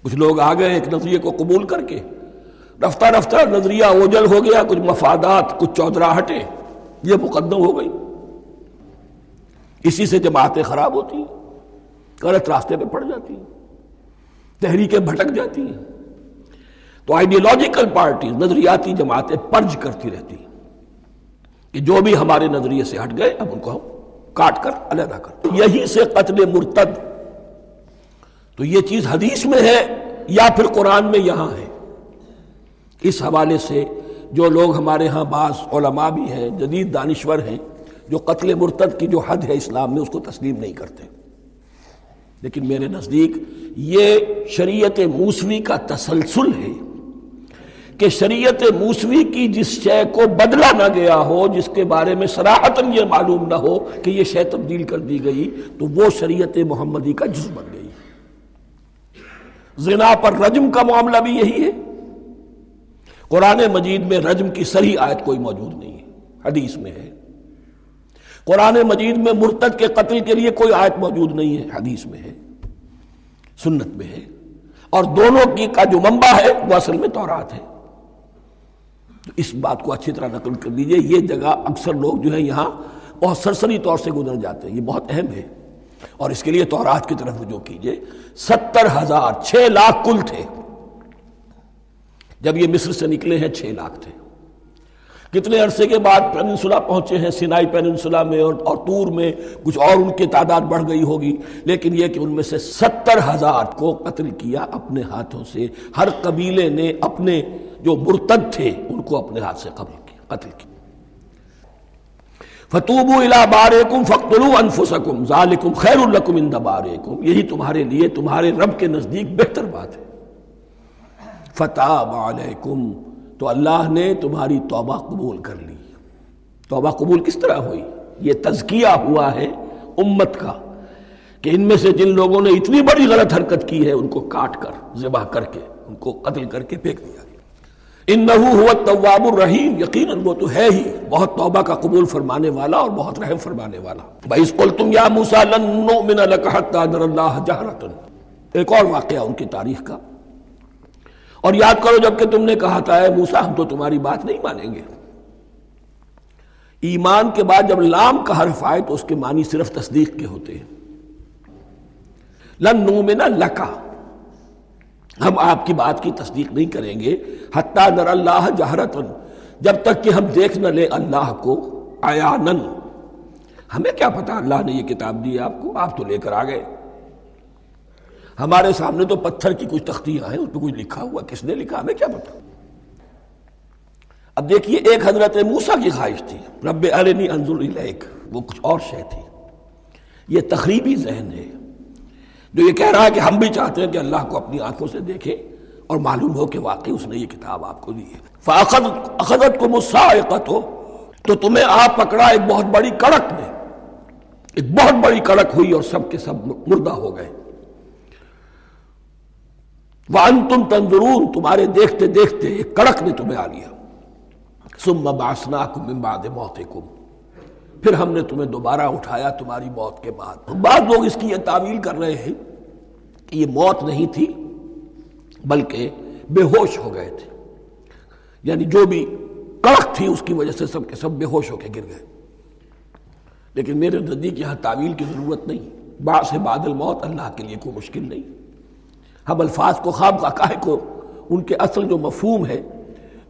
Speaker 1: کچھ لوگ آ گئے ایک نظریے کو قبول کر کے، رفتہ رفتہ نظریہ اوجل ہو گیا، کچھ مفادات، کچھ چودراہٹیں یہ مقدم ہو گئی، اسی سے جماعتیں خراب ہوتی ہیں، غلط راستے پہ پڑ جاتی ہیں، تحریکیں بھٹک جاتی ہیں۔ تو آئیڈیولوجیکل پارٹی، نظریاتی جماعتیں پرج کرتی رہتی ہیں کہ جو بھی ہمارے نظریے سے ہٹ گئے اب ان کو ہم کاٹ کر علیحدہ کر۔ یہی سے قتل مرتد، تو یہ چیز حدیث میں ہے یا پھر قرآن میں یہاں ہے۔ اس حوالے سے جو لوگ ہمارے ہاں بعض علماء بھی ہیں، جدید دانشور ہیں، جو قتل مرتد کی جو حد ہے اسلام میں اس کو تسلیم نہیں کرتے، لیکن میرے نزدیک یہ شریعت موسوی کا تسلسل ہے کہ شریعت موسوی کی جس شے کو بدلا نہ گیا ہو، جس کے بارے میں صراحتاً یہ معلوم نہ ہو کہ یہ شے تبدیل کر دی گئی، تو وہ شریعت محمدی کا جز بن گئی۔ زنا پر رجم کا معاملہ بھی یہی ہے۔ قرآن مجید میں رجم کی صریح آیت کوئی موجود نہیں ہے، حدیث میں ہے۔ قرآن مجید میں مرتد کے قتل کے لیے کوئی آیت موجود نہیں ہے، حدیث میں ہے، سنت میں ہے، اور دونوں کی کا جو منبع ہے وہ اصل میں تورات ہے۔ تو اس بات کو اچھی طرح نقل کر لیجئے، یہ جگہ اکثر لوگ جو ہے یہاں بہت سرسری طور سے گزر جاتے ہیں، یہ بہت اہم ہے۔ اور اس کے لیے تورات کی طرف رجوع کیجئے، 70,000 6 لاکھ کل تھے جب یہ مصر سے نکلے ہیں، 6 لاکھ تھے۔ کتنے عرصے کے بعد پیننسولا پہنچے ہیں، سینائی پیننسولا میں اور طور میں، کچھ اور ان کی تعداد بڑھ گئی ہوگی، لیکن یہ کہ ان میں سے 70,000 کو قتل کیا اپنے ہاتھوں سے۔ ہر قبیلے نے اپنے جو مرتد تھے ان کو اپنے ہاتھ سے قتل کیا۔ فَتُوبُوا إِلَىٰ بَارِئِكُمْ فَاقْتُلُوا أَنفُسَكُمْ ذَٰلِكُمْ خَيْرٌ لَكُمْ عِندَ بَارِئِكُمْ، یہی تمہارے لیے تمہارے رب کے نزدیک بہتر بات ہے۔ فَتَابَ عَلَيْكُمْ، تو اللہ نے تمہاری توبہ قبول کر لی۔ توبہ قبول کس طرح ہوئی؟ یہ تزکیہ ہوا ہے امت کا کہ ان میں سے جن لوگوں نے اتنی بڑی غلط حرکت کی ہے ان کو کاٹ کر، ذبح کر کے، ان کو قتل کر کے پھینک دیا گیا۔ انہ هو التواب الرحیم، یقیناً وہ تو ہے ہی بہت توبہ کا قبول فرمانے والا اور بہت رحم فرمانے والا۔ وَإِذْ قُلْتُمْ يَا مُوسَىٰ لَن نُّؤْمِنَ لَكَ حَتَّىٰ نَرَى اللَّهَ جَهْرَةً، ایک اور واقعہ ان کی تاریخ کا۔ اور یاد کرو جب کہ تم نے کہا تھا اے موسیٰ ہم تو تمہاری بات نہیں مانیں گے۔ ایمان کے بعد جب لام کا حرف آئے تو اس کے معنی صرف تصدیق کے ہوتے ہیں۔ لن نؤمن لک، ہم آپ کی بات کی تصدیق نہیں کریں گے، حتی نری اللہ جہرۃ، جب تک کہ ہم دیکھ نہ لیں اللہ کو عیاناً۔ ہمیں کیا پتا اللہ نے یہ کتاب دی آپ کو، آپ تو لے کر آ گئے۔ ہمارے سامنے تو پتھر کی کچھ تختیاں ہیں، اس پہ کچھ لکھا ہوا، کس نے لکھا ہمیں کیا پتا۔ اب دیکھیے ایک حضرت موسیٰ کی خواہش تھی رب ارنی انظر الیک، وہ کچھ اور شے تھی۔ یہ تخریبی ذہن ہے جو یہ کہہ رہا ہے کہ ہم بھی چاہتے ہیں کہ اللہ کو اپنی آنکھوں سے دیکھیں اور معلوم ہو کہ واقعی اس نے یہ کتاب آپ کو دی ہے۔ فَأَخَذَتْكُمُ الصَّاعِقَةُ، تو تمہیں آپ پکڑا ایک بہت بڑی کڑک نے، ایک بہت بڑی کڑک ہوئی اور سب کے سب مردہ ہو گئے۔ وَأَنْتُمْ تَنظُرُونَ، تمہارے دیکھتے دیکھتے ایک کڑک نے تمہیں آ لیا۔ ثُمَّ بَعَثْنَاكُمْ مِنْ بَعْدِ مَوْتِكُمْ، پھر ہم نے تمہیں دوبارہ اٹھایا تمہاری موت کے بعد۔ بعض لوگ اس کی یہ تعویل کر رہے ہیں کہ یہ موت نہیں تھی بلکہ بے ہوش ہو گئے تھے، یعنی جو بھی کڑک تھی اس کی وجہ سے سب کے سب بے ہوش ہو کے گر گئے۔ لیکن میرے نزدیک یہاں تعویل کی ضرورت نہیں، بعد سے بعد الموت اللہ کے لیے کوئی مشکل نہیں۔ ہم الفاظ کو خواب کاہے کو ان کے اصل جو مفہوم ہے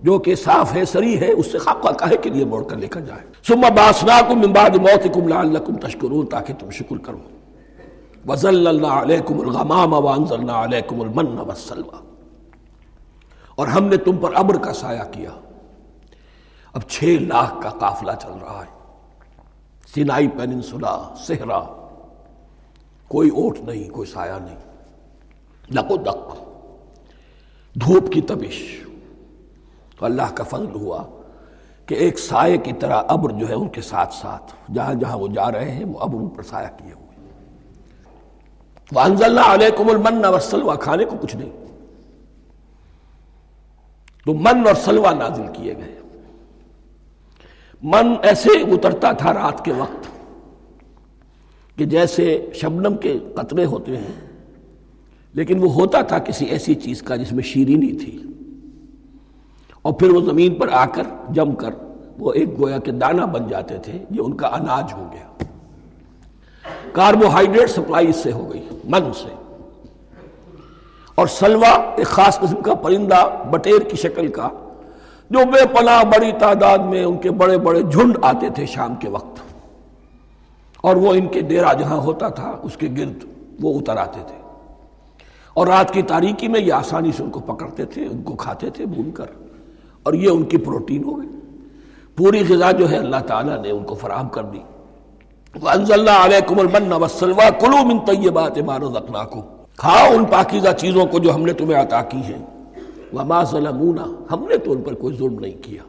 Speaker 1: جو کہ صاف ہے، صریح ہے، اس سے خواب کاہے کے لیے موڑ کر لے کر جائیں۔ ثم بعثناکم من بعد موتکم لعلکم تشکرون، تاکہ تم شکر کرو۔ وظللنا علیکم الغمام وانزلنا علیکم المن والسلوى، اور ہم نے تم پر ابر کا سایہ کیا۔ اب 6 لاکھ کا قافلہ چل رہا ہے، سینائی پیننسولا، صحرا، کوئی اوٹ نہیں، کوئی سایہ نہیں، لق و دق، دھوپ کی تپش۔ تو اللہ کا فضل ہوا کہ ایک سائے کی طرح ابر جو ہے ان کے ساتھ ساتھ جہاں جہاں وہ جا رہے ہیں وہ ابر ان پر سایہ کیے ہوئے۔ وَأَنزَلْنَا عَلَيْكُمُ الْمَنَّ وَالسَّلْوَىٰ، کھانے کو کچھ نہیں، تو من اور سلوہ نازل کیے گئے۔ من ایسے اترتا تھا رات کے وقت کہ جیسے شبنم کے قطرے ہوتے ہیں، لیکن وہ ہوتا تھا کسی ایسی چیز کا جس میں شیرینی تھی، اور پھر وہ زمین پر آ کر جم کر وہ ایک گویا کہ دانہ بن جاتے تھے، یہ ان کا اناج ہو گیا۔ کاربوہائیڈریٹ سپلائی اس سے ہو گئی، من سے۔ اور سلوہ ایک خاص قسم کا پرندہ بٹیر کی شکل کا جو بے پناہ بڑی تعداد میں ان کے بڑے بڑے جھنڈ آتے تھے شام کے وقت، اور وہ ان کے ڈیرا جہاں ہوتا تھا اس کے گرد وہ اتر آتے تھے، اور رات کی تاریکی میں یہ آسانی سے ان کو پکڑتے تھے، ان کو کھاتے تھے بھون کر، اور یہ ان کی پروٹین ہو گئی۔ پوری غذا جو ہے اللہ تعالیٰ نے ان کو فراہم کر دی۔ وَأَنزَلْنَا عَلَيْكُمُ الْمَنَّ وَالسَّلْوَىٰ كُلُوا مِن طَيِّبَاتِ مَا رَزَقْنَاكُمْ، کھاؤ ان پاکیزہ چیزوں کو جو ہم نے تمہیں عطا کی ہیں۔ وَمَا ظَلَمُونَا، ہم نے تو ان پر کوئی ظلم نہیں کیا،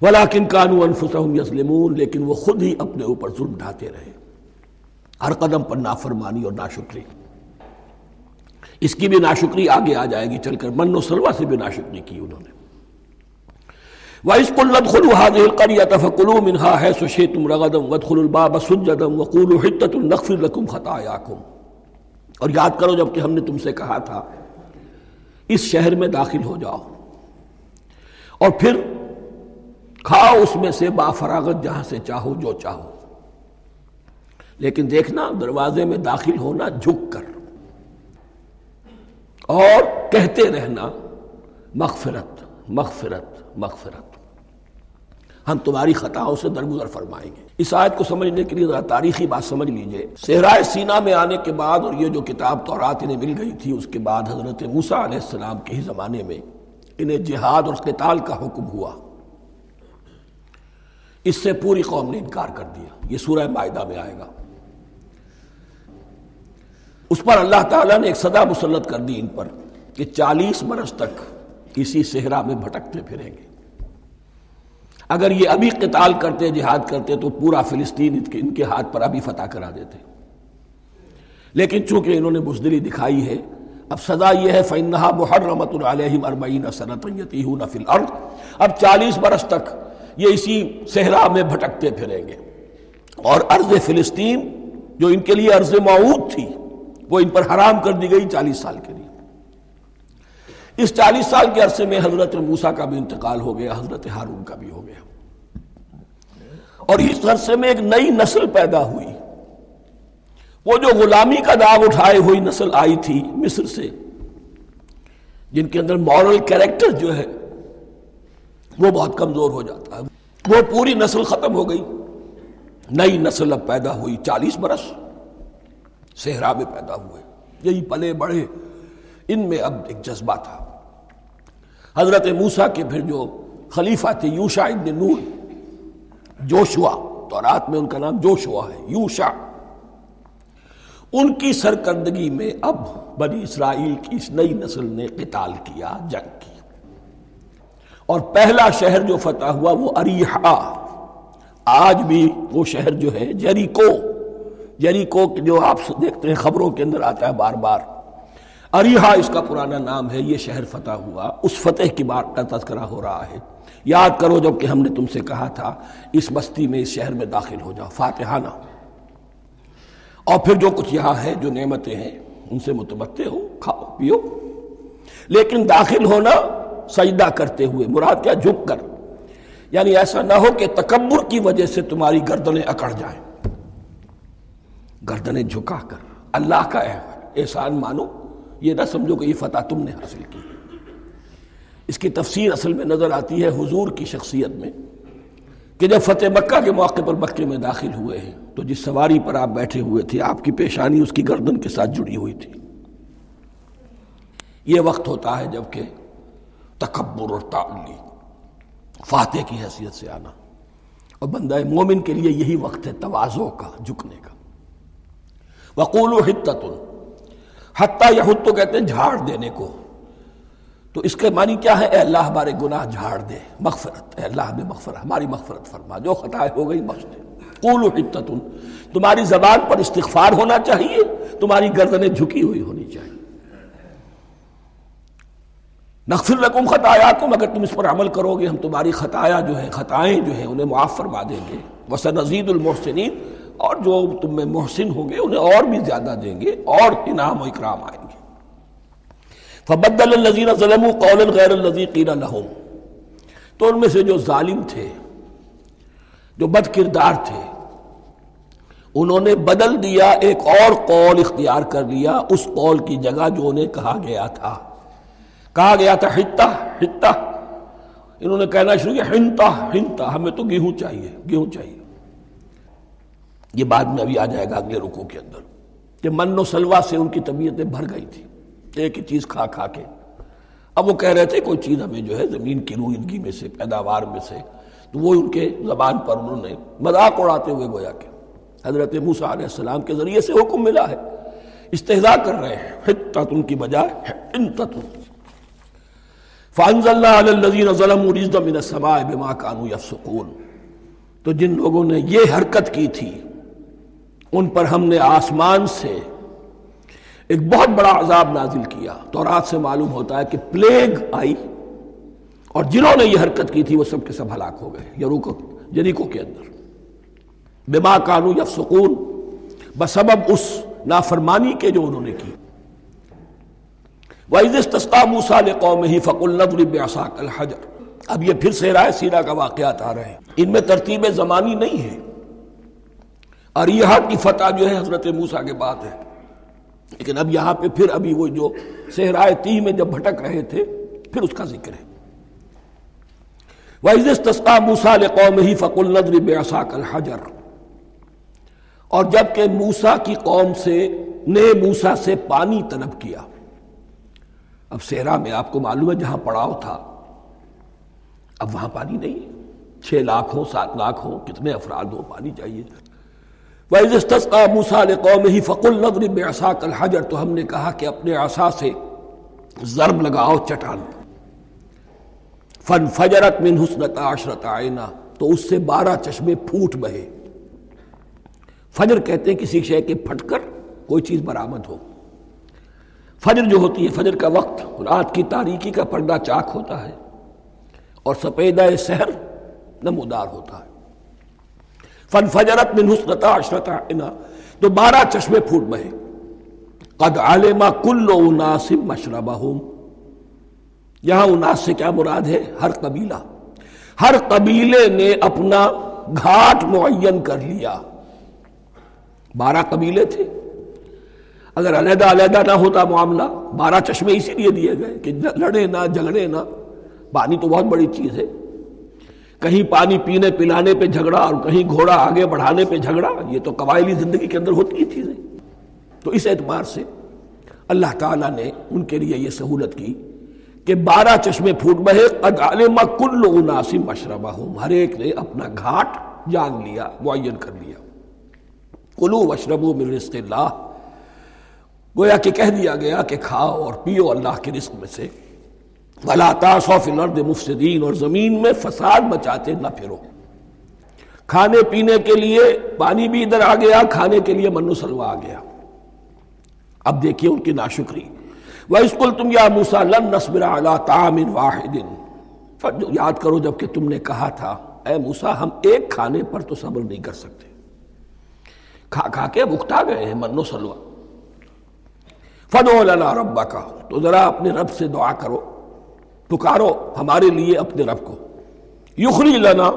Speaker 1: وَلَٰكِن كَانُوا أَنفُسَهُمْ يَظْلِمُونَ، لیکن وہ خود ہی اپنے اوپر ظلم ڈھاتے رہے، ہر قدم پر نافرمانی اور ناشکری۔ اس کی بھی ناشکری آگے آ جائے گی چل کر، من و سلوہ سے بھی ناشکری کی انہوں نے۔ وَإِذْ قُلْنَا ادْخُلُوا هَٰذِهِ الْقَرْيَةَ فَكُلُوا مِنْهَا حَيْثُ شِئْتُمْ رَغَدًا وَادْخُلُوا الْبَابَ سُجَّدًا وَقُولُوا حِطَّةٌ نَغْفِرْ لَكُمْ خَطَايَاكُمْ، اور یاد کرو جب کہ ہم نے تم سے کہا تھا اس شہر میں داخل ہو جاؤ اور پھر کھاؤ اس میں سے با فراغت جہاں سے چاہو جو چاہو، لیکن دیکھنا دروازے میں داخل ہونا جھک کر اور کہتے رہنا مغفرت مغفرت مغفرت، ہم تمہاری خطاؤں سے درگزر فرمائیں گے۔ اس آیت کو سمجھنے کے لیے ذرا تاریخی بات سمجھ لیجئے۔ صحرائے سینا میں آنے کے بعد اور یہ جو کتاب تورات انہیں مل گئی تھی، اس کے بعد حضرت موسیٰ علیہ السلام کے ہی زمانے میں انہیں جہاد اور قتال کا حکم ہوا۔ اس سے پوری قوم نے انکار کر دیا، یہ سورہ مائدہ میں آئے گا۔ اس پر اللہ تعالیٰ نے ایک سزا مسلط کر دی ان پر کہ 40 برس تک اسی صحرا میں بھٹکتے پھریں گے۔ اگر یہ ابھی قتال کرتے، جہاد کرتے، تو پورا فلسطین ان کے ہاتھ پر ابھی فتح کرا دیتے، لیکن چونکہ انہوں نے بزدلی دکھائی ہے، اب سزا یہ ہے فَإِنَّهَا مُحَرَّمَةٌ عَلَيْهِمْ 40 سَنَةً يَتِيهُونَ فِي الْأَرْضِ، اب 40 برس تک یہ اسی صحرا میں بھٹکتے پھریں گے، اور ارض فلسطین جو ان کے لیے ارض موعود تھی وہ ان پر حرام کر دی گئی 40 سال کے لیے۔ اس 40 سال کے عرصے میں حضرت موسیٰ کا بھی انتقال ہو گیا، حضرت ہارون کا بھی ہو گیا، اور اس عرصے میں ایک نئی نسل پیدا ہوئی۔ وہ جو غلامی کا داغ اٹھائے ہوئی نسل آئی تھی مصر سے، جن کے اندر مورل کیریکٹر جو ہے وہ بہت کمزور ہو جاتا ہے، وہ پوری نسل ختم ہو گئی، نئی نسل اب پیدا ہوئی۔ 40 برس صحرا میں پیدا ہوئے، یہی پلے بڑھے، ان میں اب ایک جذبہ تھا۔ حضرت موسیٰ کے پھر جو خلیفہ تھے یوشع ابن نون، جوشوا، تورات میں ان کا نام جوشوا ہے، یوشع، ان کی سرکردگی میں اب بنی اسرائیل کی اس نئی نسل نے قتال کیا، جنگ کی، اور پہلا شہر جو فتح ہوا وہ اریحا۔ آج بھی وہ شہر جو ہے جیریکو جو آپ دیکھتے ہیں خبروں کے اندر آتا ہے بار بار، اریحا اس کا پرانا نام ہے، یہ شہر فتح ہوا۔ اس فتح کی بات کا تذکرہ ہو رہا ہے۔ یاد کرو جب کہ ہم نے تم سے کہا تھا اس بستی میں، اس شہر میں داخل ہو جاؤ، فاتحانہ، اور پھر جو کچھ یہاں ہے، جو نعمتیں ہیں، ان سے متمتع ہو، کھاؤ پیو، لیکن داخل ہونا سجدہ کرتے ہوئے، مراد کیا؟ جھک کر، یعنی ایسا نہ ہو کہ تکبر کی وجہ سے تمہاری گردنیں اکڑ جائیں، گردنیں جھکا کر اللہ کا احسان مانو، یہ نہ سمجھو کہ یہ فتح تم نے حاصل کی۔ اس کی تفسیر اصل میں نظر آتی ہے حضور کی شخصیت میں، کہ جب فتح مکہ کے موقع پر مکے میں داخل ہوئے ہیں تو جس سواری پر آپ بیٹھے ہوئے تھے، آپ کی پیشانی اس کی گردن کے ساتھ جڑی ہوئی تھی۔ یہ وقت ہوتا ہے جب کہ تکبر اور تعلی، فاتح کی حیثیت سے آنا، اور بندہ مومن کے لیے یہی وقت ہے تواضع کا، جھکنے کا۔ وَقُولُوا حِطَّةٌ، حتیٰ یہود تو کہتے ہیں جھاڑ دینے کو، تو اس کے معنی کیا ہے؟ اے اللہ ہمارے گناہ جھاڑ دے، مغفرت، اے اللہ ہمیں مغفرت، ہماری مغفرت فرما، جو خطائیں ہو گئی بخش دے۔ قولوا حِطَّةٌ، تمہاری زبان پر استغفار ہونا چاہیے، تمہاری گردنیں جھکی ہوئی ہونی چاہیے۔ نغفر لکم خطایاکم، اگر تم اس پر عمل کرو گے ہم تمہاری خطایا جو ہے، خطائیں جو ہیں انہیں معاف فرما دیں گے۔ وسنزید المحسنین، اور جو تم میں محسن ہوں گے انہیں اور بھی زیادہ دیں گے، اور انعام و اکرام آئیں گے۔ فبدل الذین ظلموا قولا غیر الذی قیل لہم، تو ان میں سے جو ظالم تھے، جو بد کردار تھے، انہوں نے بدل دیا، ایک اور قول اختیار کر لیا اس قول کی جگہ جو انہیں کہا گیا تھا حتہ حتہ، انہوں نے کہنا شروع کیا ہنتا ہنتا، ہمیں تو گیہوں چاہیے، گیہوں چاہیے۔ یہ بعد میں ابھی آ جائے گا اگلے رکوع کے اندر، کہ من و سلوہ سے ان کی طبیعتیں بھر گئی تھی ایک ہی چیز کھا کھا کے۔ اب وہ کہہ رہے تھے کوئی چیز ہمیں جو ہے زمین کی روئیدگی میں سے، پیداوار میں سے، تو وہ ان کے زبان پر انہوں نے مذاق اڑاتے ہوئے گویا کہ حضرت موسیٰ علیہ السلام کے ذریعے سے حکم ملا ہے، استہزاء کر رہے ہیں، حتۃ کی بجائے حنتۃ۔ فانزلنا علی الذین ظلموا رجزا من السماء بما كانوا یفسقون، تو جن لوگوں نے یہ حرکت کی تھی ان پر ہم نے آسمان سے ایک بہت بڑا عذاب نازل کیا۔ تورات سے معلوم ہوتا ہے کہ پلیگ آئی، اور جنہوں نے یہ حرکت کی تھی وہ سب کے سب ہلاک ہو گئے جریکو کے اندر، بما كانوا یفسقون، بسبب اس نافرمانی کے جو انہوں نے کی۔ وَإِذِ اسْتَسْقَىٰ مُوسَىٰ لِقَوْمِهِ فَقُلْنَا اضْرِب بِّعَصَاكَ الْحَجَرَ، اب یہ پھر صحرائے سینا کا واقعات آ رہے ہیں، ان میں ترتیب زمانی نہیں ہے۔ اور یہاں کی فتح جو ہے حضرت موسیٰ کے بعد ہے، لیکن اب یہاں پہ پھر ابھی وہ جو صحرائے تیہ میں جب بھٹک رہے تھے پھر اس کا ذکر ہے۔ وَإِذِ اسْتَسْقَىٰ مُوسَىٰ لِقَوْمِهِ فَقُلْنَا اضْرِب بِّعَصَاكَ الْحَجَرَ، اور جب کہ موسیٰ کی قوم نے موسیٰ سے پانی طلب کیا۔ اب صحرا میں آپ کو معلوم ہے جہاں پڑاؤ تھا اب وہاں پانی نہیں ہے، 6 لاکھ ہو 7 لاکھ ہو کتنے افراد ہو پانی چاہیے۔ وَإِذِ اسْتَسْقَىٰ مُوسَىٰ لِقَوْمِهِ فَقُلْنَا اضْرِب بِّعَصَاكَ الْحَجَرَ، تو ہم نے کہا کہ اپنے عصا سے ضرب لگاؤ چٹان پر۔ فَانْفَجَرَتْ مِنْهُ اثْنَتَا عَشْرَةَ عَيْنًا، تو اس سے 12 چشمے پھوٹ بہے۔ فجر کہتے ہیں کسی شے کے پھٹ کر کوئی چیز برآمد ہو۔ فجر جو ہوتی ہے، فجر کا وقت رات کی تاریکی کا پردہ چاک ہوتا ہے اور سپیدہ سحر نمودار ہوتا ہے۔ فَانْفَجَرَتْ مِنْهُ اثْنَتَا عَشْرَةَ عَيْنًا، تو 12 چشمے پھوٹ بہے۔ قَدْ عَلِمَ كُلُّ أُنَاسٍ مَشْرَبَهُمْ، یہاں اناس سے کیا مراد ہے؟ ہر قبیلہ، ہر قبیلے نے اپنا گھاٹ معین کر لیا۔ 12 قبیلے تھے، اگر علیحدہ علیحدہ نہ ہوتا معاملہ، 12 چشمے اسی لیے دیے گئے کہ لڑے نہ جھگڑے نہ۔ پانی تو بہت بڑی چیز ہے، کہیں پانی پینے پلانے پہ جھگڑا اور کہیں گھوڑا آگے بڑھانے پہ جھگڑا، یہ تو قبائلی زندگی کے اندر ہوتی ہی چیزیں۔ تو اس اعتبار سے اللہ تعالیٰ نے ان کے لیے یہ سہولت کی کہ 12 چشمے پھوٹ بہے۔ قد علم کل اناس مشربہم، ہر ایک نے اپنا گھاٹ جان لیا، معین کر لیا۔ کلوا واشربوا من رزق اللہ، گویا کہ کہہ دیا گیا کہ کھاؤ اور پیو اللہ کے رزق میں سے۔ ولا تعثوا فی الارض مفسدین، اور زمین میں فساد مچاتے نہ پھرو۔ کھانے پینے کے لیے پانی بھی ادھر آ گیا، کھانے کے لیے من و سلوہ آ گیا۔ اب دیکھیے ان کی ناشکری۔ وَإِذْ قُلْتُمْ يَا مُوسَىٰ لَن نَّصْبِرَ عَلَىٰ طَعَامٍ وَاحِدٍ، یاد کرو جب کہ تم نے کہا تھا اے موسیٰ ہم ایک کھانے پر تو صبر نہیں کر سکتے، کھا کھا کے بکتا گئے ہیں من و سلوہ۔ فَادْعُ لَنَا رَبَّكَ، تو ذرا اپنے رب سے دعا کرو، پکارو ہمارے لیے اپنے رب کو۔ یخرج لنا،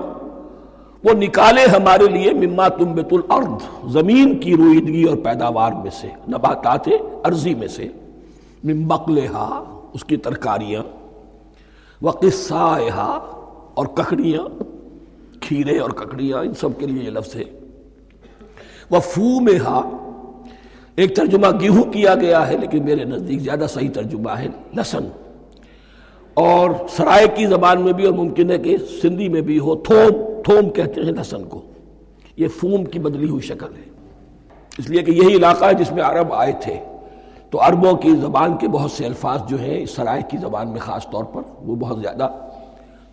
Speaker 1: وہ نکالے ہمارے لیے، مما تنبت الارض، زمین کی روئیدگی اور پیداوار میں سے، نباتات ارضی میں سے، من بقلہا، اس کی ترکاریاں، وقصائہا، اور ککڑیاں، کھیرے اور ککڑیاں، ان سب کے لیے یہ لفظ ہے۔ وفومہا، ایک ترجمہ گیہوں کیا گیا ہے لیکن میرے نزدیک زیادہ صحیح ترجمہ ہے لہسن، اور سرائے کی زبان میں بھی اور ممکن ہے کہ سندھی میں بھی ہو تھوم کہتے ہیں لہسن کو، یہ فوم کی بدلی ہوئی شکل ہے، اس لیے کہ یہی علاقہ ہے جس میں عرب آئے تھے، تو عربوں کی زبان کے بہت سے الفاظ جو ہیں اس سرائے کی زبان میں خاص طور پر وہ بہت زیادہ،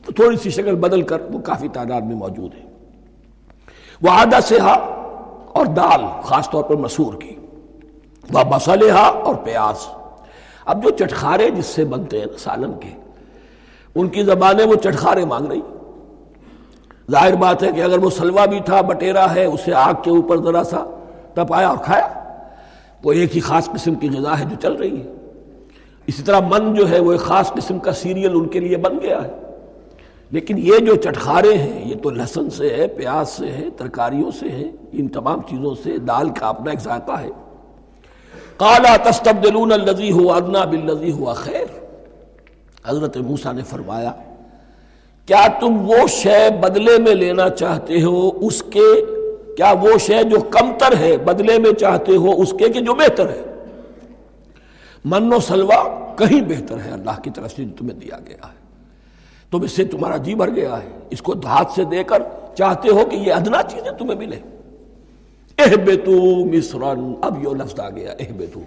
Speaker 1: تو تھوڑی سی شکل بدل کر وہ کافی تعداد میں موجود ہے۔ وعدسہا، اور دال خاص طور پر مسور کی، وبصلہا، اور پیاز۔ اب جو چٹخارے جس سے بنتے ہیں سالن کے، ان کی زبانیں وہ چٹخارے مانگ رہی۔ ظاہر بات ہے کہ اگر وہ سلوا بھی تھا، بٹیرا ہے، اسے آگ کے اوپر ذرا سا تپایا اور کھایا، وہ ایک ہی خاص قسم کی غذا ہے جو چل رہی ہے۔ اسی طرح من جو ہے وہ ایک خاص قسم کا سیریل ان کے لیے بن گیا ہے۔ لیکن یہ جو چٹخارے ہیں یہ تو لہسن سے ہے، پیاز سے ہے، ترکاریوں سے ہے، ان تمام چیزوں سے، دال کا اپنا ایک ذائقہ ہے۔ قَالَ تَسْتَبْدِلُونَ الَّذِي هُوَ أَدْنَىٰ بِالَّذِي هُوَ خَيْرٌ، حضرت موسیٰ نے فرمایا کیا تم وہ شے بدلے میں لینا چاہتے ہو اس کے، کیا وہ شے جو کمتر ہے بدلے میں چاہتے ہو اس کے کہ جو بہتر ہے؟ من و سلوہ کہیں بہتر ہے اللہ کی طرف سے جو تمہیں دیا گیا ہے، تم اس سے تمہارا جی بھر گیا ہے، اس کو ہاتھ سے دے کر چاہتے ہو کہ یہ ادنا چیزیں تمہیں ملے۔ اہبتو مصرن، اب یہ لفظ آ گیا اہبتو،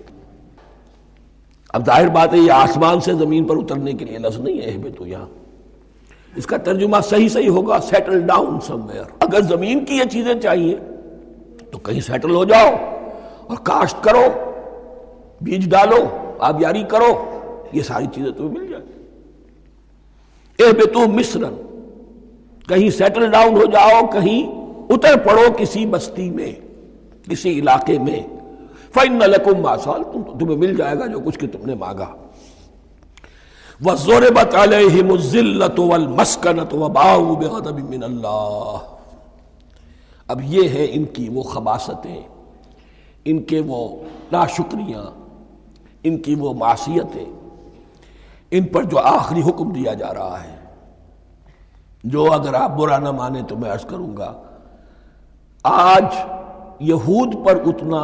Speaker 1: اب ظاہر بات ہے یہ آسمان سے زمین پر اترنے کے لیے لفظ نہیں ہے اہبتو، یہاں اس کا ترجمہ صحیح ہوگا سیٹل ڈاؤن سم ویئر۔ اگر زمین کی یہ چیزیں چاہیے تو کہیں سیٹل ہو جاؤ اور کاشت کرو، بیج ڈالو، آبیاری کرو، یہ ساری چیزیں تمہیں مل جائیں۔ اہبتو مصرن، کہیں سیٹل ڈاؤن ہو جاؤ، کہیں اتر پڑو کسی بستی میں، کسی علاقے میں۔ فَإِنَّ لَكُمْ مَا سَأَلْتُمْ، تمہیں مل جائے گا جو کچھ کہ تم نے مانگا۔ وَضُرِبَتْ عَلَيْهِمُ الذِّلَّةُ وَالْمَسْكَنَةُ وَبَاءُوا بِغَضَبٍ مِّنَ اللَّهِ، اب یہ ہے ان کی وہ خباثتیں، ان کے وہ ناشکریاں، ان کی وہ معصیتیں، ان پر جو آخری حکم دیا جا رہا ہے، جو اگر آپ برا نہ مانیں تو میں عرض کروں گا آج یہود پر اتنا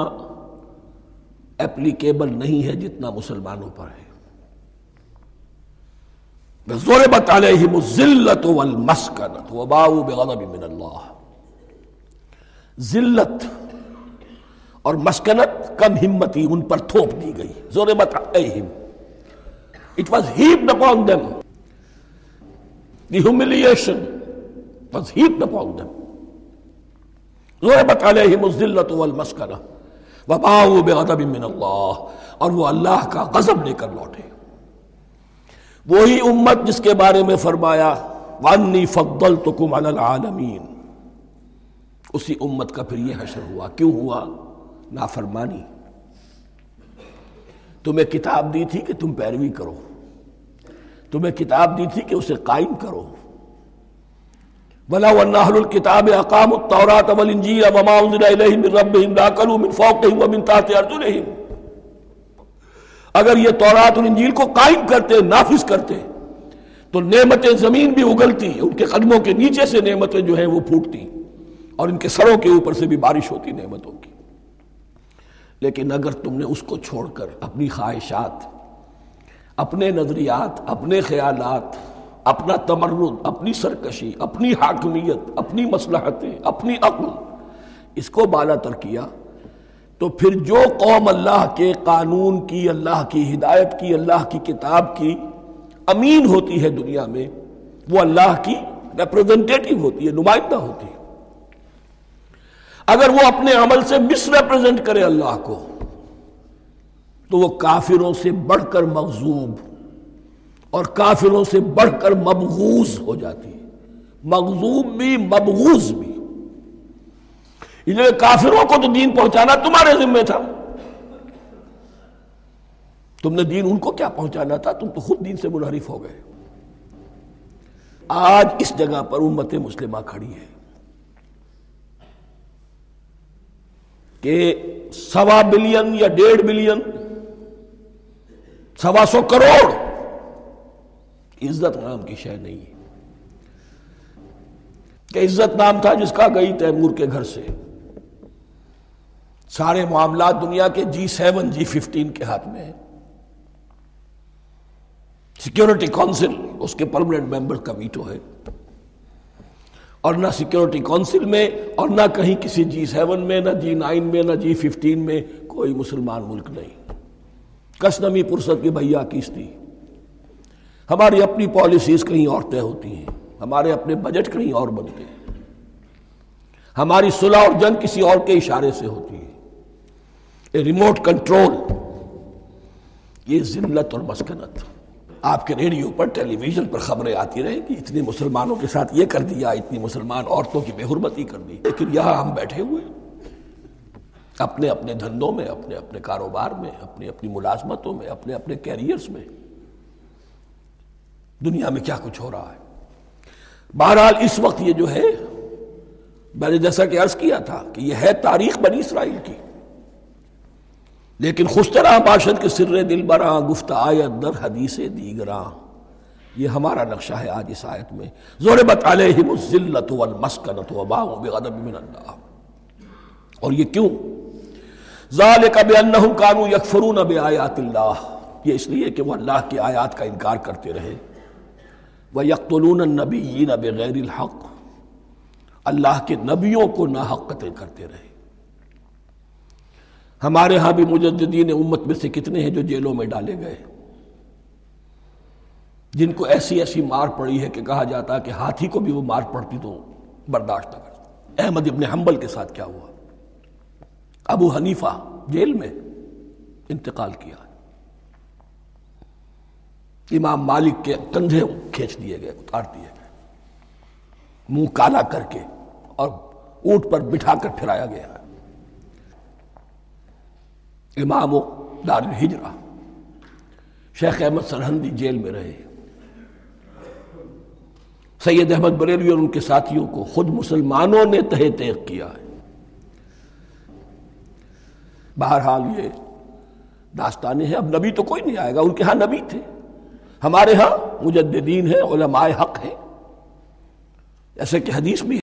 Speaker 1: اپلیکیبل نہیں ہے جتنا مسلمانوں پر ہے۔ ضربت علیہم الذلۃ والمسکنۃ وباؤوا بغضب من اللہ، ذلت اور مسکنت، کم ہمتی ان پر تھوپ دی گئی۔ ضربت علیہم، it was heaped upon them، the humiliation was heaped upon them۔ ضربت علیہم الذلۃ والمسکنۃ وباؤوا بغضب من اللہ، اور وہ اللہ کا غضب لے کر لوٹے۔ وہی امت جس کے بارے میں فرمایا وَأَنِّي فَضَّلْتُكُمْ عَلَى الْعَالَمِينَ، اسی امت کا پھر یہ حشر ہوا۔ کیوں ہوا؟ نافرمانی۔ تمہیں کتاب دی تھی کہ تم پیروی کرو، تمہیں کتاب دی تھی کہ اسے قائم کرو۔ وَلَوْ أَنَّ أَهْلَ الْكِتَابِ أَقَامُوا التَّوْرَاةَ وَالْإِنْجِيلَ وَمَا أُنزِلَ إِلَيْهِم مِّن رَّبِّهِمْ لَأَكَلُوا مِن فَوْقِهِمْ وَمِن تَحْتِ أَرْجُلِهِمْ، اگر یہ تورات اور انجیل کو قائم کرتے، نافذ کرتے، تو نعمتیں زمین بھی اگلتی، ان کے قدموں کے نیچے سے نعمتیں جو ہیں وہ پھوٹتی، اور ان کے سروں کے اوپر سے بھی بارش ہوتی نعمتوں کی۔ لیکن اگر تم نے اس کو چھوڑ کر اپنی خواہشات، اپنے نظریات، اپنے خیالات، اپنا تمرد، اپنی سرکشی، اپنی حاکمیت، اپنی مصلحتیں، اپنی عقل، اس کو بالا تر کیا، تو پھر جو قوم اللہ کے قانون کی، اللہ کی ہدایت کی، اللہ کی کتاب کی امین ہوتی ہے دنیا میں، وہ اللہ کی ریپرزنٹیٹیو ہوتی ہے، نمائندہ ہوتی ہے۔ اگر وہ اپنے عمل سے مس ریپرزنٹ کرے اللہ کو، تو وہ کافروں سے بڑھ کر مغضوب اور کافروں سے بڑھ کر مبغوض ہو جاتی ہے، مغضوب بھی مبغوض بھی۔ کافروں کو تو دین پہنچانا تمہارے ذمہ تھا، تم نے دین ان کو کیا پہنچانا تھا، تم تو خود دین سے منحرف ہو گئے۔ آج اس جگہ پر امت مسلمہ کھڑی ہے کہ 1.25 بلین یا 1.5 بلین، 125 کروڑ عزت نام کی شے نہیں ہے، کہ عزت نام تھا جس کا گئی تیمور کے گھر سے، سارے معاملات دنیا کے G7 G15 کے ہاتھ میں ہیں، سیکیورٹی کونسل اس کے پرماننٹ ممبر کا ویٹو ہے، اور نہ سیکیورٹی کونسل میں اور نہ کہیں کسی G7 میں، نہ G9 میں، نہ G15 میں کوئی مسلمان ملک نہیں۔ کسنمی پرست کی بھیا کیستی، ہماری اپنی پالیسیز کہیں اور طے ہوتی ہیں، ہمارے اپنے بجٹ کہیں اور بنتے ہیں، ہماری صلح اور جنگ کسی اور کے اشارے سے ہوتی ہے، ریموٹ کنٹرول۔ یہ ذلت اور مسکنت۔ آپ کے ریڈیو پر، ٹیلی ویژن پر خبریں آتی رہیں کہ اتنے مسلمانوں کے ساتھ یہ کر دیا، اتنی مسلمان عورتوں کی بے حرمتی کر دی، لیکن یہاں ہم بیٹھے ہوئے اپنے اپنے دھندوں میں، اپنے اپنے کاروبار میں، اپنی اپنی ملازمتوں میں، اپنے اپنے کیریئرز میں، دنیا میں کیا کچھ ہو رہا ہے۔ بہرحال اس وقت یہ جو ہے، میں نے جیسا کہ عرض کیا تھا کہ یہ ہے تاریخ بنی اسرائیل کی، لیکن خوشترا باشد کے سر دل براں، گفت آیت در حدیث دیگراں، یہ ہمارا نقشہ ہے آج اس آیت میں۔ ضربت علیہم الذلۃ والمسکنۃ وباؤوا بغضب من اللہ، اور یہ کیوں؟ ذالک بانہم کانوا یکفرون بآیات اللہ، یہ اس لیے کہ وہ اللہ کی آیات کا انکار کرتے رہے، وَيَقْتُلُونَ النَّبِيِّينَ بِغَيْرِ الْحَقِّ، اللہ کے نبیوں کو ناحق قتل کرتے رہے۔ ہمارے ہاں بھی مجددین امت میں سے کتنے ہیں جو جیلوں میں ڈالے گئے، جن کو ایسی ایسی مار پڑی ہے کہ کہا جاتا ہے کہ ہاتھی کو بھی وہ مار پڑتی تو برداشت نہ کرتا۔ احمد ابن حنبل کے ساتھ کیا ہوا؟ ابو حنیفہ جیل میں انتقال کیا، امام مالک کے کندھے کھینچ دیے گئے، اتار دیے گئے، منہ کالا کر کے اور اونٹ پر بٹھا کر پھرایا گیا۔ امام دار الہجرہ شیخ احمد سرہندی جیل میں رہے، سید احمد بریلوی اور ان کے ساتھیوں کو خود مسلمانوں نے تہہ تیغ کیا ہے۔ بہرحال یہ داستانیں ہیں، اب نبی تو کوئی نہیں آئے گا، ان کے ہاں نبی تھے، ہمارے ہاں مجددین ہیں، علماء حق ہیں، ایسے کہ حدیث بھی ہے